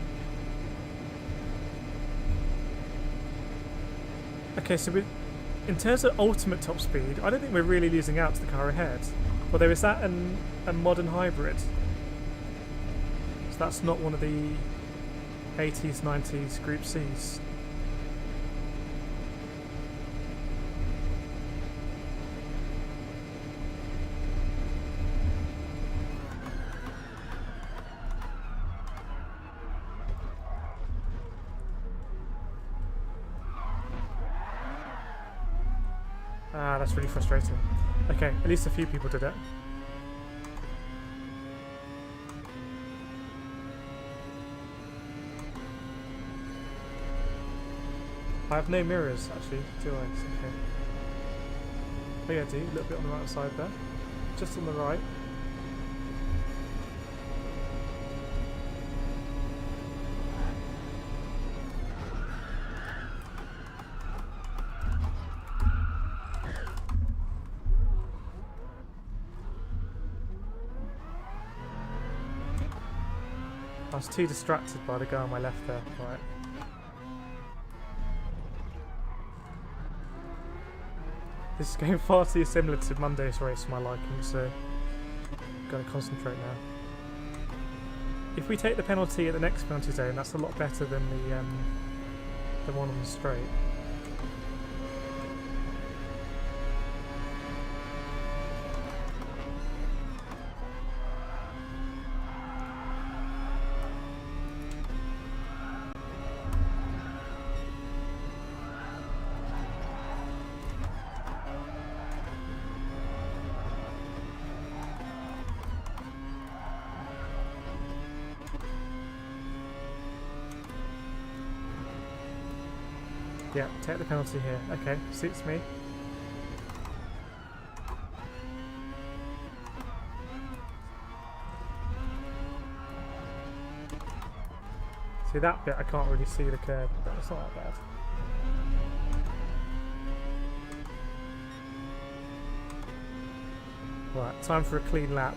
Okay, so in terms of ultimate top speed, I don't think we're really losing out to the car ahead. Although is that a modern hybrid? So that's not one of the 80s, 90s Group Cs. Ah, that's really frustrating. Okay, at least a few people did it. I have no mirrors, actually, do I? Okay. Oh yeah, I do. A little bit on the right side there. Just on the right. I was too distracted by the guy on my left there. Right. This is going far too similar to Monday's race for my liking, so I'm going to concentrate now. If we take the penalty at the next penalty zone, that's a lot better than the one on the straight. Yeah, take the penalty here. Okay, suits me. See that bit, I can't really see the curb, but it's not that bad. Right, time for a clean lap.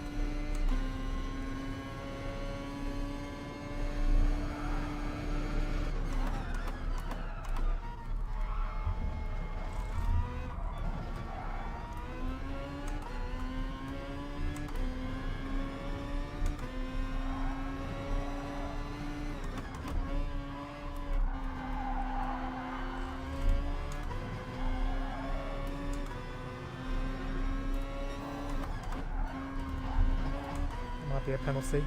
Might be a penalty.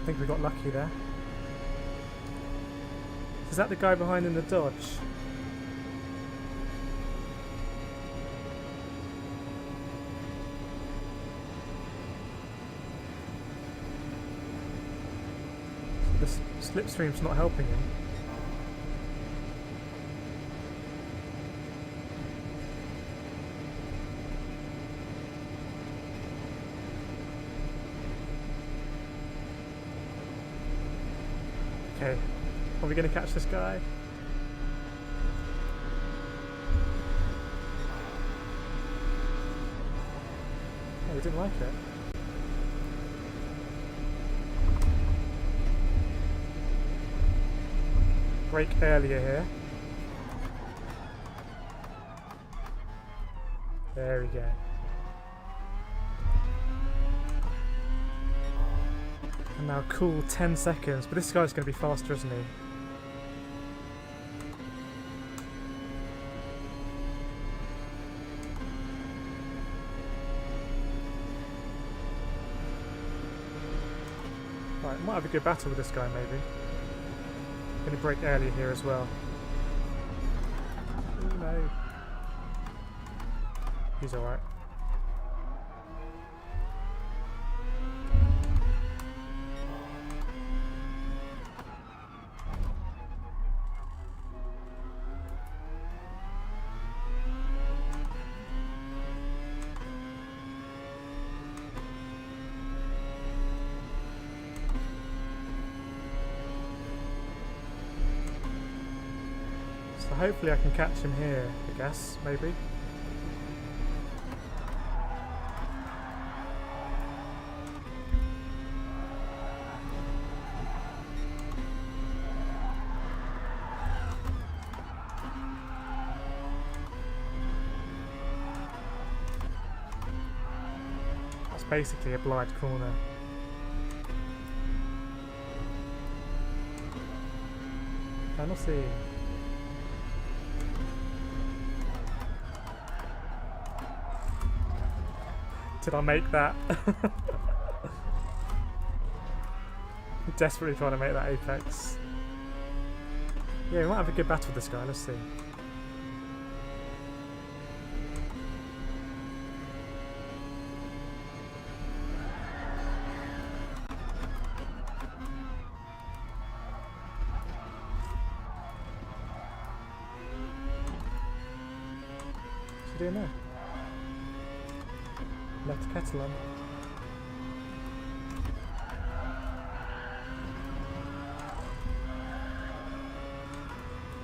I think we got lucky there. Is that the guy behind in the Dodge? So the slipstream's not helping him. Okay, are we going to catch this guy? Oh, he didn't like it. Brake earlier here. There we go. And now cool 10 seconds, but this guy's going to be faster, isn't he? Right, might have a good battle with this guy maybe. Going to brake earlier here as well. Oh no. He's alright. So hopefully I can catch him here, I guess, maybe. That's basically a blind corner. Penalty. Did I make that? Desperately trying to make that apex. Yeah, we might have a good battle with this guy, let's see. What's he doing there? Left the kettle on.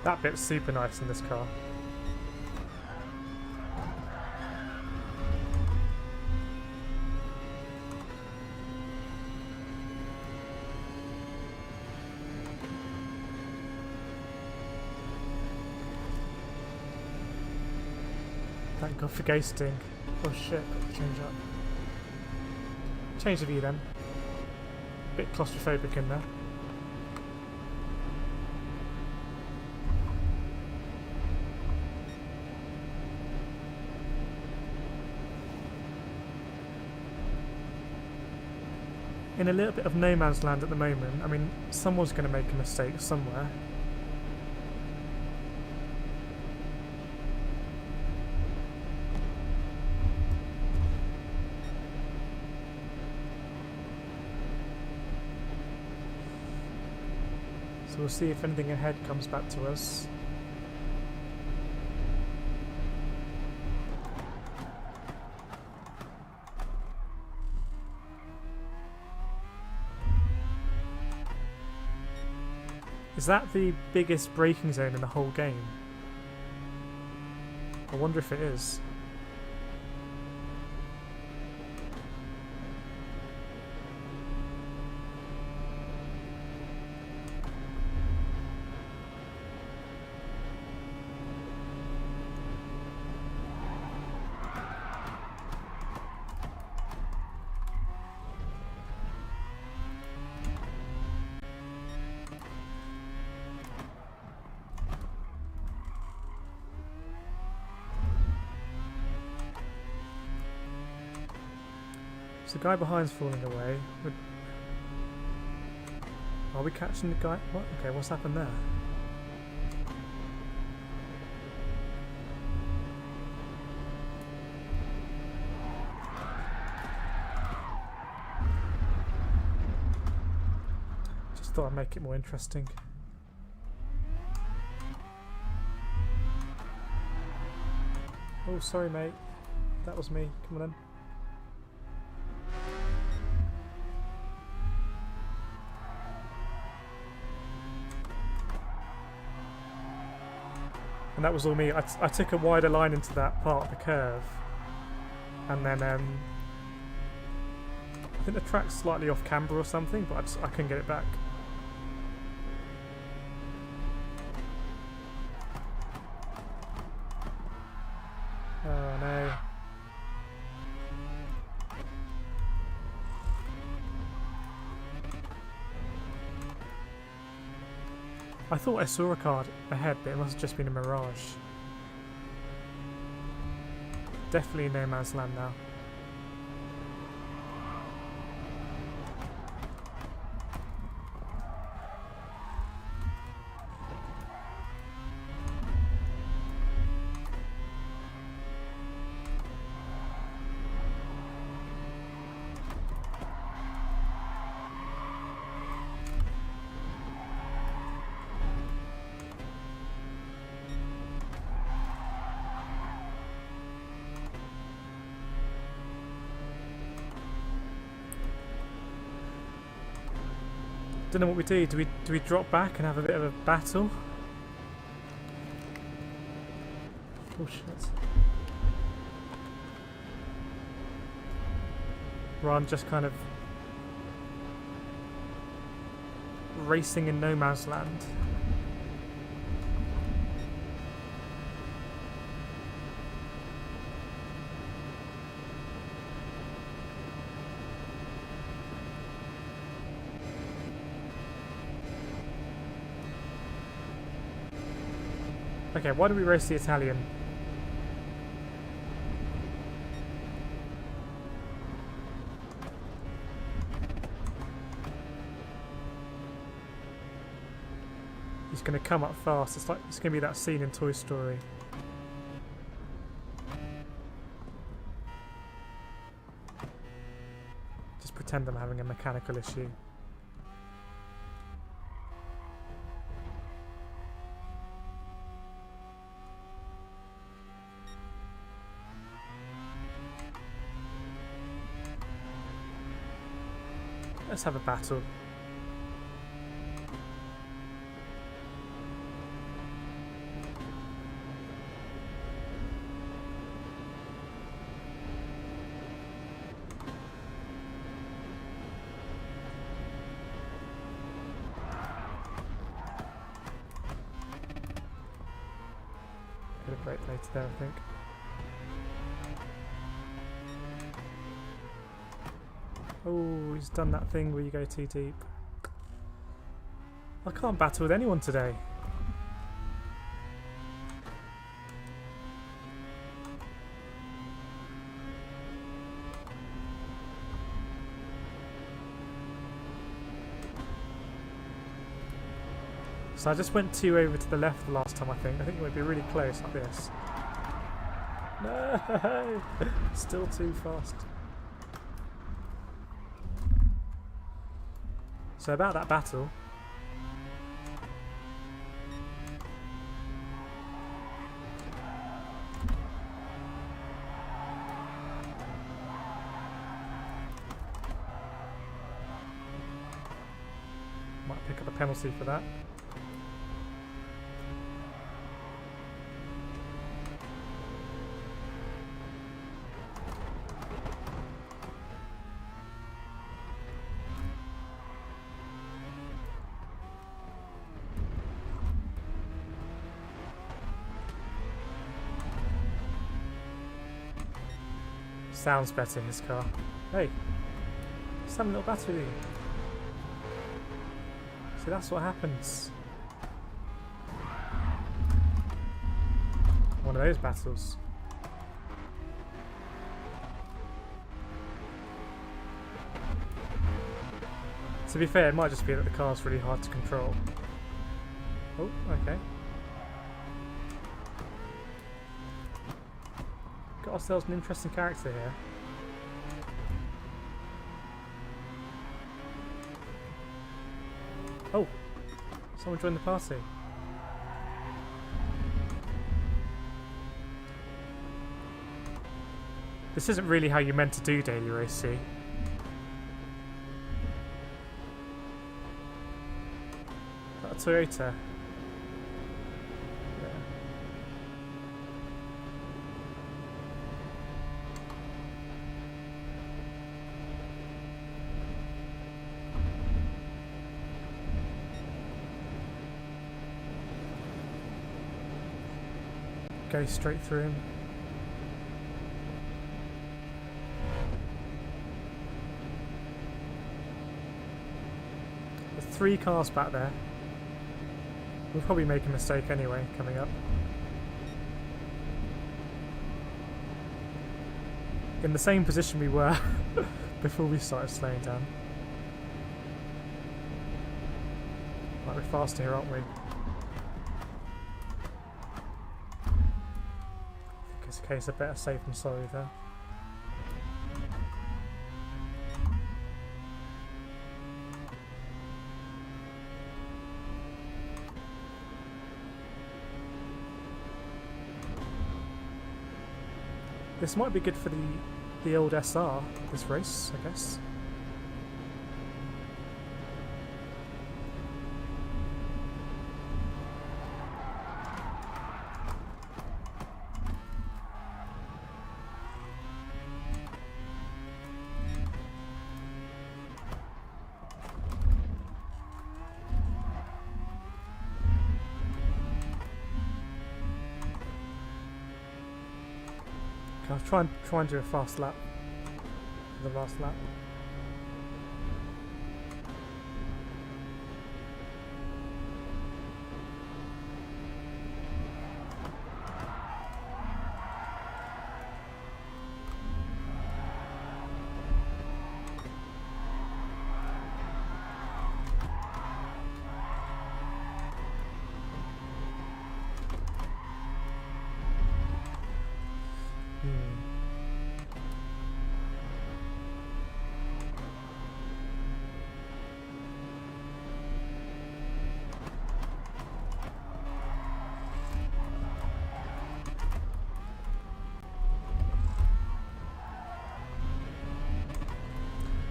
That bit's super nice in this car. Thank God for ghosting. Oh shit, got to change up. Change the view then. Bit claustrophobic in there. In a little bit of no man's land at the moment. I mean, someone's going to make a mistake somewhere. So we'll see if anything ahead comes back to us. Is that the biggest braking zone in the whole game? I wonder if it is. The guy behind's falling away. Are we catching the guy? What? Okay, what's happened there? Just thought I'd make it more interesting. Oh, sorry, mate. That was me. Come on in. And that was all me. I took a wider line into that part of the curve, and then I think the track's slightly off camber or something, but I couldn't get it back. Oh no. I thought I saw a card ahead, but it must have just been a mirage. Definitely no man's land now. Don't know what we do. Do we drop back and have a bit of a battle? Oh shit. Ron just kind of racing in no man's land. Okay, why do we race the Italian? He's going to come up fast. It's going to be that scene in Toy Story. Just pretend I'm having a mechanical issue. Let's have a battle. Bit of brake later there, I think. Oh, he's done that thing where you go too deep. I can't battle with anyone today. So I just went 2 over to the left the last time, I think. I think it would be really close like this. No! Still too fast. So about that battle, Might pick up a penalty for that. Sounds better, his car. Hey, just have a little battery. See, that's what happens. One of those battles. To be fair, it might just be that the car's really hard to control. Oh, okay. Got ourselves an interesting character here. Oh! Someone joined the party. This isn't really how you're meant to do daily race, see? Is that a Toyota? Go straight through him. There's 3 cars back there. We'll probably make a mistake anyway, coming up. In the same position we were before we started slowing down. Right, we're faster here, aren't we? Case of better safe than sorry there. This might be good for the old SR, this race, I guess. I'll try and do a fast lap for the last lap.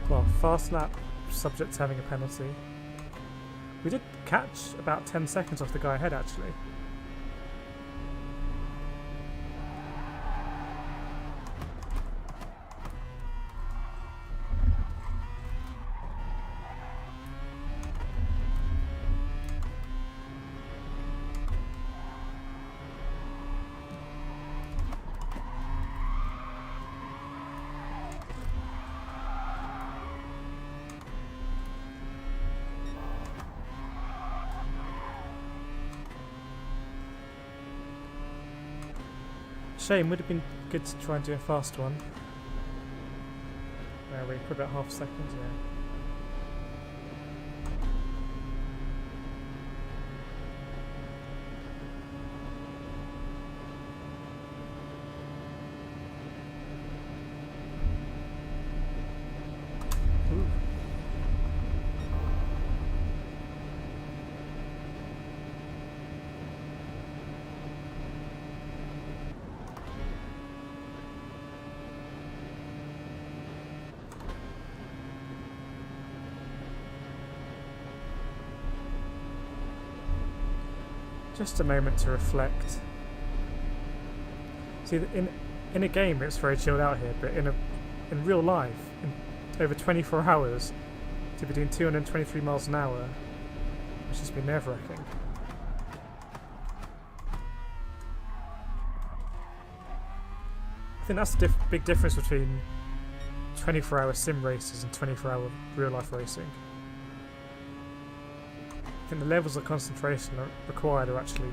Well, fast lap, subject to having a penalty. We did catch about 10 seconds off the guy ahead, actually. Shame, would have been good to try and do a fast one. Where are we? For about half a second, yeah. Just a moment to reflect. See, in a game it's very chilled out here, but in real life, in over 24 hours, to be doing 223 miles an hour, it's just been nerve-wracking. I think that's the big difference between 24-hour sim races and 24-hour real-life racing. I think the levels of concentration required are actually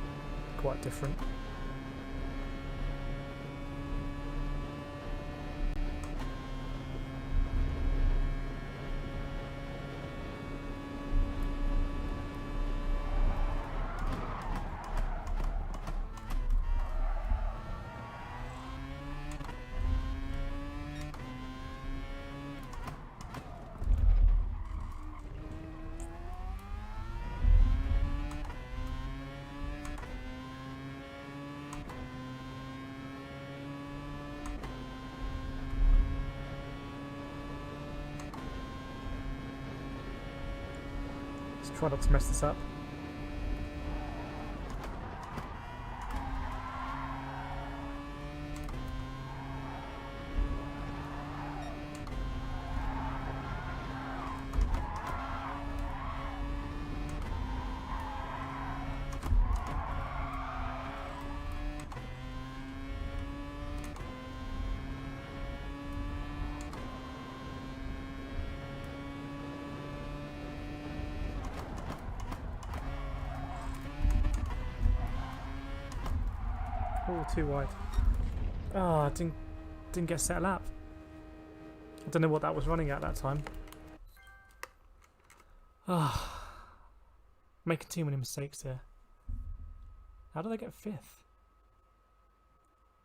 quite different. Try not to mess this up. Oh, too wide. Oh, I didn't get set a lap. I don't know what that was running at that time. Ah, making too many mistakes here. How did I get 5th?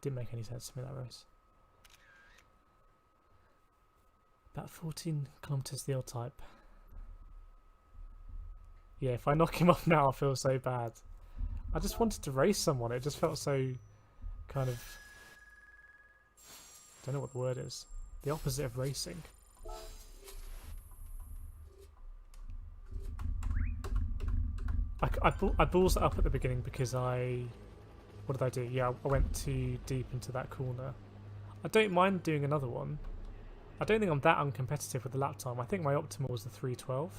Didn't make any sense to me, that race. About 14 kilometers the old type. Yeah, if I knock him off now, I feel so bad. I just wanted to race someone. It just felt so kind of... I don't know what the word is. The opposite of racing. I balls it up at the beginning because what did I do? Yeah, I went too deep into that corner. I don't mind doing another one. I don't think I'm that uncompetitive with the lap time. I think my optimal was the 3:12.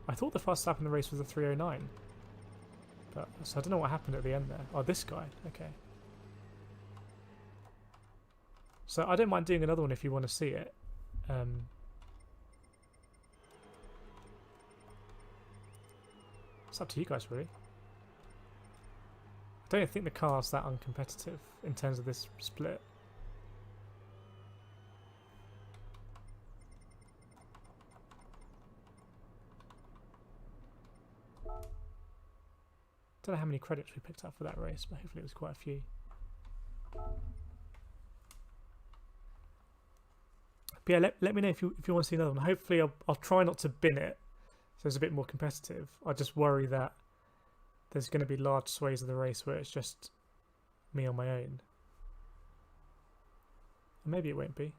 I thought the fastest lap in the race was the 3:09. But, so I don't know what happened at the end there. Oh, this guy. Okay. So I don't mind doing another one if you want to see it. It's up to you guys, really. I don't think the car's that uncompetitive in terms of this split. Don't know how many credits we picked up for that race, but hopefully it was quite a few. But yeah, let me know if you want to see another one. Hopefully I'll try not to bin it, so it's a bit more competitive. I just worry that there's going to be large swathes of the race where it's just me on my own. And maybe it won't be.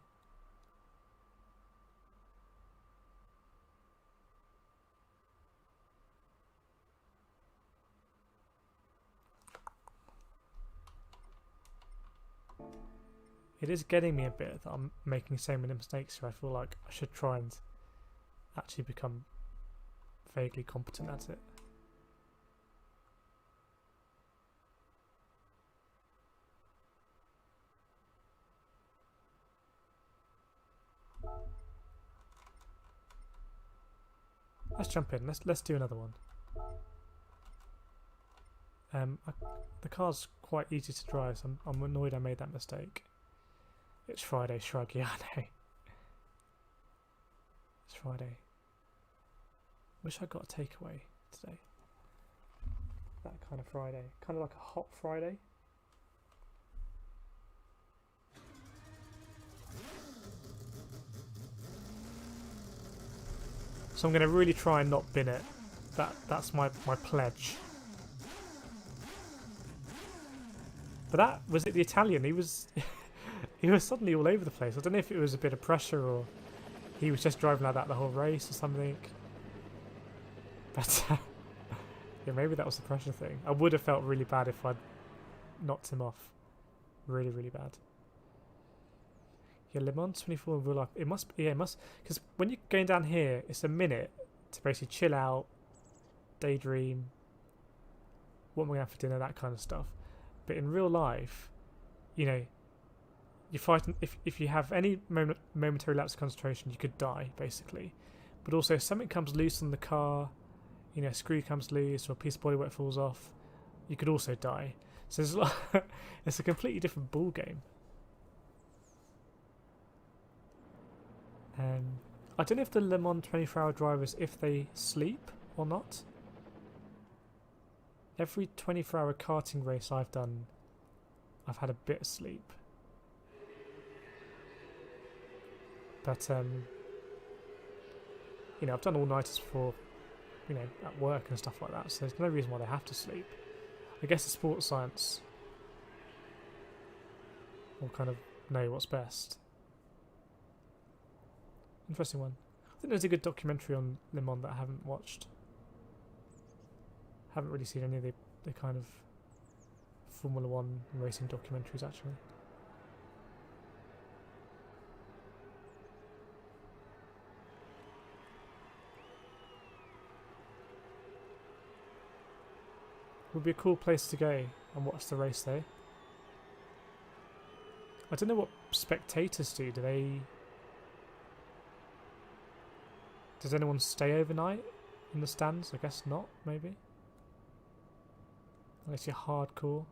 It is getting me a bit that I'm making so many mistakes, so I feel like I should try and actually become vaguely competent at it. Let's jump in. Let's do another one. The car's quite easy to drive, so I'm annoyed I made that mistake. It's Friday, shrug. Yeah, I know. It's Friday. Wish I got a takeaway today. That kind of Friday. Kind of like a hot Friday. So I'm going to really try and not bin it. That's my pledge. But that, was it the Italian? He was... he was suddenly all over the place. I don't know if it was a bit of pressure or he was just driving like that the whole race or something. But Yeah, maybe that was the pressure thing. I would have felt really bad if I'd knocked him off. Really, really bad. Yeah, Le Mans 24 in real life. It must be, yeah, it must, because when you're going down here, it's a minute to basically chill out, daydream, what am I going to have for dinner, that kind of stuff. But in real life, you know, you're fighting, if you have any momentary lapse of concentration, you could die, basically. But also, if something comes loose on the car, you know, a screw comes loose or a piece of bodywork falls off, you could also die. So there's a lot it's a completely different ball game. I don't know if the Le Mans 24-hour drivers, if they sleep or not. Every 24-hour karting race I've done, I've had a bit of sleep. But, you know, I've done all-nighters before, you know, at work and stuff like that, so there's no reason why they have to sleep. I guess the sports science will kind of know what's best. Interesting one. I think there's a good documentary on Le Mans that I haven't watched. Haven't really seen any of the kind of Formula 1 racing documentaries, actually. Would be a cool place to go and watch the race, though. I don't know what spectators do. Does anyone stay overnight in the stands? I guess not, maybe. Unless you're hardcore.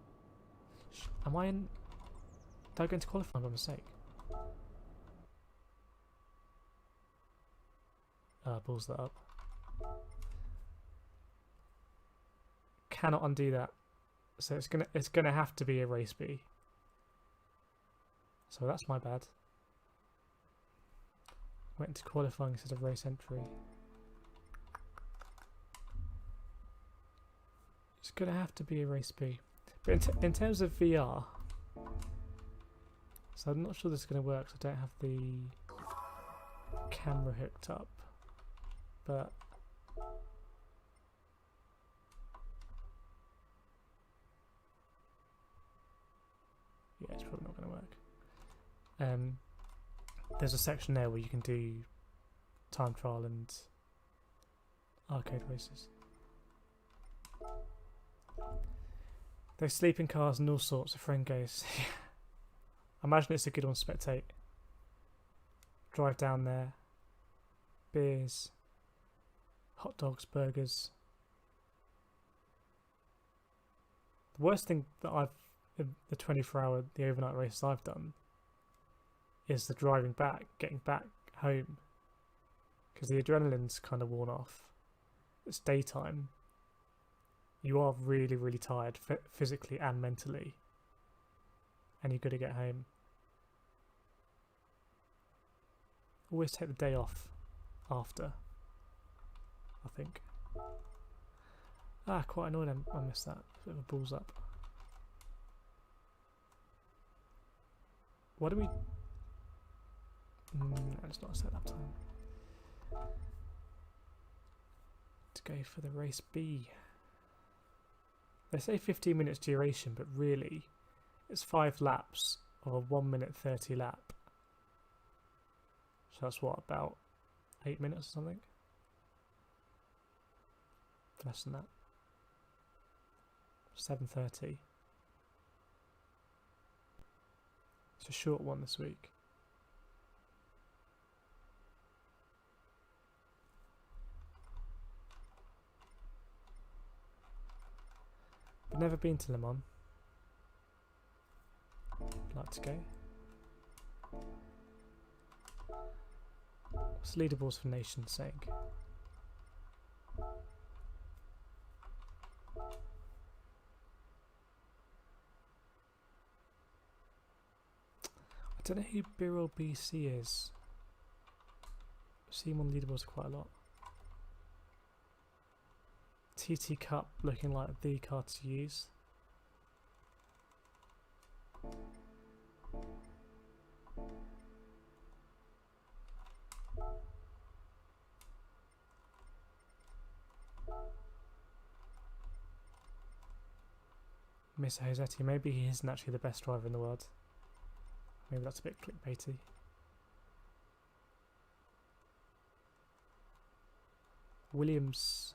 Am I in... Did I go into qualifying by mistake? Balls that up. Cannot undo that. So it's gonna have to be a race B. So that's my bad. Went into qualifying instead of race entry. It's gonna have to be a race B. But in terms of VR, so I'm not sure this is gonna work. So I don't have the camera hooked up, but yeah, it's probably not gonna work. There's a section there where you can do time trial and arcade races. There's sleeping cars and all sorts. A friend goes. I imagine it's a good one to spectate. Drive down there. Beers. Hot dogs, burgers. The worst thing that the 24-hour, the overnight races I've done is the driving back, getting back home. Because the adrenaline's kind of worn off. It's daytime. You are really, really tired, physically and mentally. And you've got to get home. Always take the day off after, I think. Quite annoyed I missed that. Bit of a balls up. What do we... it's not a setup time. To go for the race B. They say 15 minutes duration, but really it's 5 laps of a 1 minute 30 lap. So that's what, about 8 minutes or something? Less than that. 7:30. It's a short one this week. I've never been to Le Mans. I'd like to go. What's leaderboards for nations saying? I don't know who Birol BC is. I've seen him on leaderboards quite a lot. TT Cup looking like the car to use. Mr. Josetti, maybe he isn't actually the best driver in the world. Maybe that's a bit clickbaity. Williams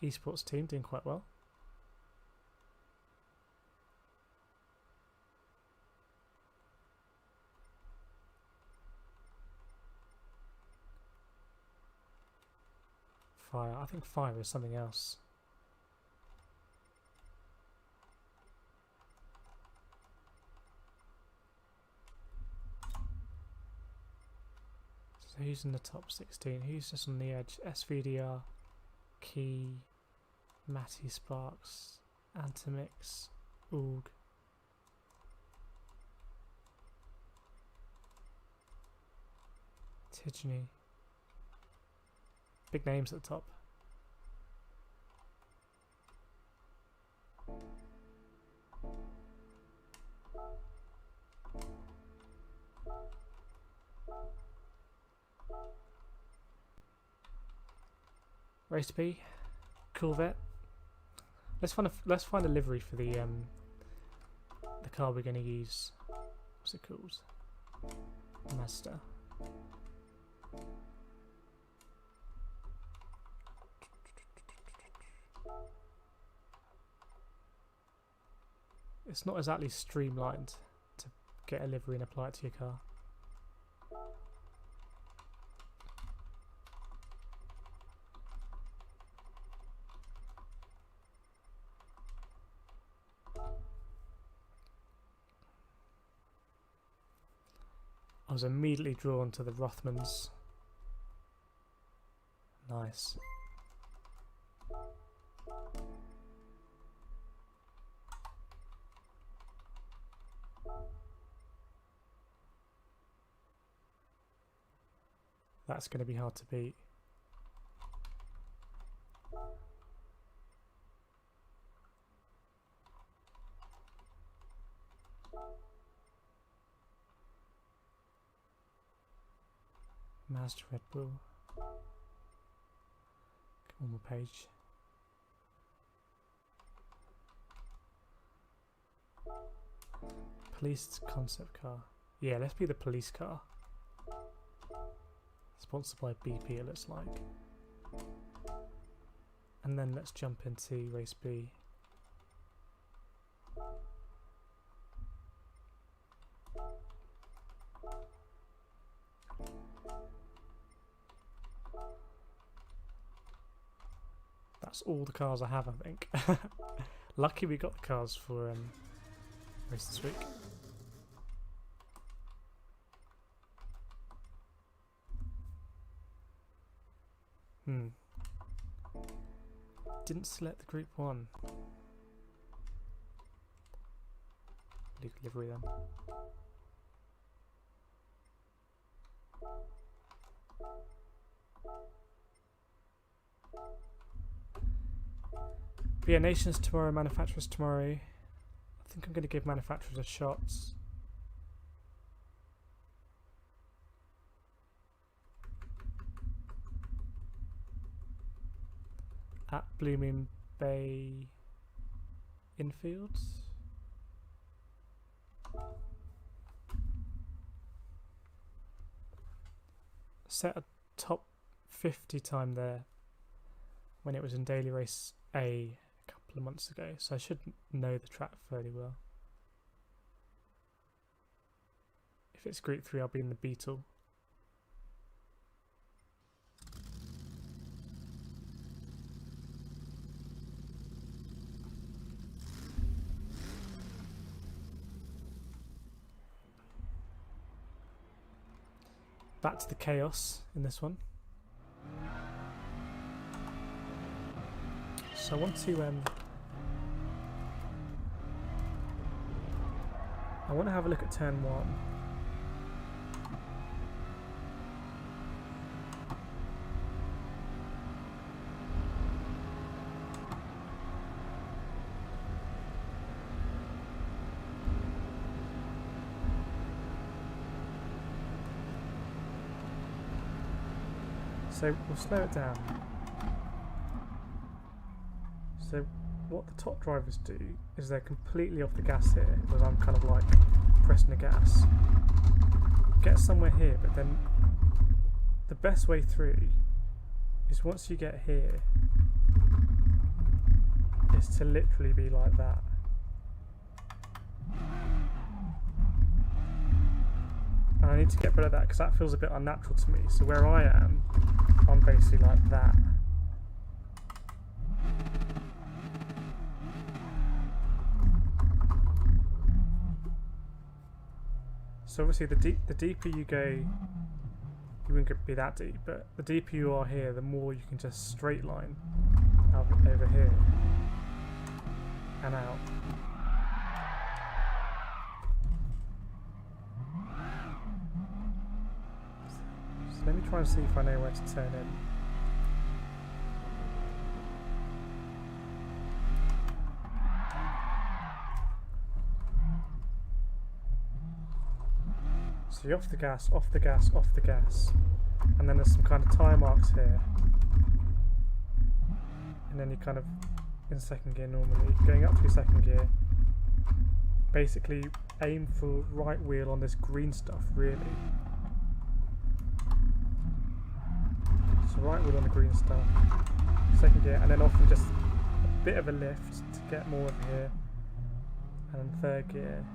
esports team doing quite well. Fire. I think fire is something else. So who's in the top 16? Who's just on the edge? SVDR, Key, Matty Sparks, Antimix, Oog. Tijani. Big names at the top. Race B, Corvette. Let's find a livery for the car we're going to use. What's it called? Mazda. It's not exactly streamlined to get a livery and apply it to your car. I was immediately drawn to the Rothmans. Nice. That's going to be hard to beat. Mazda Red Bull. One more page. Police concept car. Yeah, let's be the police car. Sponsored by BP, it looks like. And then let's jump into race B. That's all the cars I have, I think. Lucky we got the cars for race this week. Didn't select the group 1. Legal livery then. But yeah, nations tomorrow, manufacturers tomorrow. I think I'm going to give manufacturers a shot. At Blooming Bay Infields. Set a top 50 time there when it was in Daily Race A couple of months ago, so I should know the track fairly well. If it's Group 3, I'll be in the Beetle. Back to the chaos in this one. So I want to have a look at turn 1. So we'll slow it down. So what the top drivers do is they're completely off the gas here, whereas I'm kind of like pressing the gas. Get somewhere here, but then the best way through is once you get here, is to literally be like that. And I need to get rid of that because that feels a bit unnatural to me. So where I am, I'm basically like that. So obviously the deeper you go, you wouldn't be that deep, but the deeper you are here, the more you can just straight line out over here and out. So let me try and see if I know where to turn in. So you're off the gas, off the gas, off the gas, and then there's some kind of tyre marks here, and then you're kind of in second gear normally, going up to your second gear. Basically aim for right wheel on this green stuff really. So right wheel on the green stuff, second gear, and then often just a bit of a lift to get more over here, and then third gear.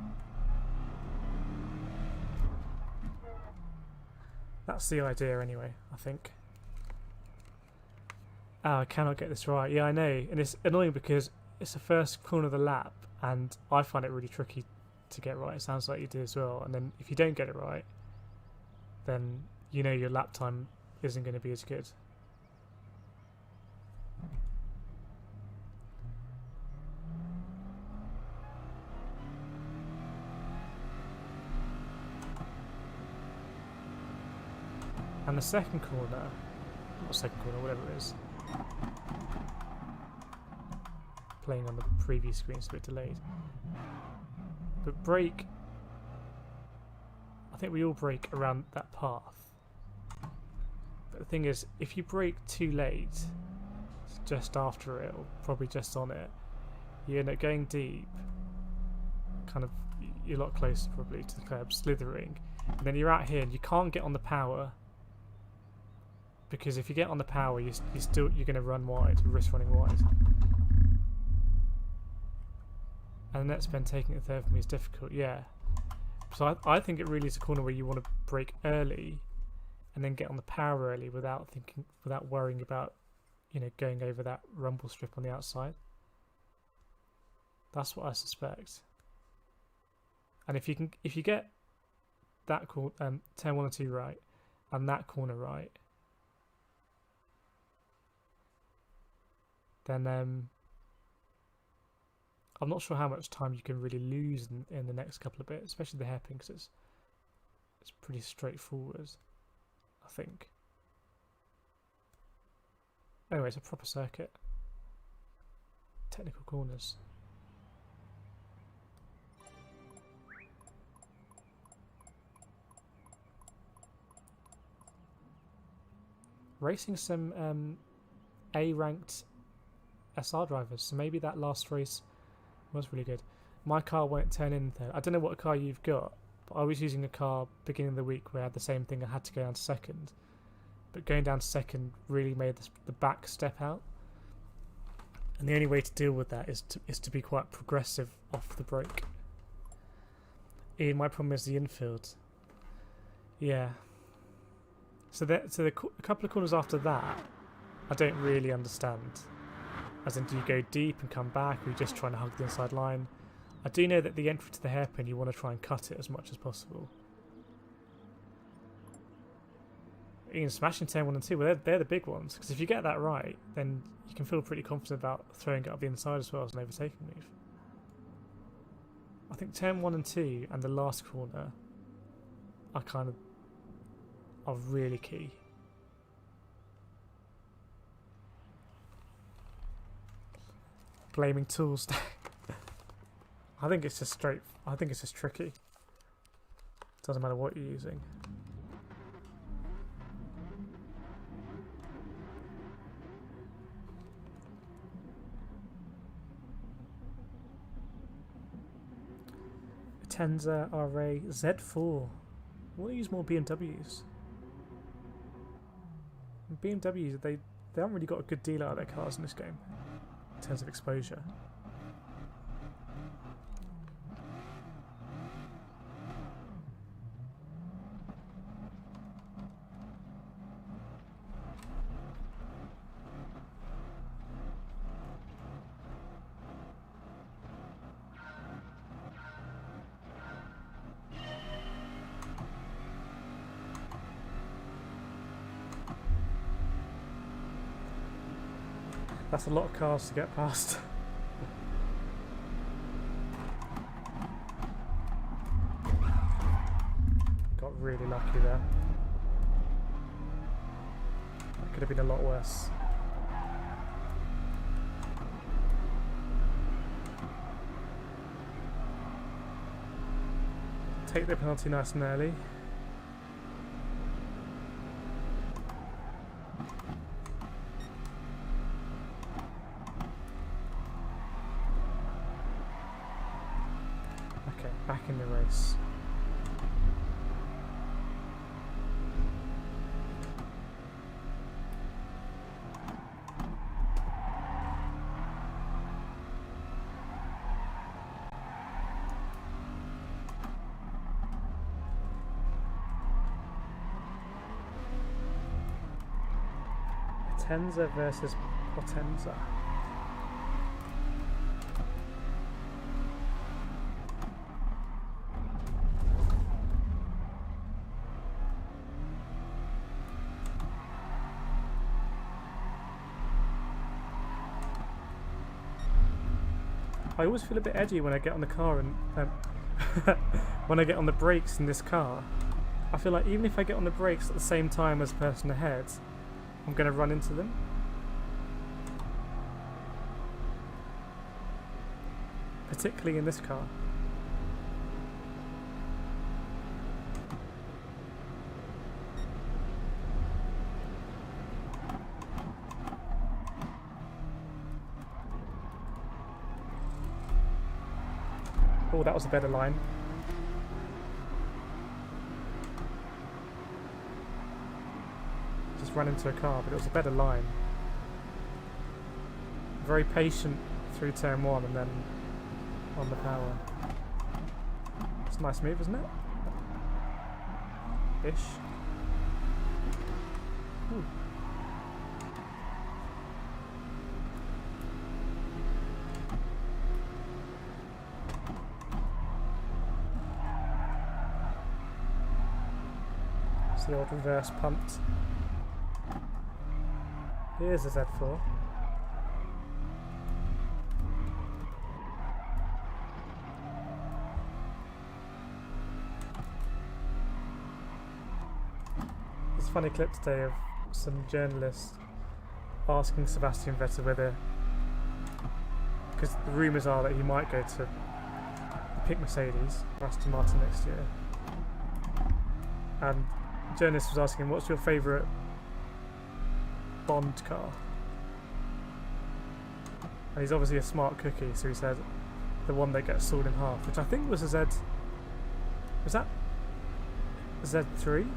That's the idea anyway, I think. Oh, I cannot get this right. Yeah, I know. And it's annoying because it's the first corner of the lap and I find it really tricky to get right. It sounds like you do as well. And then if you don't get it right, then you know your lap time isn't going to be as good. And the second corner, not second corner, whatever it is, playing on the previous screen, so a bit delayed. But brake, I think we all brake around that path. But the thing is, if you brake too late, just after it, or probably just on it, you end up going deep, kind of, you're a lot closer probably to the curb, slithering, and then you're out here and you can't get on the power. Because if you get on the power, you're going to run wide, risk running wide. And the next bend taking it third for me is difficult, yeah. So I think it really is a corner where you want to brake early, and then get on the power early without worrying about, you know, going over that rumble strip on the outside. That's what I suspect. And if you get that turn 1 and 2 right, and that corner right, then I'm not sure how much time you can really lose in the next couple of bits, especially the hairpin, because it's pretty straightforward, I think. Anyway, it's a proper circuit. Technical corners. Racing some A-ranked SR drivers, so maybe that last race was really good. My car won't turn in though. I don't know what car you've got, but I was using a car beginning of the week where I had the same thing. I had to go down to second, but going down to second really made the back step out, and the only way to deal with that is to be quite progressive off the brake. Ian, my problem is the infield. Yeah. So a couple of corners after that, I don't really understand. As in, do you go deep and come back, or are you just trying to hug the inside line? I do know that the entry to the hairpin, you want to try and cut it as much as possible. Ian, smashing turn 1 and 2, well, they're the big ones, because if you get that right, then you can feel pretty confident about throwing it up the inside as well as an overtaking move. I think turn 1 and 2 and the last corner are really key. Blaming tools. I think it's just tricky. Doesn't matter what you're using. Tenza RA Z4. I want to use more BMWs. BMWs, they haven't really got a good deal out of their cars in this game in terms of exposure. That's a lot of cars to get past. Got really lucky there. That could have been a lot worse. Take the penalty nice and early. Back in the race. Potenza versus Potenza. I always feel a bit edgy when I get on the car and when I get on the brakes in this car. I feel like even if I get on the brakes at the same time as the person ahead, I'm going to run into them. Particularly in this car. Oh, that was a better line. Just ran into a car, but it was a better line. Very patient through turn 1 and then on the power. It's a nice move, isn't it? Ish. Ooh. The old reverse punt. Here's a Z4. There's a funny clip today of some journalists asking Sebastian Vettel whether, because the rumours are that he might go to pick Mercedes or Aston Martin next year, and the journalist was asking him, what's your favourite Bond car? And he's obviously a smart cookie, so he said the one that gets sawed in half, which I think was a Z. Was that a Z3?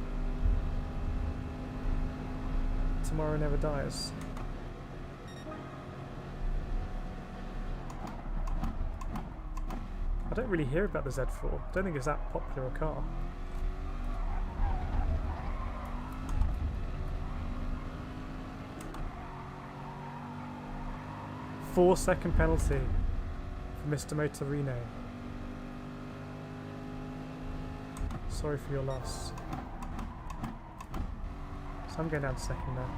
Tomorrow Never Dies. I don't really hear about the Z4. I don't think it's that popular a car. Four-second penalty for Mr. Motorino. Sorry for your loss. So I'm going down to second now.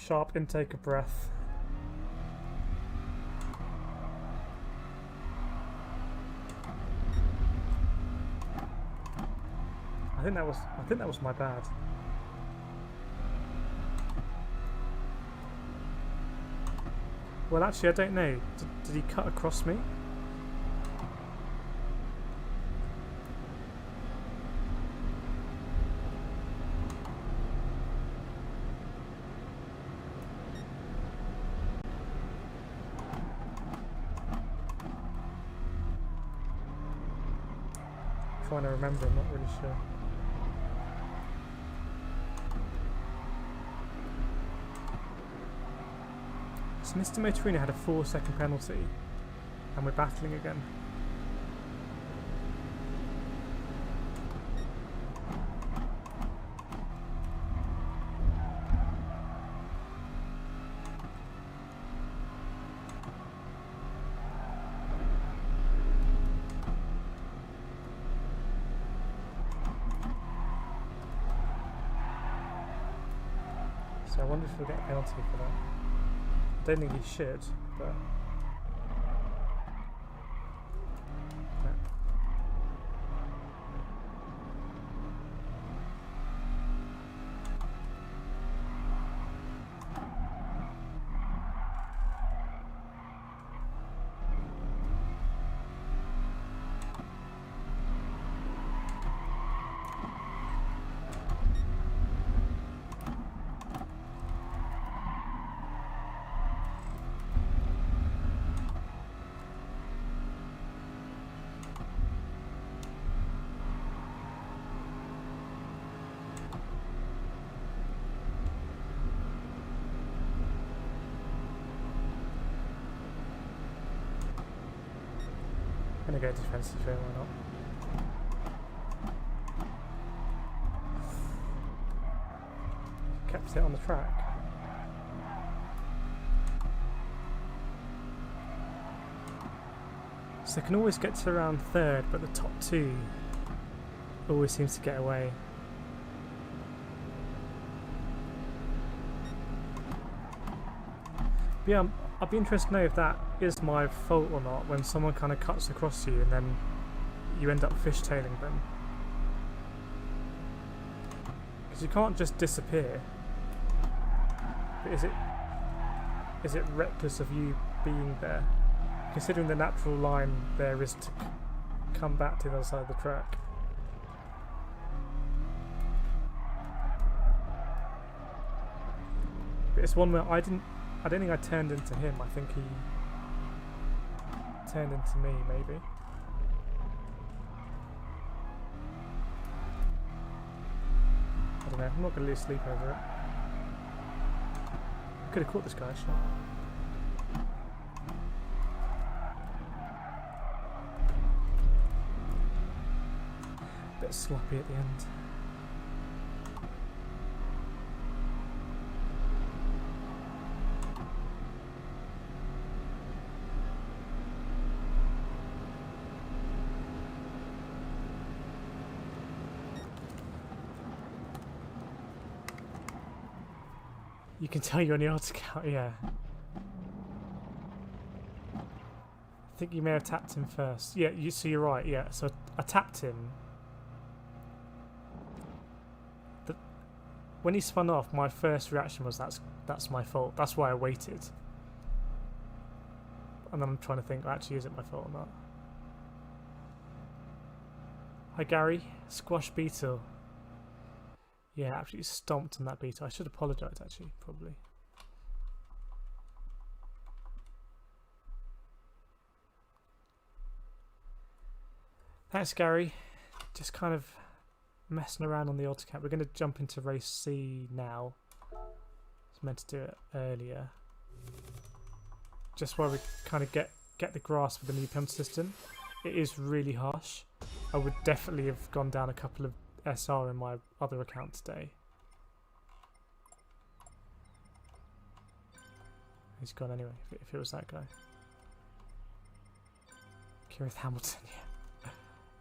sharp intake of breath. I think that was my bad. Well, actually, I don't know. Did he cut across me? Trying to remember, I'm not really sure. So Mr. Motorino had a 4-second penalty, and we're battling again. So I wonder if we'll get a penalty for that. I don't think he should, but... No. I'm gonna go defensive here, why not? Kept it on the track. So they can always get to around third, but the top two always seems to get away. But yeah, I'd be interested to know if that is my fault or not when someone kind of cuts across you and then you end up fishtailing them. Because you can't just disappear. But is it reckless of you being there? Considering the natural line there is to come back to the other side of the track. But it's one where I don't think I turned into him. I think he turned into me, maybe. I don't know. I'm not going to lose sleep over it. I could have caught this guy, actually. Bit sloppy at the end. You can tell you're on the odds count, yeah. I think you may have tapped him first. Yeah, so you're right, yeah. So I tapped him. When he spun off, my first reaction was that's my fault. That's why I waited. And then I'm trying to think, actually, is it my fault or not? Hi Gary, Squash Beetle. Yeah, absolutely stomped on that beetle. I should apologise, actually, probably. Thanks, Gary. Just kind of messing around on the odds cap. We're going to jump into race C now. I was meant to do it earlier. Just while we kind of get the grasp of the new penalty system. It is really harsh. I would definitely have gone down a couple of SR in my other account today. He's gone anyway, if it was that guy. Kirith Hamilton,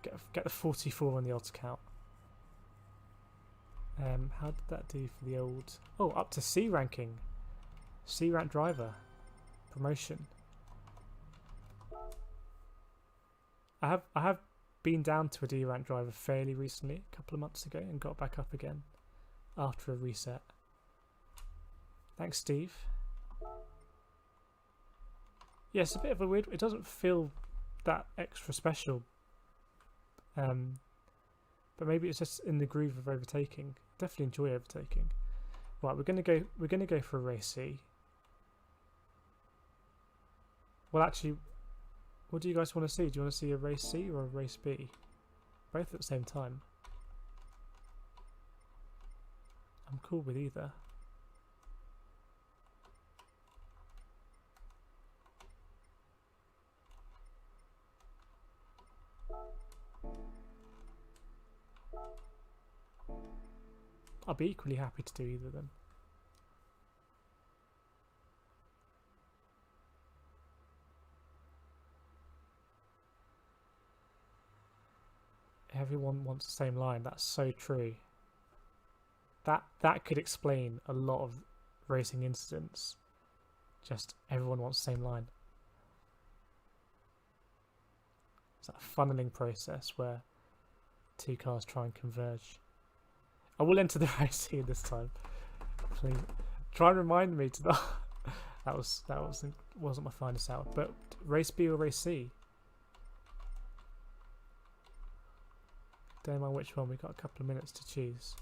yeah. Get the 44 on the odds count. How did that do for the old... Oh, up to C ranking. C rank driver. Promotion. I have been down to a D rank driver fairly recently, a couple of months ago, and got back up again after a reset. Thanks, Steve. Yeah, it's a bit of a weird... It doesn't feel that extra special. But maybe it's just in the groove of overtaking. Definitely enjoy overtaking. Right, we're gonna go for a race C. Well, actually, what do you guys want to see? Do you want to see a race C or a race B? Both at the same time. I'm cool with either. I'll be equally happy to do either of them. Everyone wants the same line. That's so true. That could explain a lot of racing incidents. Just everyone wants the same line. It's that funneling process where two cars try and converge. I will enter the race here this time. Please try and remind me to the that wasn't my finest hour. But race B or race C? Don't mind which one. We've got a couple of minutes to choose.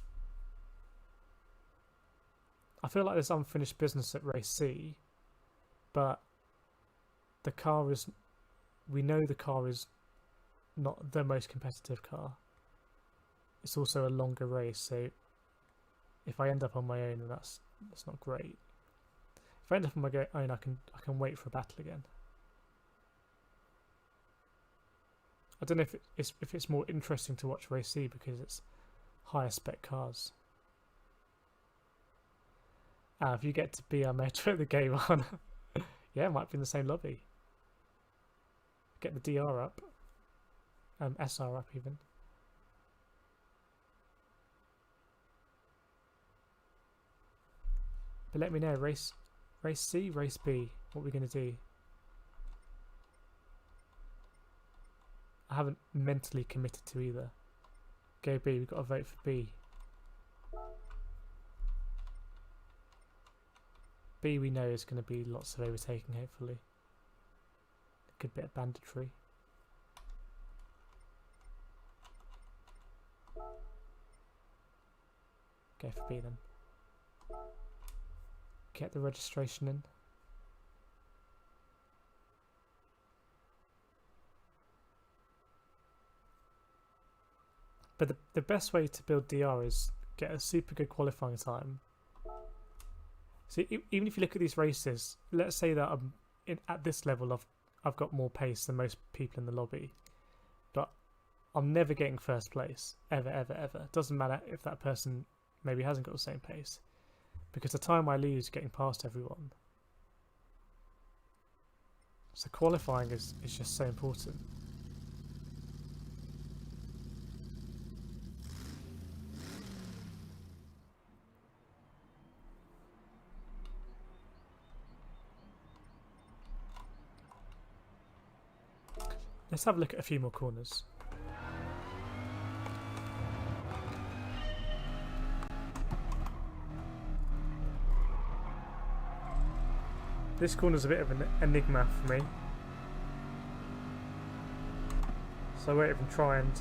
I feel like there's unfinished business at race C, but the car is... We know the car is not the most competitive car. It's also a longer race, so if I end up on my own, then that's not great. If I end up on my own, I can wait for a battle again. I don't know if it's more interesting to watch race C because it's higher spec cars. If you get to be a motor at the game on, yeah, it might be in the same lobby. Get the DR up, SR up even. But let me know, race C, race B, what we're going to do. I haven't mentally committed to either. Go B, we've got to vote for B. B we know is going to be lots of overtaking, hopefully. A good bit of banditry. Go for B then. Get the registration in. But the best way to build DR is get a super good qualifying time. So even if you look at these races, let's say that at this level I've got more pace than most people in the lobby, but I'm never getting first place, ever, ever, ever. Doesn't matter if that person maybe hasn't got the same pace, because the time I lose getting past everyone. So qualifying is just so important. Let's have a look at a few more corners. This corner's a bit of an enigma for me, so I won't even try and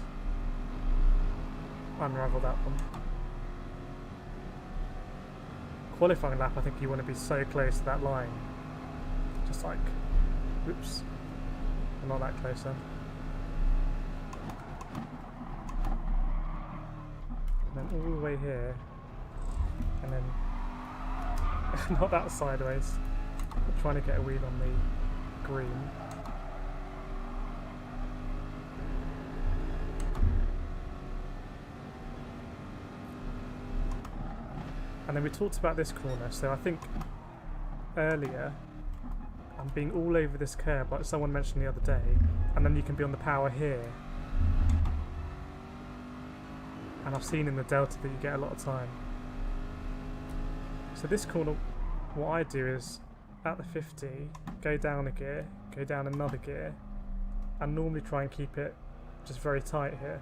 unravel that one. Qualifying lap, I think you want to be so close to that line. Just like, whoops. Not that close then. And then all the way here, and then not that sideways. I'm trying to get a wheel on the green. And then we talked about this corner, so I think earlier I'm being all over this curb like someone mentioned the other day, and then you can be on the power here, and I've seen in the Delta that you get a lot of time. So this corner what I do is at the 50, go down a gear, go down another gear, and normally try and keep it just very tight here.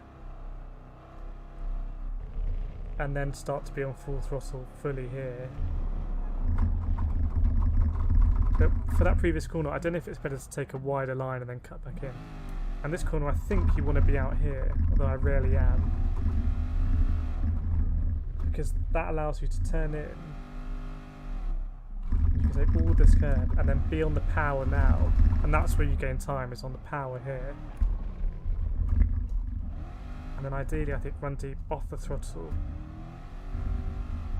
And then start to be on full throttle fully here. But for that previous corner, I don't know if it's better to take a wider line and then cut back in. And this corner, I think you want to be out here, although I rarely am. Because that allows you to turn in. You can take all this curve and then be on the power now. And that's where you gain time, is on the power here. And then ideally, I think run deep off the throttle.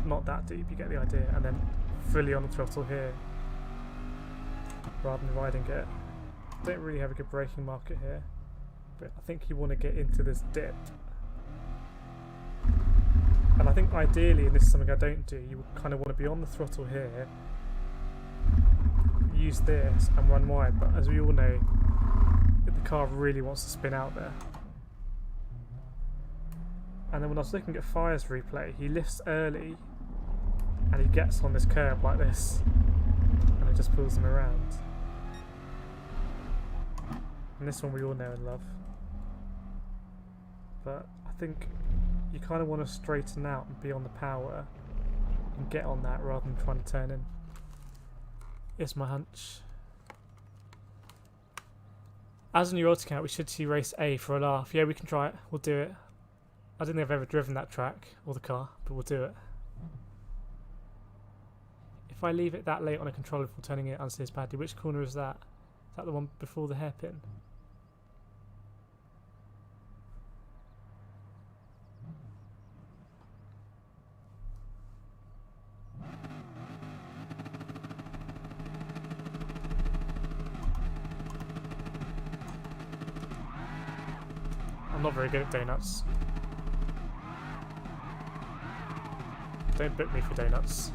Not that deep, you get the idea. And then fully on the throttle here, rather than riding it. Don't really have a good braking market here, but I think you want to get into this dip. And I think ideally, and this is something I don't do, you kind of want to be on the throttle here, use this and run wide, but as we all know, the car really wants to spin out there. And then when I was looking at Fire's replay, he lifts early and he gets on this curb like this and it just pulls him around. And this one we all know and love. But I think you kind of want to straighten out and be on the power and get on that rather than trying to turn in. It's my hunch. As a new account, we should see race A for a laugh. Yeah, we can try it. We'll do it. I don't think I've ever driven that track or the car, but we'll do it. If I leave it that late on a controller before turning it unsteers badly, which corner is that? Is that the one before the hairpin? I'm not very good at donuts. Don't book me for donuts.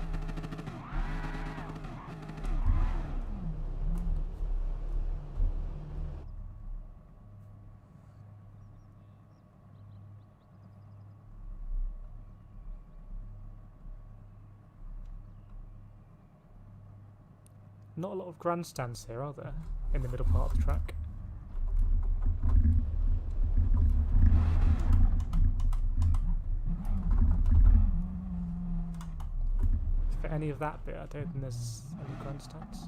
Not a lot of grandstands here, are there? In the middle part of the track. For any of that bit, I don't think there's any grandstands.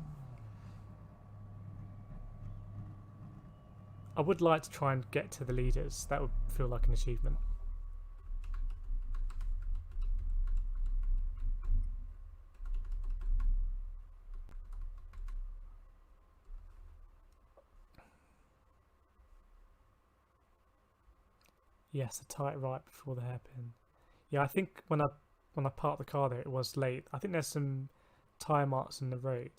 I would like to try and get to the leaders. That would feel like an achievement. Yes, a tight right before the hairpin. Yeah, I think when I parked the car there, it was late. I think there's some tyre marks in the road.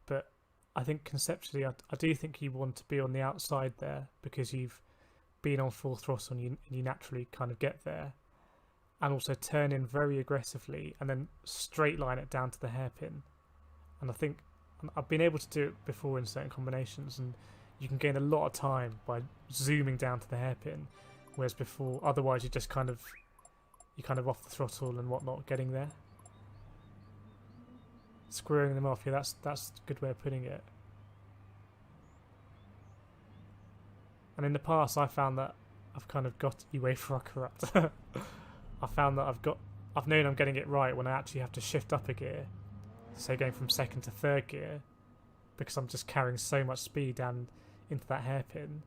But I think conceptually, I do think you want to be on the outside there because you've been on full throttle and you naturally kind of get there. And also turn in very aggressively and then straight line it down to the hairpin. And I think I've been able to do it before in certain combinations, and you can gain a lot of time by zooming down to the hairpin, whereas before, otherwise you're kind of off the throttle and whatnot getting there. Screwing them off, yeah, that's a good way of putting it. And in the past, I found that I've kind of got you way for corrupt. I found that I've known I'm getting it right when I actually have to shift up a gear, say going from second to third gear, because I'm just carrying so much speed down into that hairpin,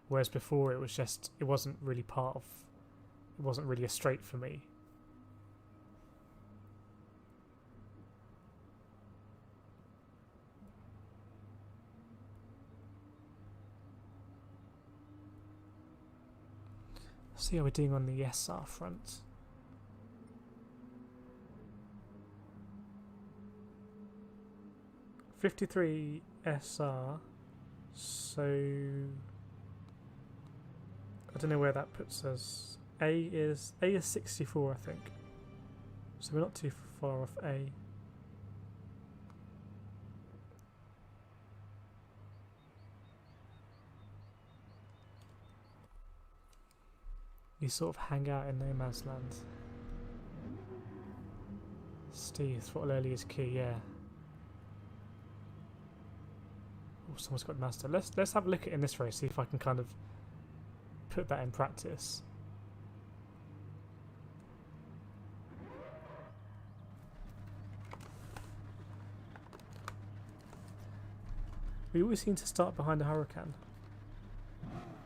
whereas before it wasn't really a straight for me. Let's see how we're doing on the SR front. .53 SR, so I don't know where that puts us. A is 64, I think, so we're not too far off A. You sort of hang out in no man's land. Steve, throttle early is key, yeah. Oh, someone's got master. Let's have a look at it in this race, see if I can kind of put that in practice. We always seem to start behind a Huracan.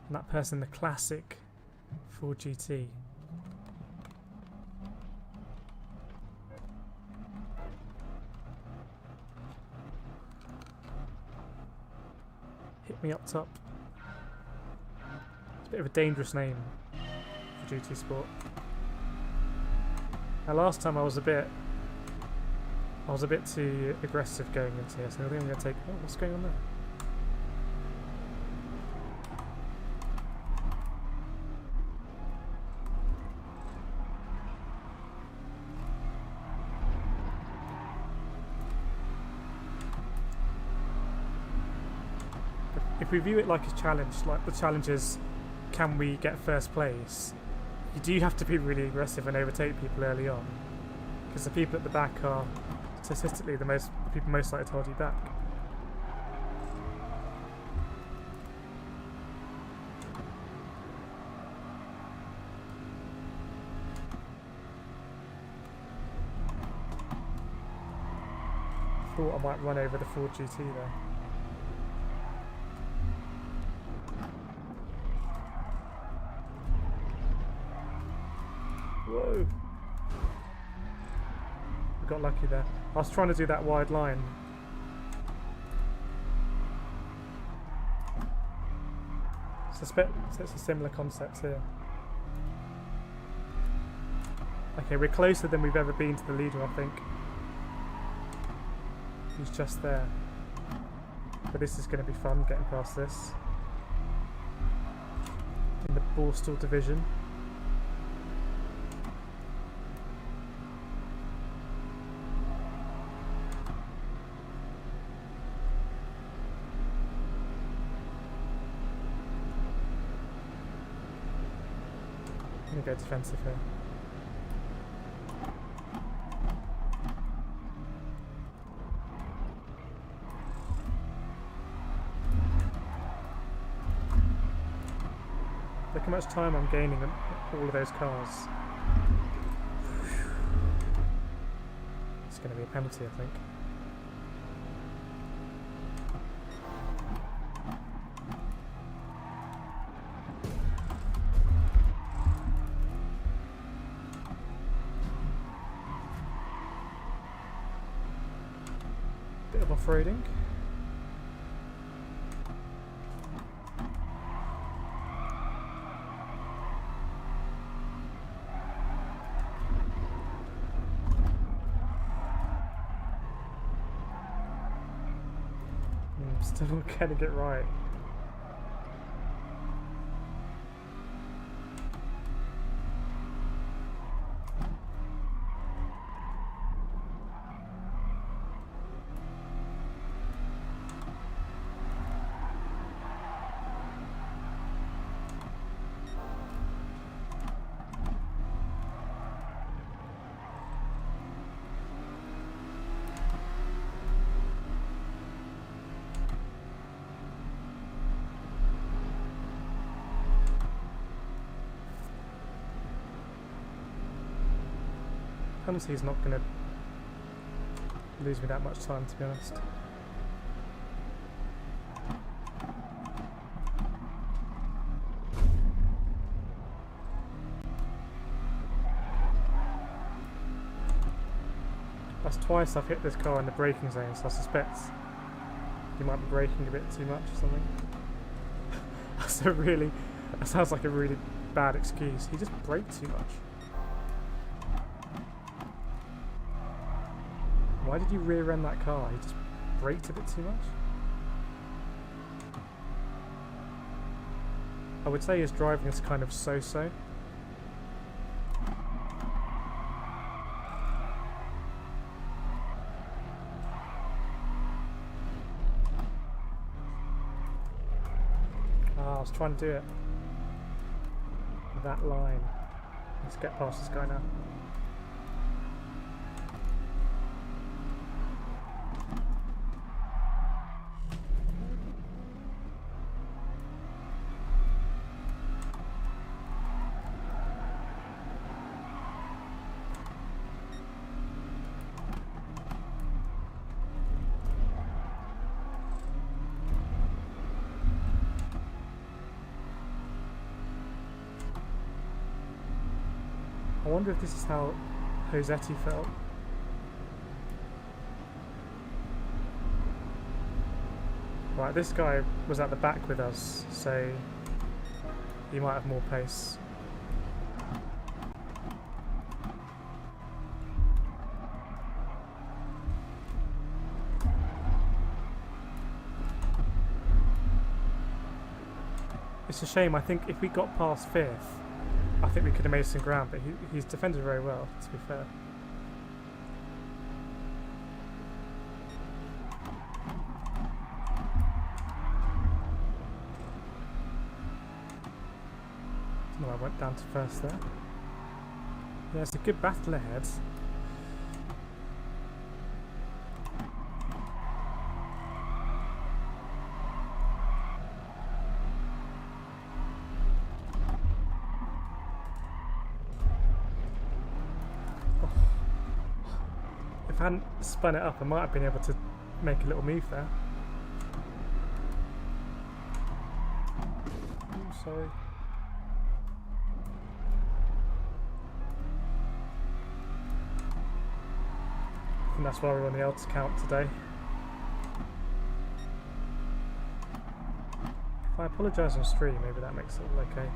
And that person, the classic Ford GT. Hit me up top. It's a bit of a dangerous name for GT Sport. Now last time I was a bit too aggressive going into here, so I think I'm going to take... Oh, what's going on there? If we view it like a challenge, like the challenge is, can we get first place? You do have to be really aggressive and overtake people early on, because the people at the back are statistically the people most likely to hold you back. Thought I might run over the Ford GT there. Whoa! We got lucky there. I was trying to do that wide line. Suspect it's a similar concept here. Okay, we're closer than we've ever been to the leader, I think. He's just there. But this is going to be fun, getting past this. In the Borstal division. I'm going to go defensive here. Look how much time I'm gaining on all of those cars. It's going to be a penalty, I think. Bit of off-roading. Still not getting it right. Penalty's not going to lose me that much time, to be honest. That's twice I've hit this car in the braking zone, so I suspect you might be braking a bit too much or something. That sounds like a really bad excuse. He just braked too much. Why did you rear-end that car? He just braked a bit too much? I would say his driving is kind of so-so. I was trying to do it. That line. Let's get past this guy now. I wonder if this is how Josetti felt. Right, this guy was at the back with us, so he might have more pace. It's a shame. I think if we got past 5th, I think we could have made some ground, but he's defended very well, to be fair. No, I went down to 1st there. Yeah, it's a good battle ahead. If I hadn't spun it up, I might have been able to make a little move there. Oh, sorry. And that's why we're on the odds count today. If I apologise on stream, maybe that makes it all okay.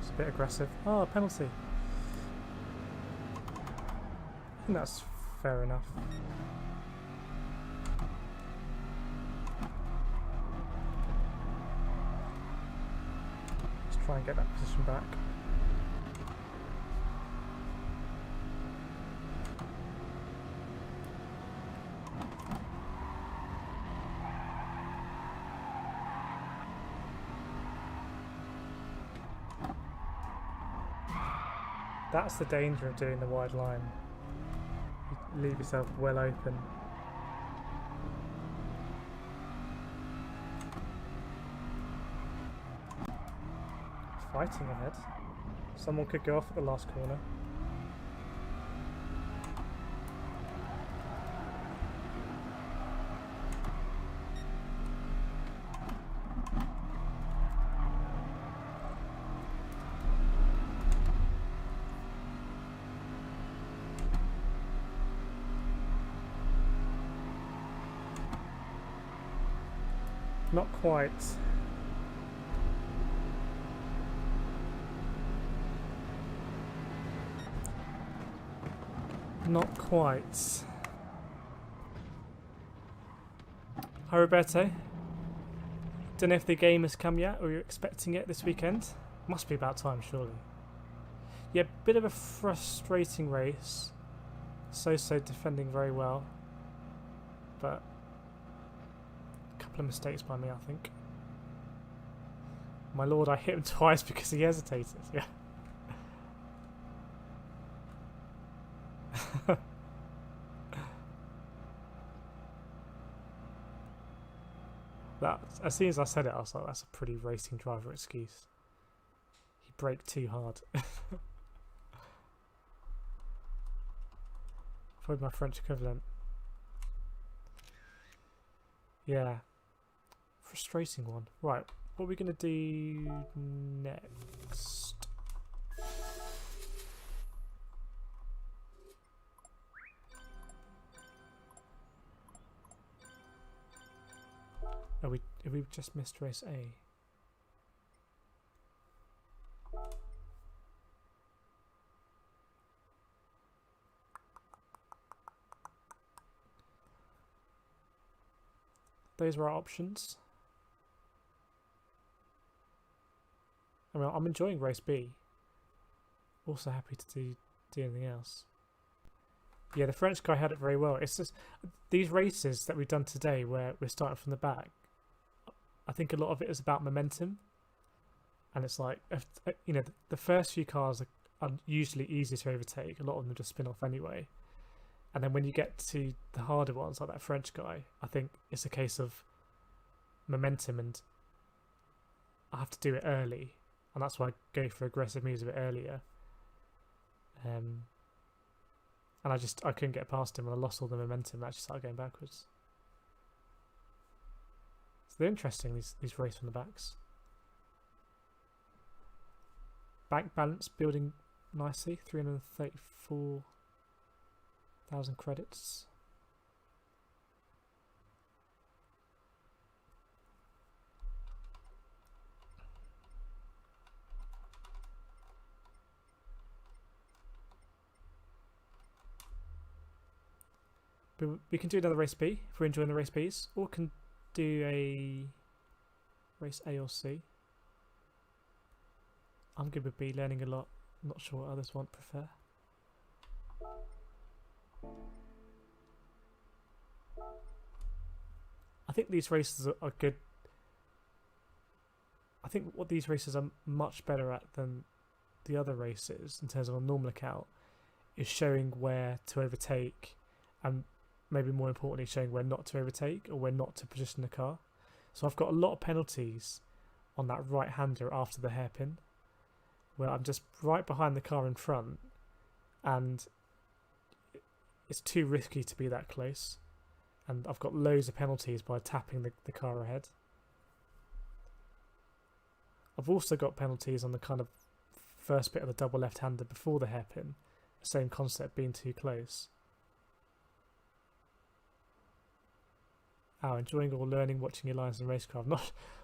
A bit aggressive. Oh, penalty. I think that's fair enough. Let's try and get that position back. That's the danger of doing the wide line. You leave yourself well open. Fighting ahead. Someone could go off at the last corner. Not quite. Not quite. Hi Roberto. Don't know if the game has come yet or you're expecting it this weekend. Must be about time, surely. Yeah, bit of a frustrating race. So defending very well. But of mistakes by me, I think. My lord, I hit him twice because he hesitated. Yeah. That, as soon as I said it, I was like, that's a pretty racing driver excuse. He braked too hard. Probably my French equivalent. Yeah. Frustrating one. Right, what are we going to do next? Have we just missed race A? Those were our options. I mean, I'm enjoying race B. Also happy to do anything else. Yeah, the French guy had it very well. It's just these races that we've done today where we're starting from the back. I think a lot of it is about momentum, and it's like, you know, the first few cars are usually easy to overtake. A lot of them just spin off anyway, and then when you get to the harder ones, like that French guy, I think it's a case of momentum, and I have to do it early, and that's why I go for aggressive moves a bit earlier. And I couldn't get past him, and I lost all the momentum and actually started going backwards. So they're interesting, these race from the backs. Bank balance building nicely, 334,000 credits. But we can do another race B if we're enjoying the race Bs, or can do a race A or C. I'm good with B, learning a lot. Not sure what others prefer. I think these races are good. I think what these races are much better at than the other races in terms of a normal account is showing where to overtake, and maybe more importantly showing where not to overtake or where not to position the car. So I've got a lot of penalties on that right hander after the hairpin, where I'm just right behind the car in front, and it's too risky to be that close, and I've got loads of penalties by tapping the car ahead. I've also got penalties on the kind of first bit of the double left-hander before the hairpin, the same concept, being too close. Oh, enjoying or learning watching your lines in racecraft.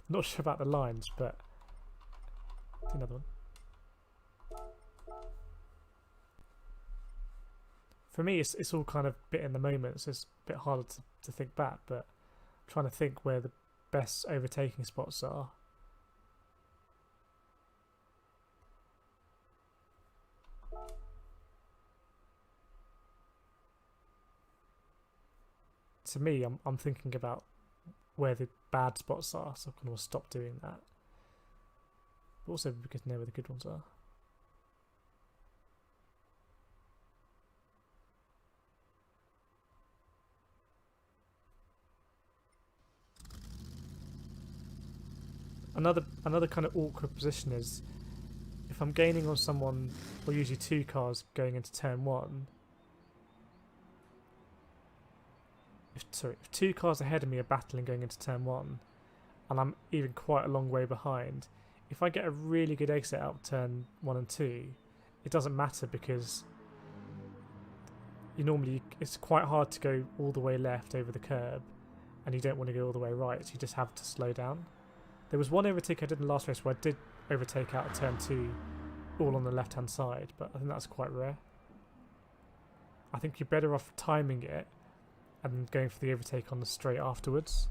Not sure about the lines, but another one. For me, it's all kind of a bit in the moment, so it's a bit harder to think back, but I'm trying to think where the best overtaking spots are. To me, I'm thinking about where the bad spots are, so I'm going to stop doing that. But also because I know where the good ones are. Another kind of awkward position is if I'm gaining on someone, or usually two cars going into turn one. If two cars ahead of me are battling going into turn one, and I'm even quite a long way behind, if I get a really good exit out of turn 1 and 2, it doesn't matter, because it's quite hard to go all the way left over the curb, and you don't want to go all the way right, so you just have to slow down. There was one overtake I did in the last race where I did overtake out of turn 2 all on the left hand side, but I think that's quite rare. I think you're better off timing it and going for the overtake on the straight afterwards.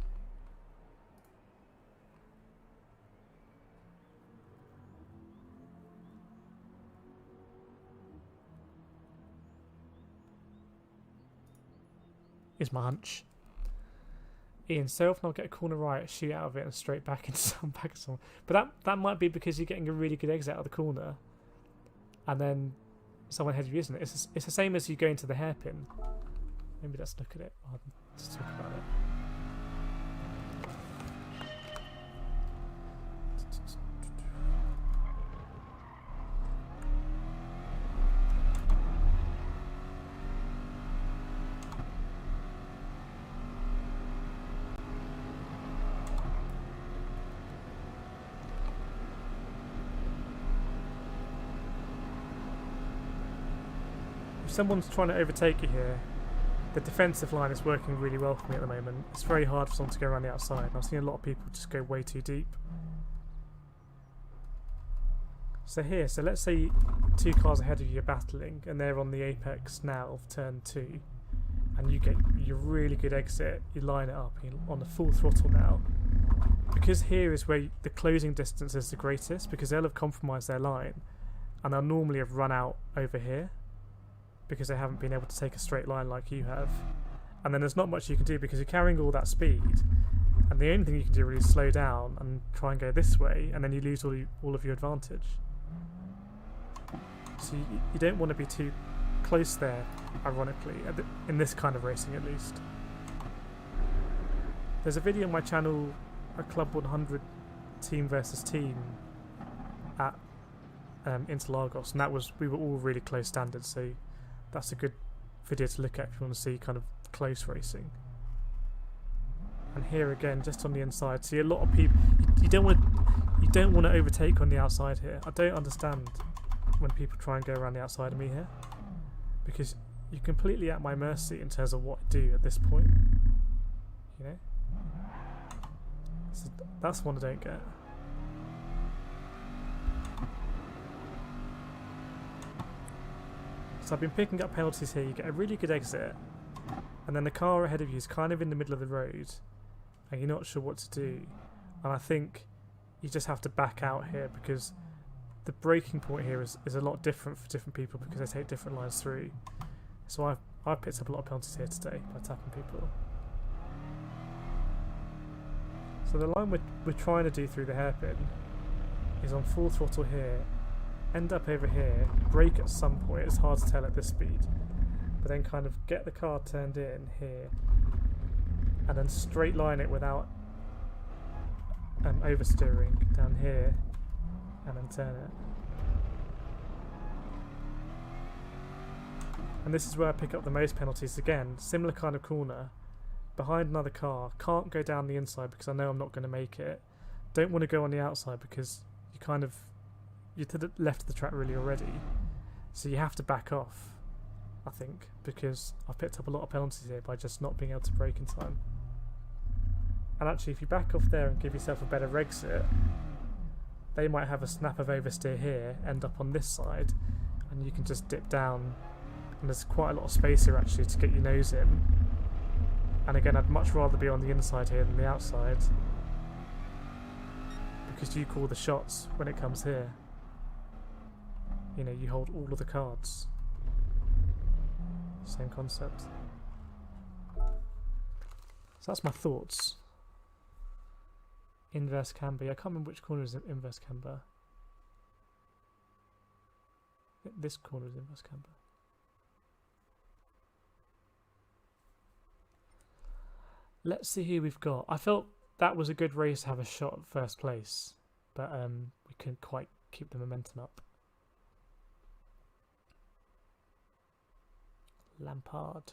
Is my hunch. Ian, so often I'll get a corner right, shoot out of it and straight back into some back of someone. But that might be because you're getting a really good exit out of the corner, and then someone ahead of you isn't. It's the same as you go into the hairpin. Maybe let's look at it. Let's talk about it. If someone's trying to overtake you here, the defensive line is working really well for me at the moment. It's very hard for someone to go around the outside, and I've seen a lot of people just go way too deep. So let's say two cars ahead of you are battling, and they're on the apex now of turn 2, and you get your really good exit, you line it up, you're on the full throttle now. Because here is where the closing distance is the greatest, because they'll have compromised their line, and they'll normally have run out over here, because they haven't been able to take a straight line like you have. And then there's not much you can do, because you're carrying all that speed, And the only thing you can do really is slow down and try and go this way, and then you lose all of your advantage. So you don't want to be too close there, ironically, in this kind of racing at least. There's a video on my channel, a Club 100 team versus team at Interlagos, and we were all really close standards, so that's a good video to look at if you want to see kind of close racing. And here again, just on the inside, see a lot of people. You don't want to overtake on the outside here. I don't understand when people try and go around the outside of me here, because you're completely at my mercy in terms of what I do at this point. You know, so that's one I don't get. So I've been picking up penalties here. You get a really good exit, and then the car ahead of you is kind of in the middle of the road, and you're not sure what to do. And I think you just have to back out here, because the braking point here is a lot different for different people, because they take different lines through. So I've picked up a lot of penalties here today by tapping people. So the line we're trying to do through the hairpin is on full throttle here, end up over here, brake at some point, it's hard to tell at this speed, but then kind of get the car turned in here, and then straight line it without oversteering down here, and then turn it. And this is where I pick up the most penalties again. Similar kind of corner, behind another car, can't go down the inside because I know I'm not going to make it. Don't want to go on the outside because you're to the left of the track really already, so you have to back off, I think, because I've picked up a lot of penalties here by just not being able to brake in time. And actually, if you back off there and give yourself a better exit, they might have a snap of oversteer here, end up on this side, and you can just dip down, and there's quite a lot of space here actually to get your nose in. And again, I'd much rather be on the inside here than the outside, because you call the shots when it comes here. You know, you hold all of the cards. Same concept. So that's my thoughts. Inverse camber. I can't remember which corner is inverse camber. This corner is inverse camber. Let's see who we've got. I felt that was a good race to have a shot at first place, but we couldn't quite keep the momentum up. Lampard.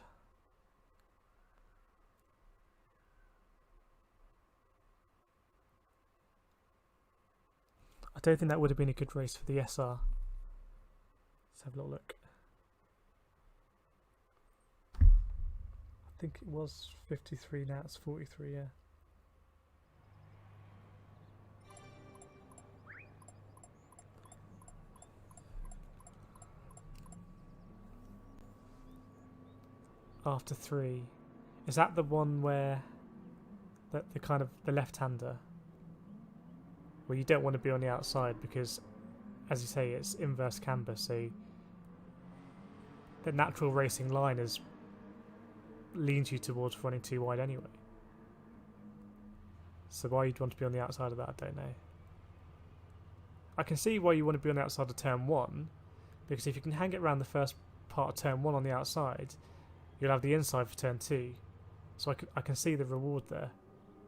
I don't think that would have been a good race for the SR. Let's have a little look. I think it was 53, now it's 43, yeah. After 3. Is that the one where the kind of the left-hander, where you don't want to be on the outside because, as you say, it's inverse camber, so the natural racing line leans you towards running too wide anyway. So why you'd want to be on the outside of that, I don't know. I can see why you want to be on the outside of turn 1, because if you can hang it around the first part of turn 1 on the outside, you'll have the inside for turn 2. So I can see the reward there,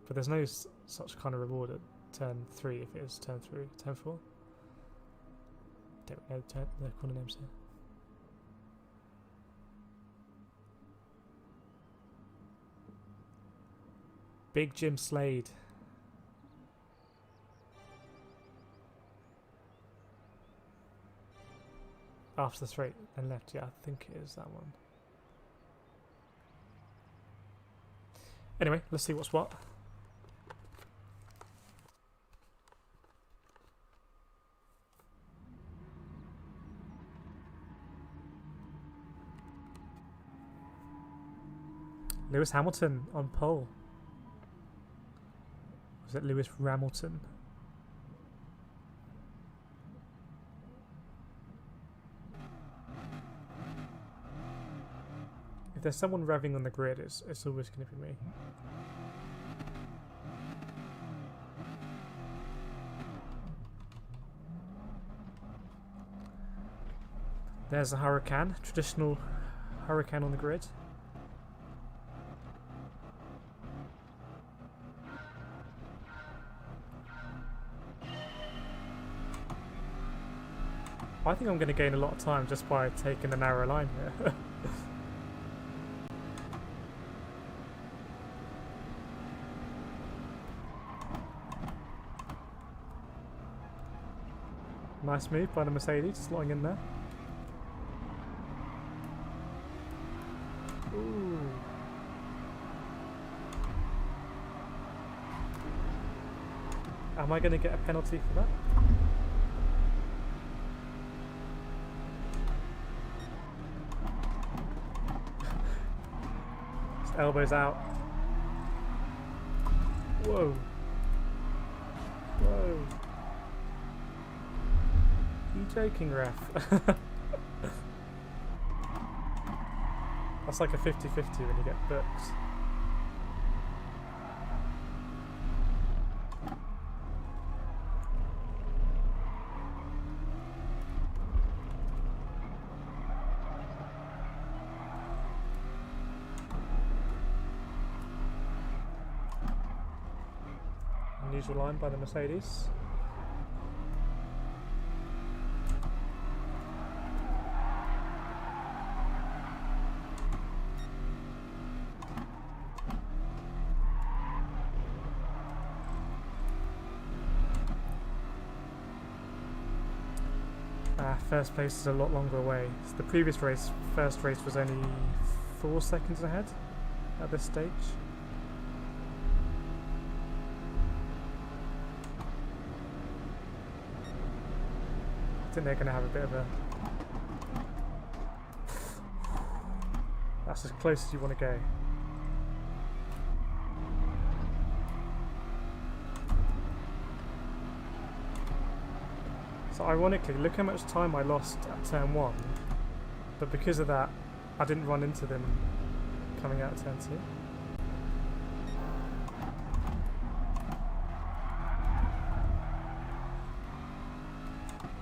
but there's no such kind of reward at turn 3 if it is turn 3, turn 4. Don't know the corner names here. Big Jim Slade. After the straight and left, yeah, I think it is that one. Anyway, let's see what's what. Lewis Hamilton on pole. Was it Lewis Ramilton? If there's someone revving on the grid, it's always going to be me. There's a hurricane, traditional hurricane on the grid. I think I'm going to gain a lot of time just by taking the narrow line here. Nice move by the Mercedes, slotting in there. Ooh. Am I going to get a penalty for that? His elbows out. Whoa. Whoa. Are you joking, ref? That's like a 50-50 when you get booked. Unusual line by the Mercedes. First place is a lot longer away. So the previous race, first race, was only 4 seconds ahead at this stage. I think they're going to have a bit of a... That's as close as you want to go. So ironically, look how much time I lost at turn 1, but because of that, I didn't run into them coming out of turn 2.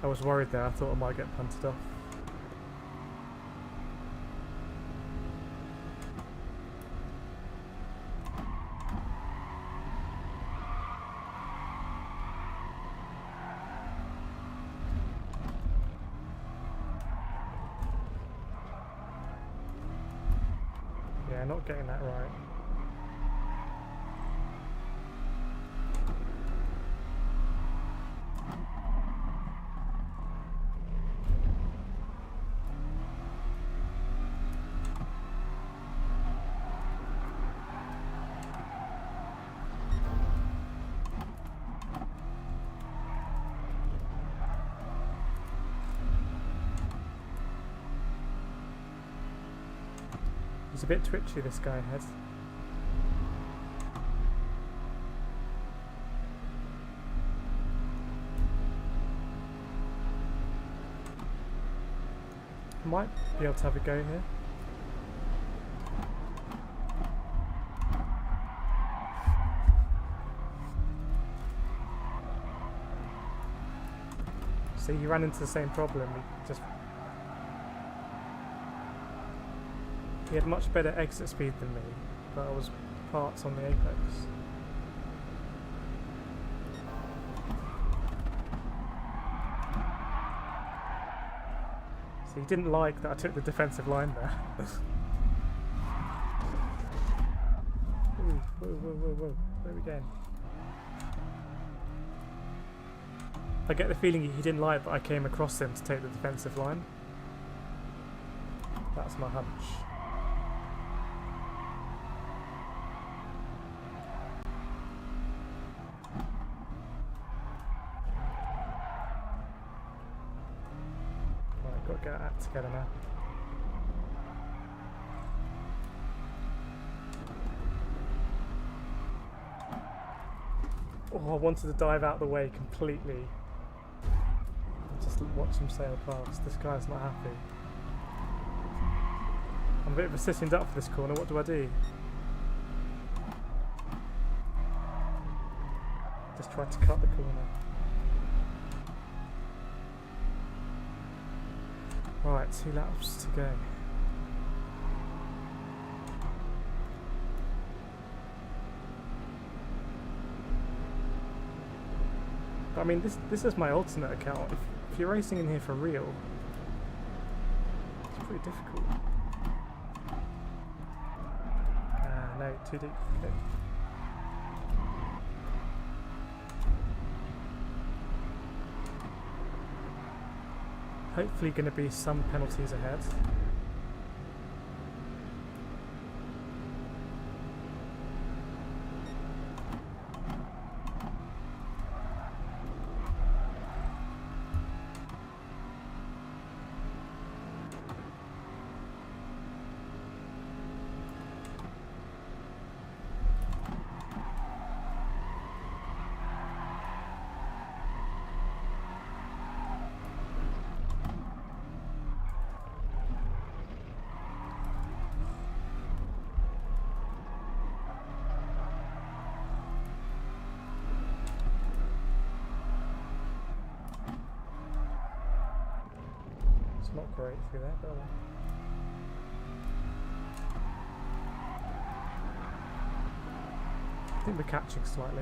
I was worried there, I thought I might get punted off. Yeah, not getting that right. He's a bit twitchy, this guy ahead. Might be able to have a go here. See, he ran into the same problem. He had much better exit speed than me, but I was parts on the apex. So he didn't like that I took the defensive line there. Ooh, whoa, whoa, whoa, whoa. Where are we going? I get the feeling he didn't like that I came across him to take the defensive line. That's my hunch. Got to get our act together now. Oh, I wanted to dive out the way completely. Just watch him sail past. This guy's not happy. I'm a bit of a sitting duck for this corner. What do I do? Just try to cut the corner. Right, 2 laps to go. But I mean, this is my alternate account. If you're racing in here for real, it's pretty difficult. No, too deep. Okay. Hopefully going to be some penalties ahead. Not great through there, but I think we're catching slightly.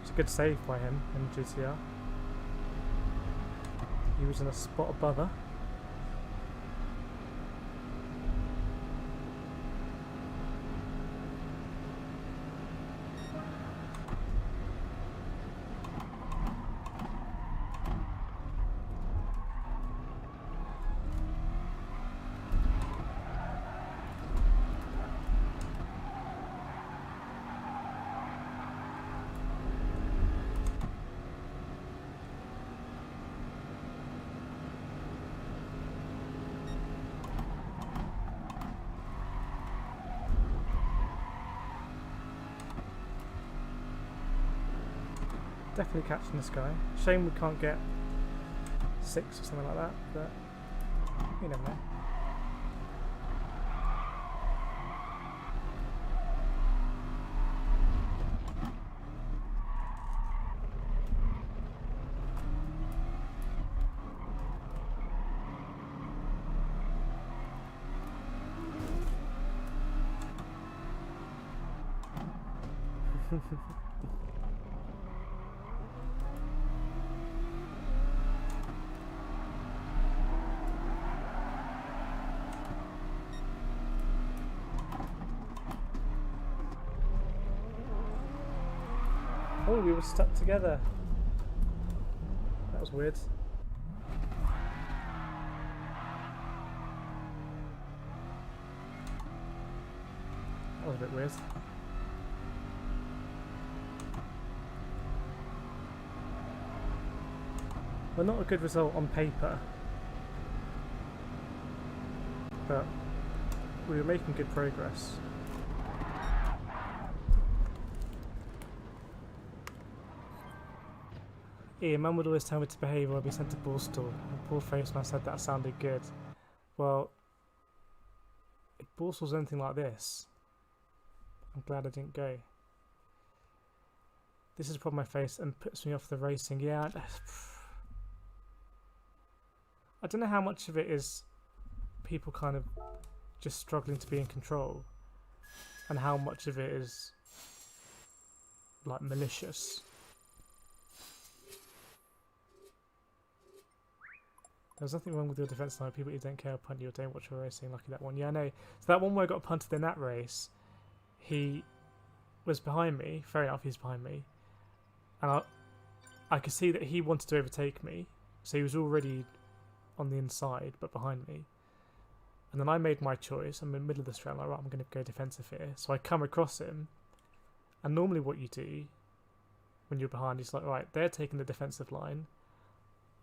It's a good save by him in GTR. He was in a spot above her. Definitely catching this guy. Shame we can't get 6 or something like that, but you never know. Oh, we were stuck together. That was weird. That was a bit weird. Well, not a good result on paper, but we were making good progress. Yeah, Mum would always tell me to behave or I'd be sent to Borstal. And poor Faceman said that sounded good. Well, if Borstal's anything like this, I'm glad I didn't go. This is a problem I face and puts me off the racing. Yeah, I don't know how much of it is people kind of just struggling to be in control and how much of it is like malicious. There's nothing wrong with your defence line. People who don't care punt you or don't watch your racing. Lucky that one. Yeah, I know. So that one where I got punted in that race, he was behind me. Fair enough, he's behind me. And I could see that he wanted to overtake me. So he was already on the inside, but behind me. And then I made my choice. I'm in the middle of the straight. I'm like, right, I'm going to go defensive here. So I come across him. And normally what you do when you're behind is like, right, they're taking the defensive line.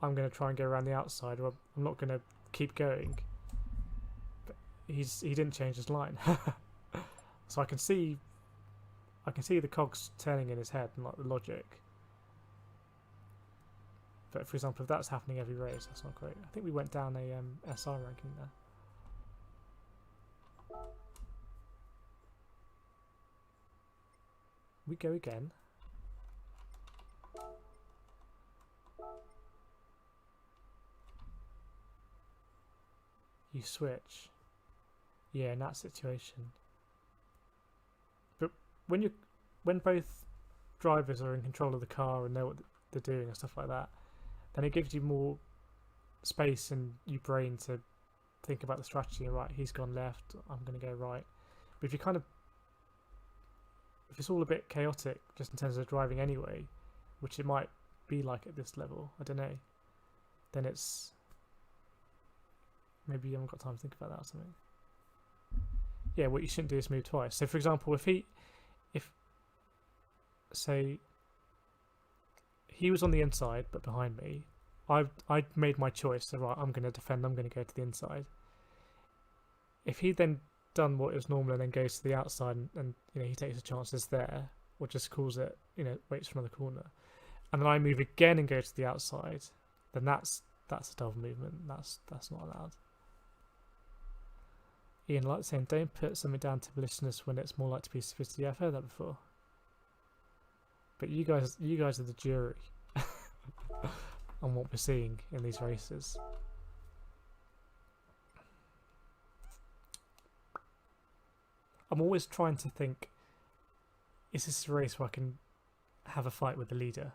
I'm going to try and go around the outside, or I'm not going to keep going. But he didn't change his line, so I can see the cogs turning in his head and like the logic. But for example, if that's happening every race, that's not great. I think we went down a SR ranking there. We go again. You switch. Yeah, in that situation. But when both drivers are in control of the car and know what they're doing and stuff like that, then it gives you more space and your brain to think about the strategy. Right, he's gone left, I'm going to go right. But if it's all a bit chaotic just in terms of driving anyway, which it might be like at this level, I don't know, then it's maybe you haven't got time to think about that or something. Yeah, what you shouldn't do is move twice. So for example, if say he was on the inside but behind me, I made my choice. So right, I'm going to defend. I'm going to go to the inside. If he then done what is normal and then goes to the outside and he takes the chances there, or just calls it, waits for another corner, and then I move again and go to the outside, then that's a double movement. That's not allowed. Ian like saying, don't put something down to maliciousness when it's more like to be sophisticated. Yeah, I've heard that before. But you guys are the jury on what we're seeing in these races. I'm always trying to think, is this a race where I can have a fight with the leader?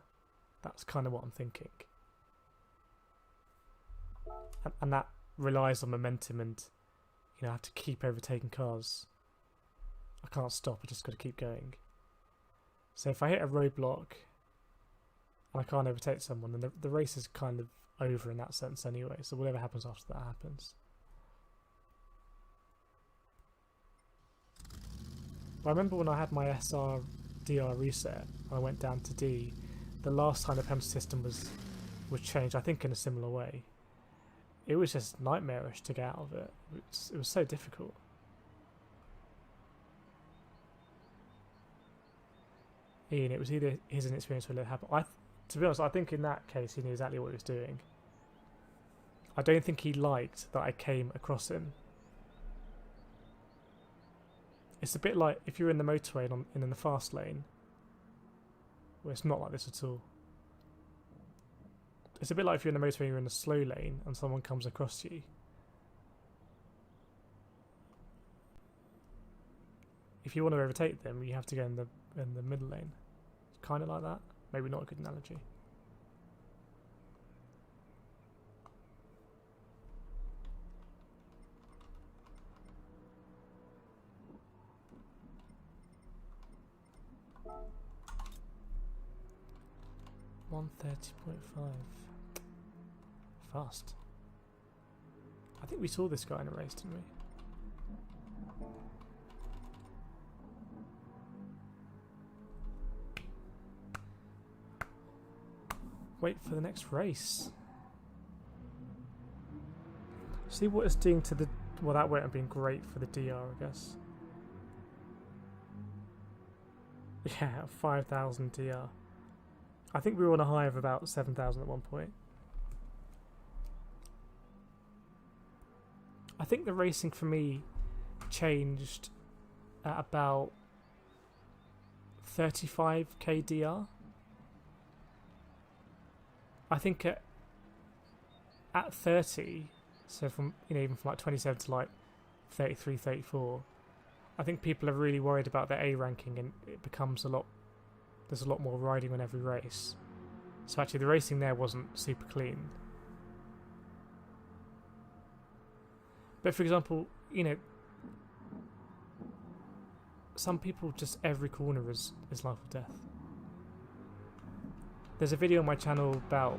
That's kind of what I'm thinking. And that relies on momentum and, I have to keep overtaking cars. I can't stop, I just got to keep going. So if I hit a roadblock and I can't overtake someone, then the race is kind of over in that sense anyway. So whatever happens after that happens. I remember when I had my SR DR reset and I went down to D, the last time the penalty system was changed, I think in a similar way. It was just nightmarish to get out of it. It was so difficult. Ian, it was either his inexperience or let it happen. To be honest, I think in that case he knew exactly what he was doing. I don't think he liked that I came across him. It's a bit like if you're in the motorway and in the fast lane. Well, it's not like this at all. It's a bit like if you're in the motorway and you're in the slow lane and someone comes across you. If you want to overtake them, you have to go in the middle lane. It's kind of like that. Maybe not a good analogy. .30.5. Fast. I think we saw this guy in a race, didn't we? Wait for the next race. See what it's doing to the... Well, that won't have been great for the DR, I guess. Yeah, 5,000 DR. I think we were on a high of about 7,000 at one point. I think the racing for me changed at about 35k DR. I think at 30, so from even from like 27 to like 33, 34, I think people are really worried about their A ranking, and it becomes there's a lot more riding on every race. So actually the racing there wasn't super clean. But for example, some people just every corner is life or death. There's a video on my channel about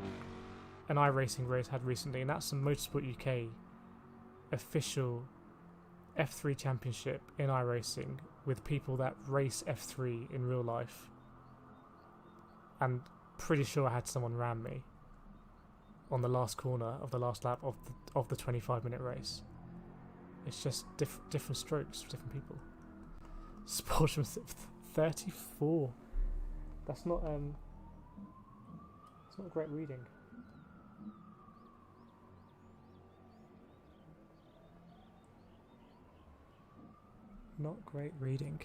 an iRacing race I had recently, and that's a Motorsport UK official F3 championship in iRacing with people that race F3 in real life. And pretty sure I had someone ram me on the last corner of the last lap of the 25-minute race. It's just different strokes for different people. Sportsmanship 34. That's not it's not great reading. Not great reading.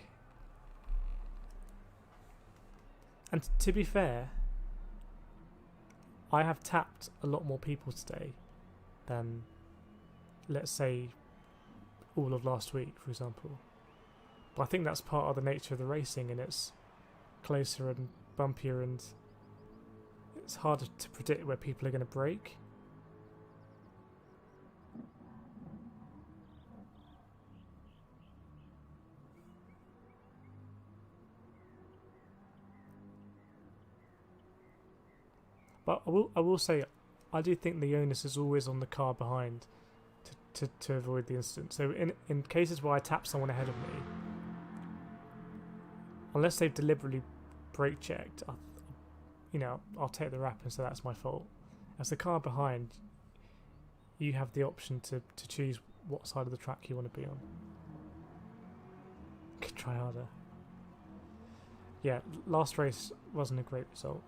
And to be fair, I have tapped a lot more people today than, let's say, all of last week, for example. But I think that's part of the nature of the racing, and it's closer and bumpier, and it's harder to predict where people are going to break. But I will say, I do think the onus is always on the car behind to avoid the incident. So in cases where I tap someone ahead of me, unless they've deliberately brake checked, I'll take the rap and say that's my fault. As the car behind, you have the option to choose what side of the track you want to be on. Could try harder. Yeah, last race wasn't a great result.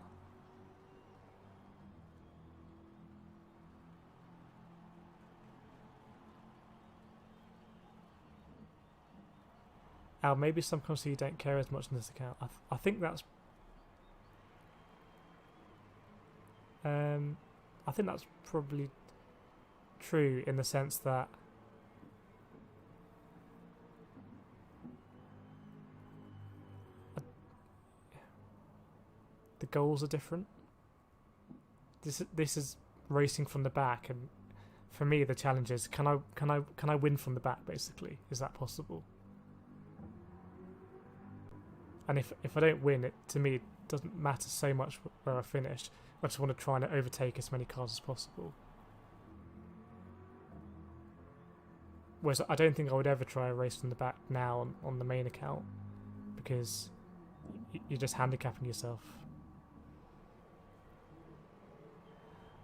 Al, maybe sometimes you don't care as much in this account. I think that's probably true in the sense that the goals are different. This is racing from the back, and for me the challenge is can I win from the back, basically. Is that possible? And if I don't win, it to me it doesn't matter so much where I finish. I just want to try and overtake as many cars as possible. Whereas I don't think I would ever try a race from the back now on the main account, because you're just handicapping yourself.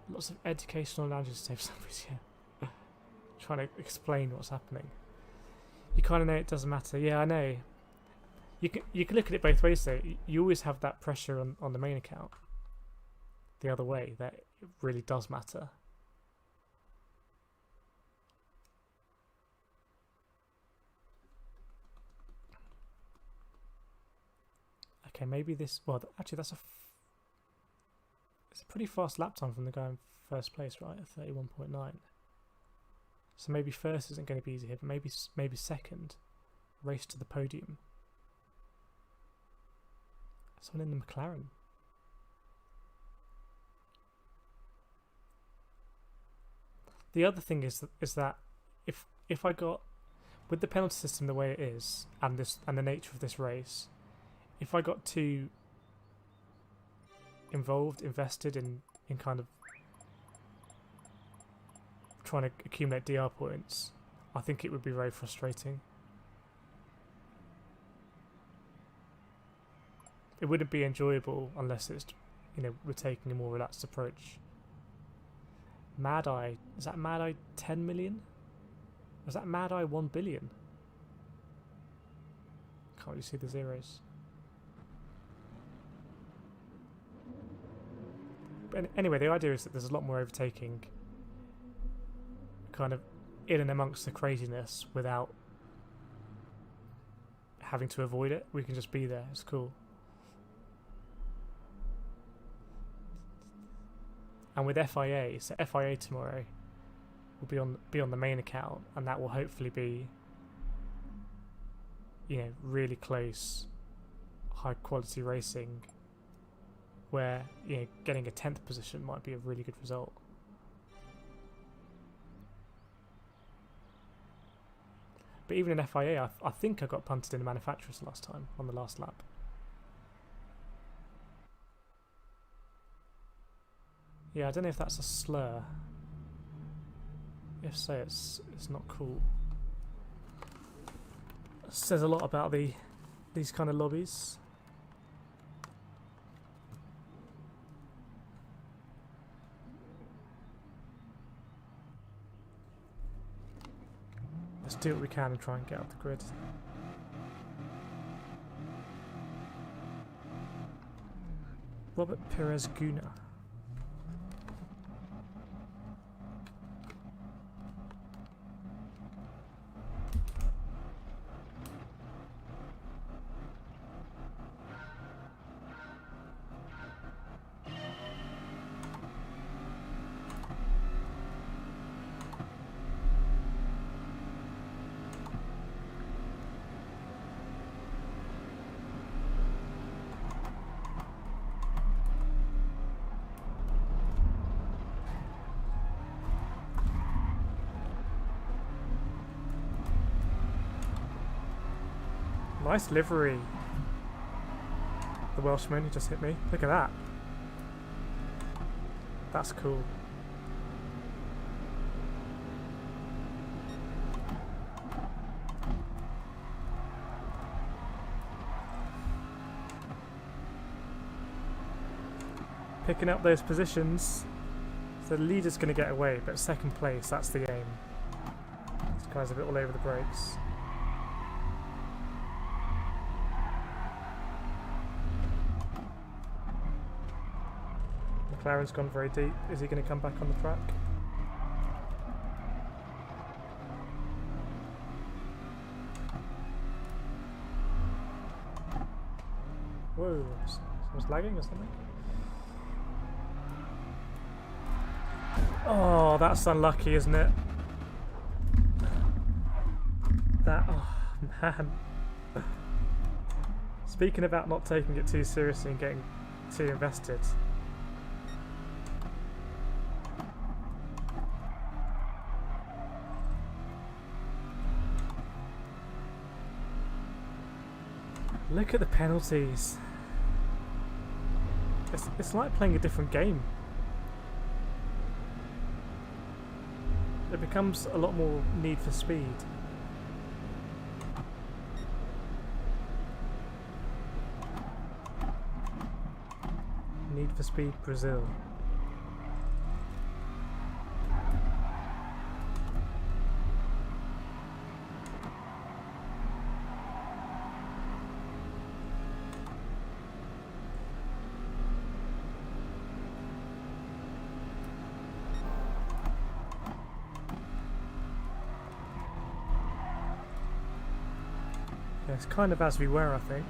Lots of educational language to some reason. Trying to explain what's happening. You kind of know it doesn't matter. Yeah, I know. You can look at it both ways though. You always have that pressure on the main account. The other way, that it really does matter. Okay, maybe this. Well, actually, it's a pretty fast lap time from the guy in first place, right? At 31.9. So maybe first isn't going to be easy here, but maybe second, race to the podium. Someone in the McLaren. The other thing is that if I got, with the penalty system the way it is, and the nature of this race, if I got too invested in kind of trying to accumulate DR points, I think it would be very frustrating. It wouldn't be enjoyable unless it's, we're taking a more relaxed approach. Mad Eye, is that Mad Eye 10 million? Or is that Mad Eye 1 billion? Can't really see the zeros. But anyway, the idea is that there's a lot more overtaking kind of in and amongst the craziness without having to avoid it. We can just be there. It's cool. And with FIA, so FIA tomorrow will be on the main account, and that will hopefully be, really close, high quality racing, where getting a 10th position might be a really good result. But even in FIA, I think I got punted in the manufacturers last time on the last lap. Yeah, I don't know if that's a slur. If so, it's not cool. It says a lot about these kind of lobbies. Let's do what we can and try and get up the grid. Robert Perez Guna. Nice livery. The Welshman who just hit me. Look at that. That's cool. Picking up those positions. So the leader's going to get away, but second place, that's the aim. This guy's a bit all over the brakes. McLaren's gone very deep. Is he going to come back on the track? Whoa, someone's lagging or something? Oh, that's unlucky, isn't it? That, oh man. Speaking about not taking it too seriously and getting too invested. Look at the penalties. It's like playing a different game. It becomes a lot more need for speed. Need for Speed Brazil. Yeah, it's kind of as we were, I think.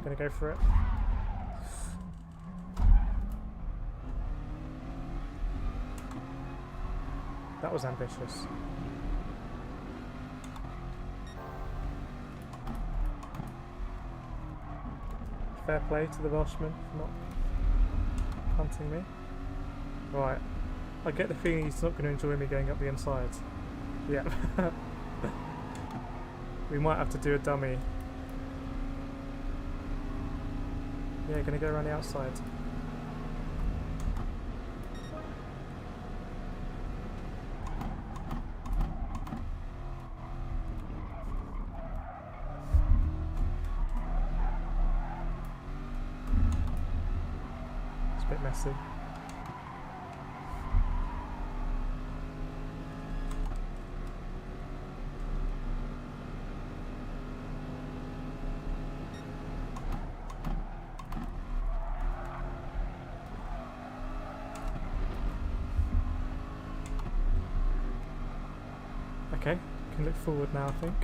Gonna go for it. That was ambitious. Fair play to the Welshman for not hunting me. Right. I get the feeling he's not going to enjoy me going up the inside. Yeah. We might have to do a dummy. Yeah, gonna go around the outside. It's a bit messy. Okay, can look forward now, I think.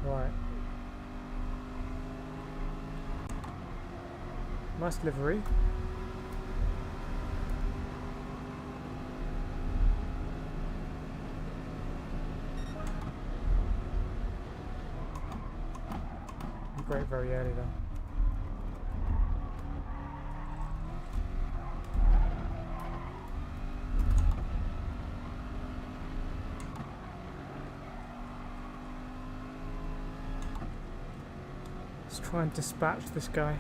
Right. Nice livery. Brake very early though. Let's try and dispatch this guy.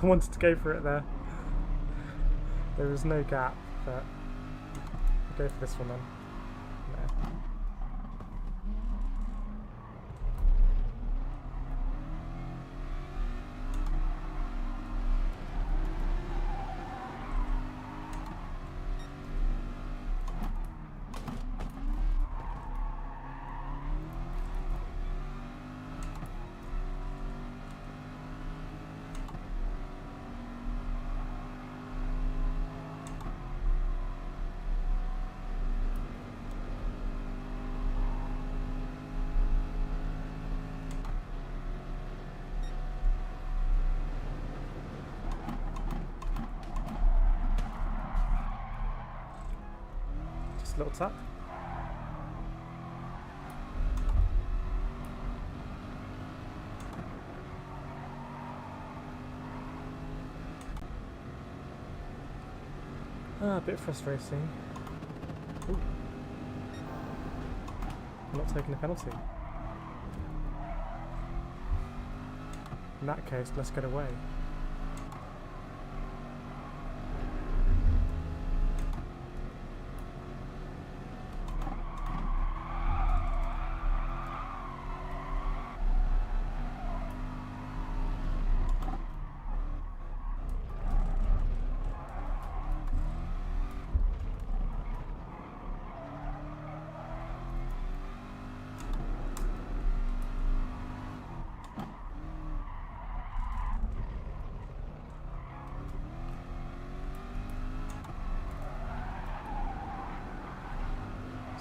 I wanted to go for it there. There was no gap, but I'll go for this one then. No. Little tap. A bit frustrating. Ooh. I'm not taking a penalty. In that case, let's get away.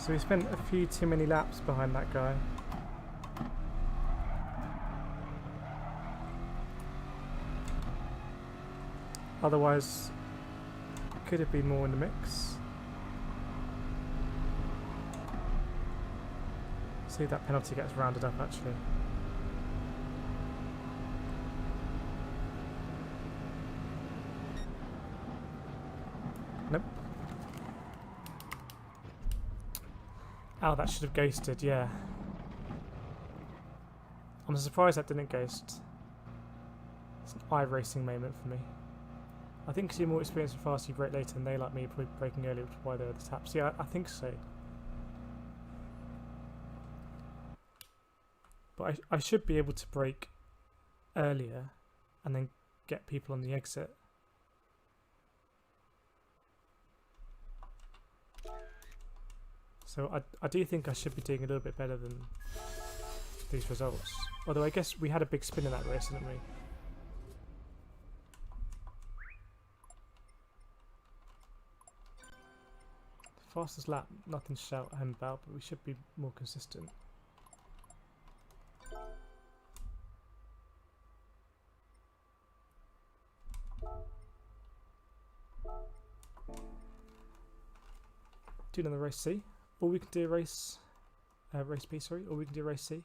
So we spent a few too many laps behind that guy. Otherwise, could have been more in the mix. See if that penalty gets rounded up actually. Nope. Oh, that should have ghosted, yeah. I'm surprised that didn't ghost. It's an eye-racing moment for me. I think because you're more experienced and fast, you brake later, and they, like me, probably braking earlier, which is why they're the taps. Yeah, I think so. But I should be able to brake earlier and then get people on the exit. So I do think I should be doing a little bit better than these results. Although I guess we had a big spin in that race, didn't we? Fastest lap, nothing to shout home about, but we should be more consistent. Do another race C, or we can do a race B, sorry, or we can do race C.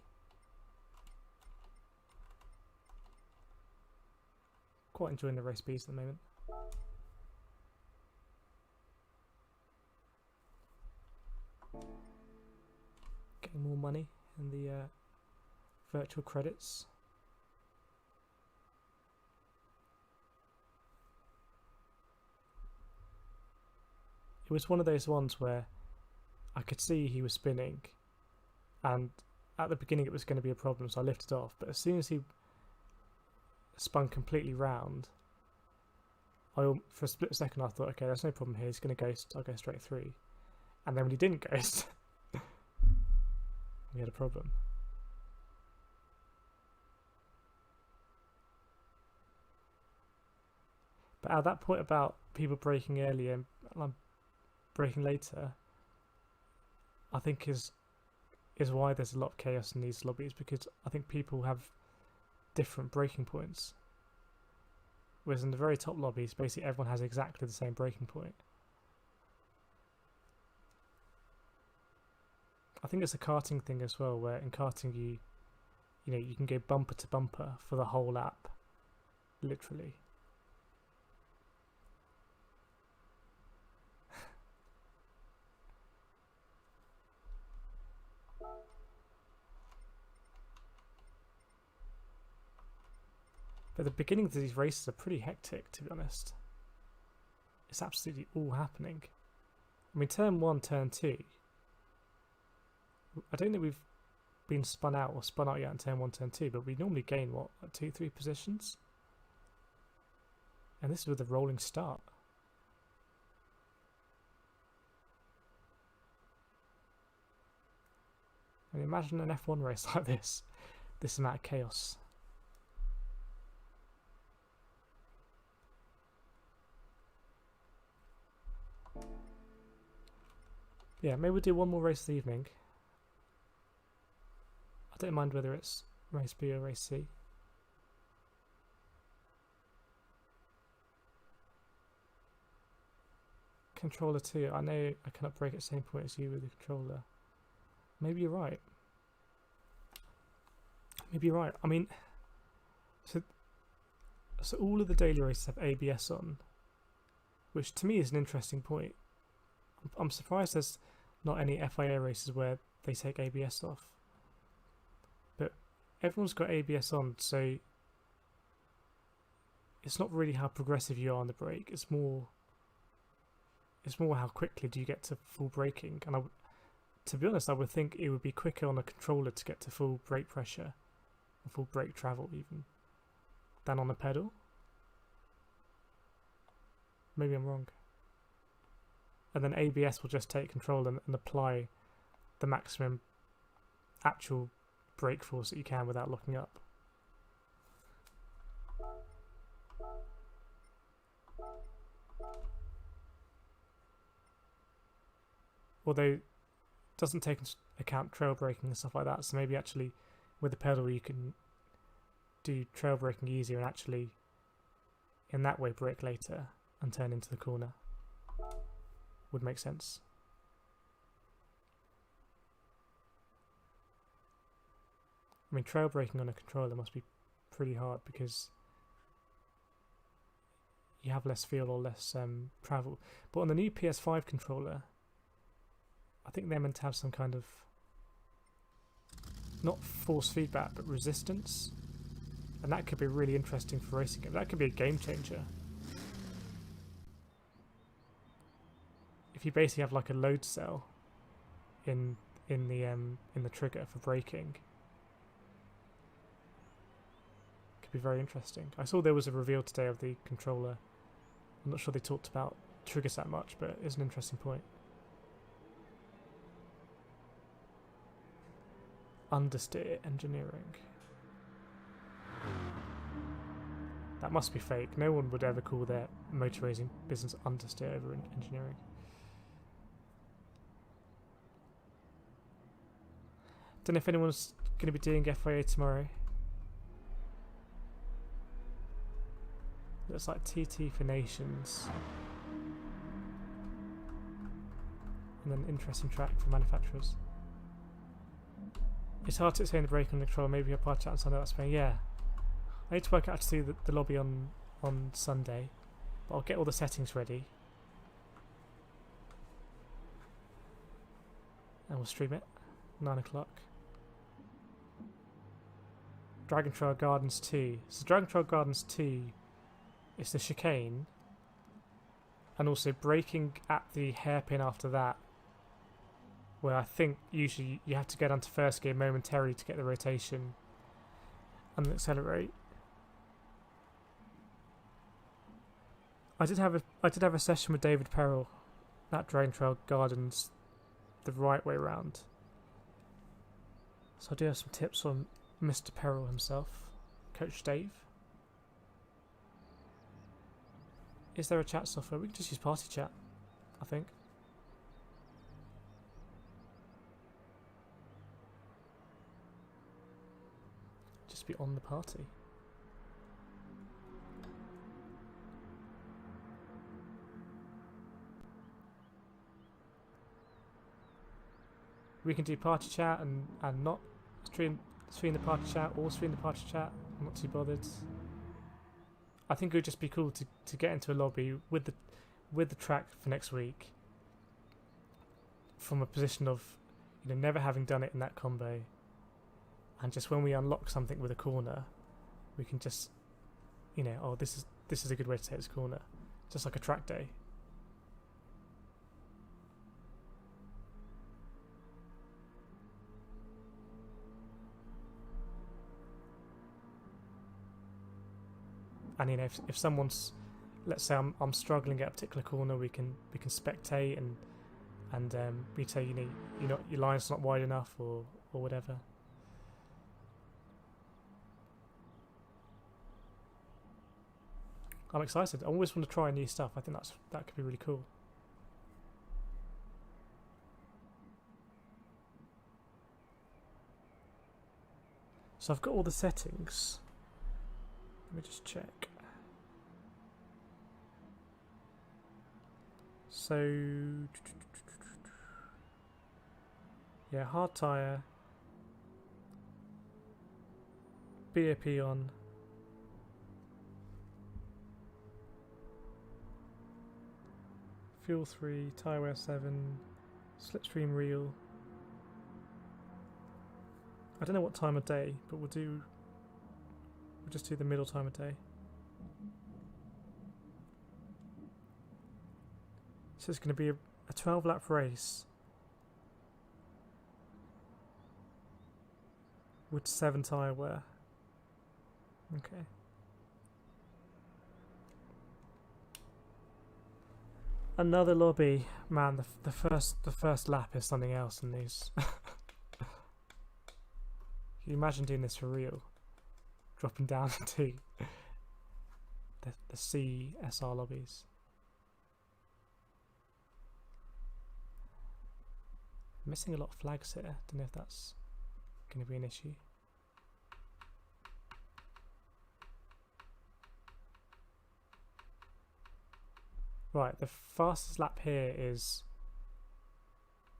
Quite enjoying the race Bs at the moment. Getting more money in the virtual credits. It was one of those ones where I could see he was spinning, and at the beginning it was going to be a problem, so I lifted off, but as soon as he spun completely round, for a split second I thought, okay, there's no problem here, he's going to ghost, I'll go straight through. And then when he didn't ghost, we had a problem. But at that point about people braking early and I'm braking later, I think is why there's a lot of chaos in these lobbies, because I think people have different braking points. Whereas in the very top lobbies, basically everyone has exactly the same braking point. I think it's a karting thing as well, where in karting you know, you can go bumper to bumper for the whole lap, literally. But the beginnings of these races are pretty hectic, to be honest. It's absolutely all happening. I mean, turn 1, turn 2. I don't think we've been spun out yet in turn 1, turn 2, but we normally gain, what, like 2-3 positions? And this is with a rolling start. I mean, imagine an F1 race like this amount of chaos. Yeah, maybe we'll do one more race this evening. I don't mind whether it's race B or race C. Controller 2. I know I cannot break at the same point as you with the controller. Maybe you're right. Maybe you're right. I mean, so all of the daily races have ABS on, which to me is an interesting point. I'm surprised there's not any FIA races where they take ABS off. But everyone's got ABS on, so it's not really how progressive you are on the brake. It's more how quickly do you get to full braking. And to be honest, I would think it would be quicker on a controller to get to full brake pressure, or full brake travel even, than on a pedal. Maybe I'm wrong. And then ABS will just take control and apply the maximum actual brake force that you can without locking up. Although it doesn't take into account trail braking and stuff like that, so maybe actually with the pedal you can do trail braking easier and actually in that way brake later and turn into the corner. Would make sense. I mean, trail braking on a controller must be pretty hard because you have less feel or less travel. But on the new PS5 controller, I think they're meant to have some kind of not force feedback but resistance, and that could be really interesting for racing games. That could be a game changer. If you basically have like a load cell in the trigger for braking, could be very interesting. I saw there was a reveal today of the controller. I'm not sure they talked about triggers that much, but it's an interesting point. Understeer engineering. That must be fake. No one would ever call their motor racing business understeer over engineering. Don't know if anyone's going to be doing FIA tomorrow. Looks like TT for Nations. And then interesting track for manufacturers. It's hard to explain the brake on the control. Maybe a part chat on Sunday that's playing. Yeah. I need to work out to do the lobby on Sunday. But I'll get all the settings ready. And we'll stream it. 9 o'clock. Dragon Trail Gardens 2. So Dragon Trail Gardens 2 is the chicane. And also braking at the hairpin after that. Where I think usually you have to get onto first gear momentarily to get the rotation and accelerate. I did have a session with David Perrell at Dragon Trail Gardens the right way round. So I do have some tips from Mr. Perrell himself, Coach Dave. Is there a chat software? We can just use Party Chat, I think. Just be on the party. We can do Party Chat and not stream the Party Chat or stream the Party Chat. I'm not too bothered. I think it would just be cool to get into a lobby with the track for next week from a position of never having done it in that combo, and just when we unlock something with a corner, we can just you know, oh, this is a good way to take this corner, just like a track day. And you know, if someone's, let's say I'm struggling at a particular corner, we can spectate and we say, you know, your line's not wide enough or whatever. I'm excited. I always want to try new stuff. I think that could be really cool. So I've got all the settings. Let me just check. So yeah, hard tyre, BAP on, fuel 3, tyre wear 7, slipstream reel. I don't know what time of day, but we'll just do the middle time of day. So it's going to be a 12-lap race with 7 tyre wear. Okay. Another lobby, man. The first lap is something else in these. Can you imagine doing this for real? Dropping down to the CSR lobbies. I'm missing a lot of flags here. Don't know if that's going to be an issue. Right, the fastest lap here is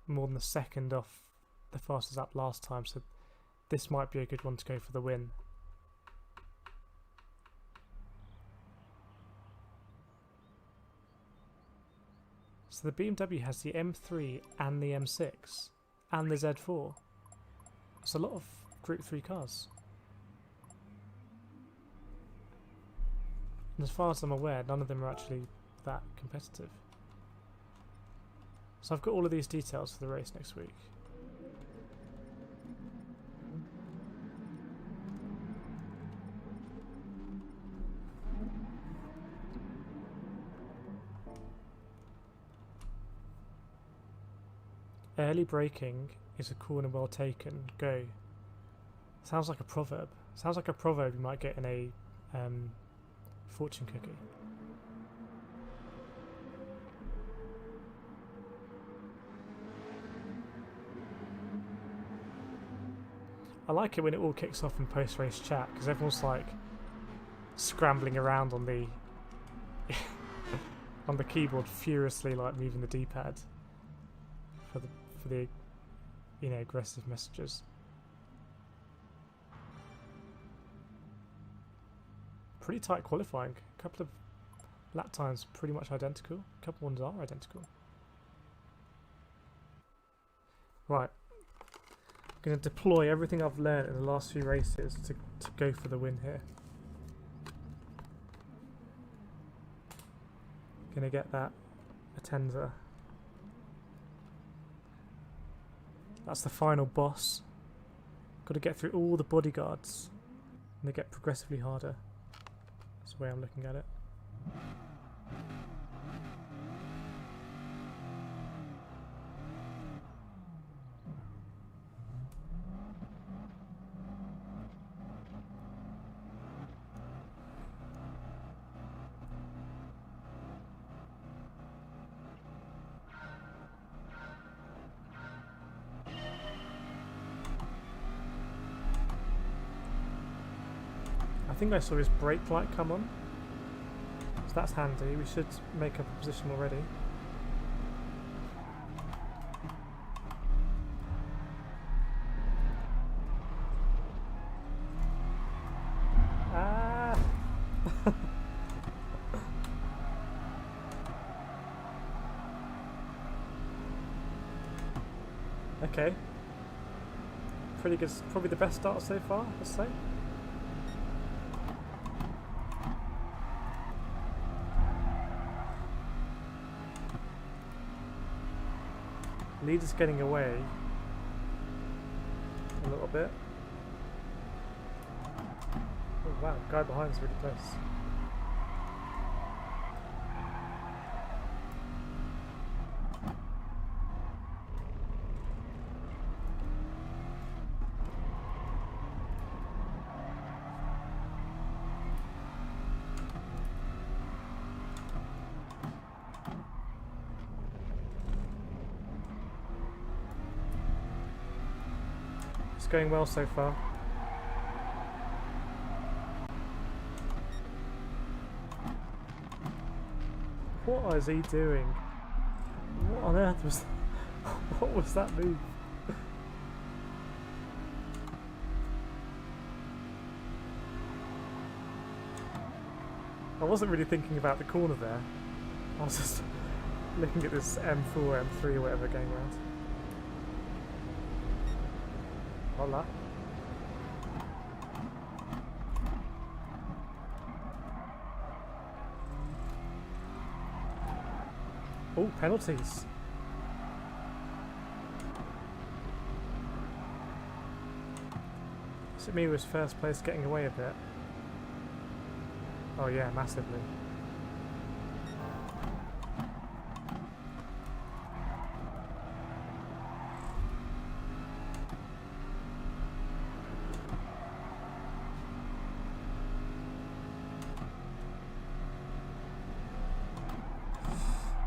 more than a second off the fastest lap last time, so this might be a good one to go for the win. So the BMW has the M3 and the M6 and the Z4. It's a lot of Group 3 cars. And as far as I'm aware, none of them are actually that competitive. So I've got all of these details for the race next week. Early braking is a corner well taken. Go. Sounds like a proverb. Sounds like a proverb you might get in a fortune cookie. I like it when it all kicks off in post-race chat because everyone's like scrambling around on the on the keyboard, furiously like moving the D-pad for the you know, aggressive messages. Pretty tight qualifying. A couple of lap times pretty much identical. A couple ones are identical. Right. I'm going to deploy everything I've learned in the last few races to go for the win here. Going to get that Atenza. That's the final boss. Got to get through all the bodyguards. And they get progressively harder. That's the way I'm looking at it. I think I saw his brake light come on, so that's handy. We should make up a position already. Ah! Okay. Pretty good, probably the best start so far, let's say. Leader's getting away a little bit. Oh wow, the guy behind is really close. It's going well so far. What is he doing? What on earth was what was that move? I wasn't really thinking about the corner there. I was just looking at this M4, M3 or whatever going around. Hola. Oh, penalties. Is it me who was first place getting away a bit? Oh yeah, massively.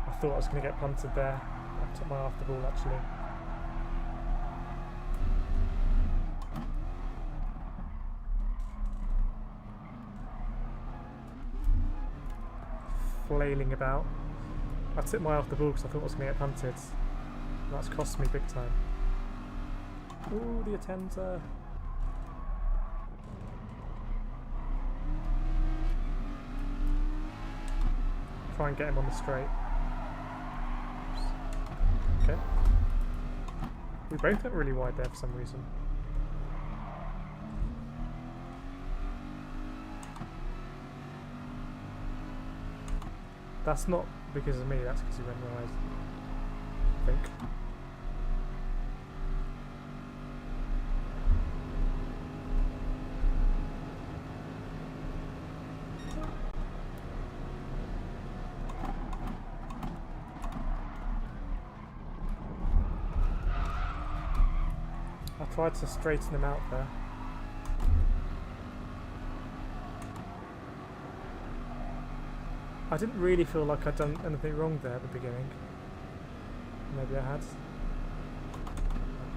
I thought I was going to get punted there. I took my after ball actually. Flailing about. I took my after ball because I thought I was going to get punted. That's cost me big time. Ooh, the attender. Try and get him on the straight. Okay. We both went really wide there for some reason. That's not because of me, that's because he went wide, I think. I tried to straighten him out there. I didn't really feel like I'd done anything wrong there at the beginning. Maybe I had.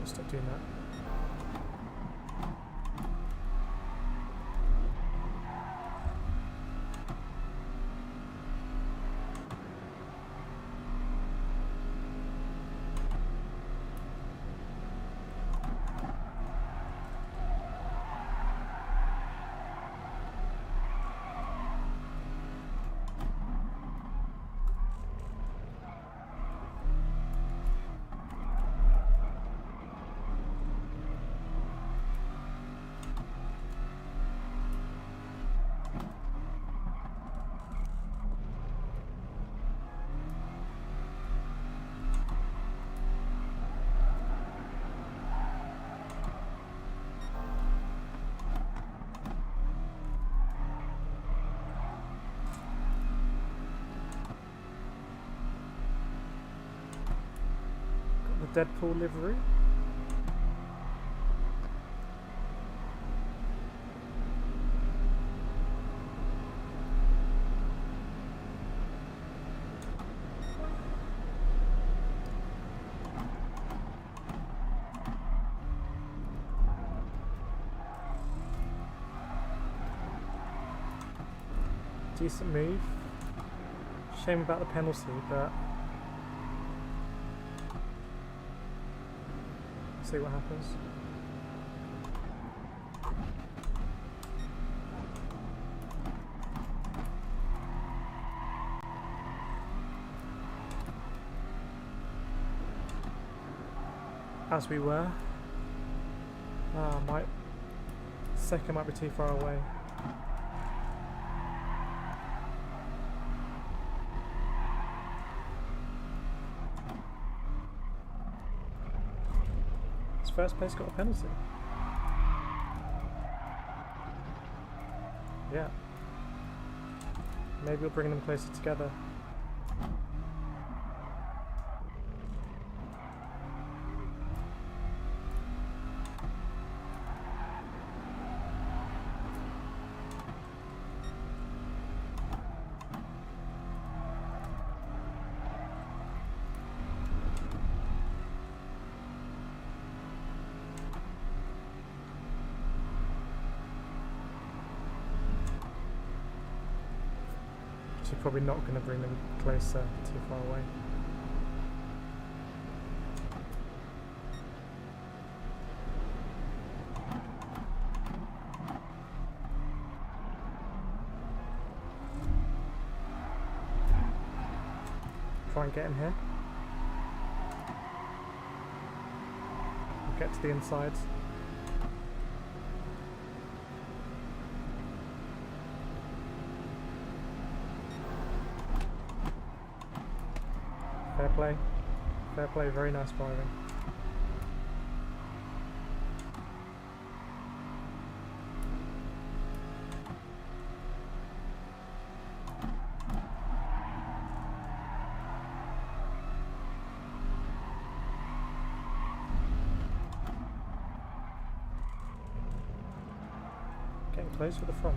I'll stop doing that. Deadpool livery. Decent move. Shame about the penalty, but see what happens. As we were. My second might be too far away. first place got a penalty. Yeah. Maybe we'll bring them closer together. Probably not going to bring them closer, too far away. Try and get him here. We'll get to the inside. Fair play, very nice driving. Getting close with the front.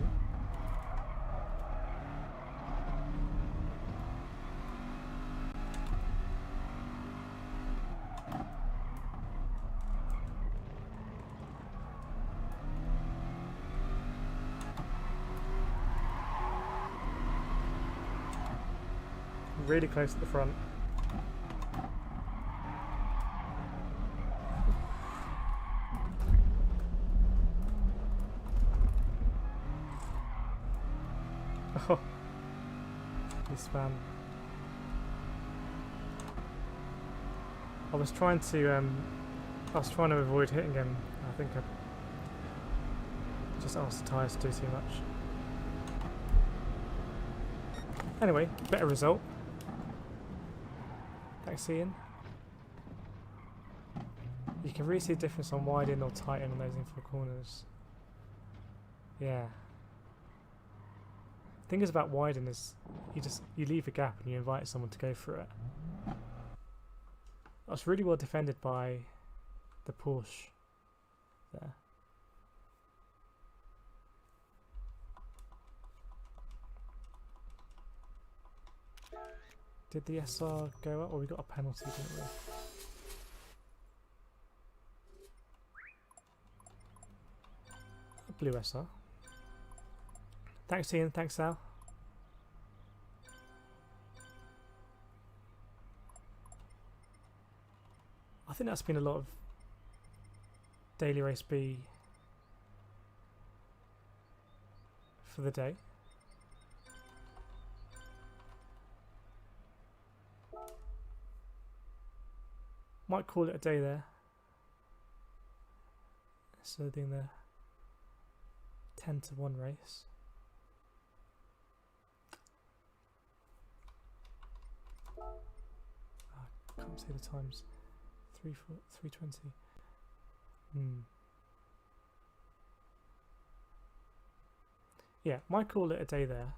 Really close at the front. Oh, this man. I was trying to avoid hitting him. I think I just asked the tyres to do too much. Anyway, better result. Thanks, Ian. You can really see the difference on wide in or tight in on those infill corners. Yeah. The thing is about wide in is you leave a gap and you invite someone to go through it. That's really well defended by the Porsche there. Did the SR go up? Or we got a penalty, didn't we? A blue SR. Thanks, Ian. Thanks, Sal. I think that's been a lot of Daily Race B for the day. Might call it a day there. So doing the 10-1 race. I can't see the times. 3:20. Yeah, might call it a day there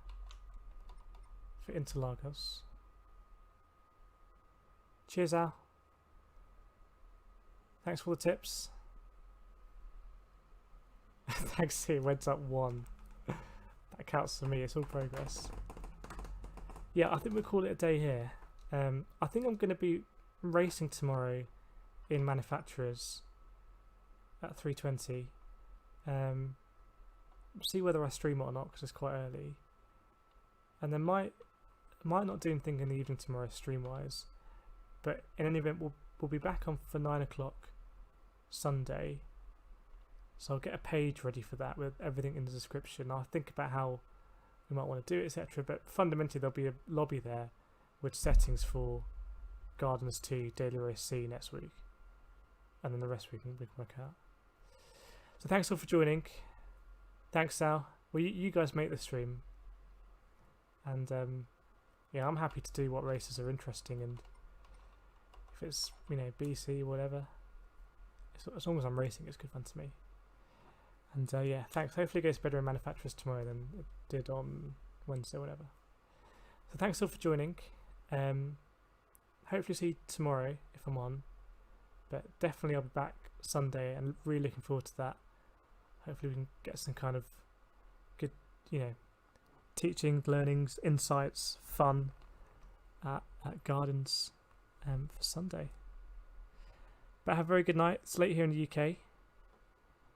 for Interlagos. Cheers, Al. Thanks for the tips. Thanks, it went up 1. That counts for me, it's all progress. Yeah, I think we'll call it a day here. I think I'm going to be racing tomorrow in manufacturers at 3:20. See whether I stream it or not because it's quite early. And then might not do anything in the evening tomorrow stream wise. But in any event, we'll be back on for 9 o'clock Sunday. So I'll get a page ready for that with everything in the description. I'll think about how we might want to do it, etc. But fundamentally there'll be a lobby there with settings for Gardens 2, Daily Race C next week. And then the rest we can work out. So thanks all for joining. Thanks, Sal. Well, you guys make the stream. And yeah, I'm happy to do what races are interesting, and if it's, you know, BC, whatever, as long as I'm racing, it's good fun to me. And yeah, thanks. Hopefully it goes better in manufacturers tomorrow than it did on Wednesday or whatever. So thanks all for joining. Hopefully see you tomorrow if I'm on. But definitely I'll be back Sunday and really looking forward to that. Hopefully we can get some kind of good, teaching, learnings, insights, fun at Gardens for Sunday. But have a very good night. It's late here in the UK.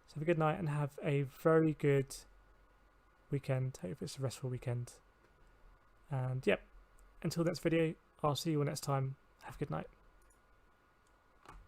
So have a good night and have a very good weekend. Hope it's a restful weekend. And yep, until next video, I'll see you all next time. Have a good night.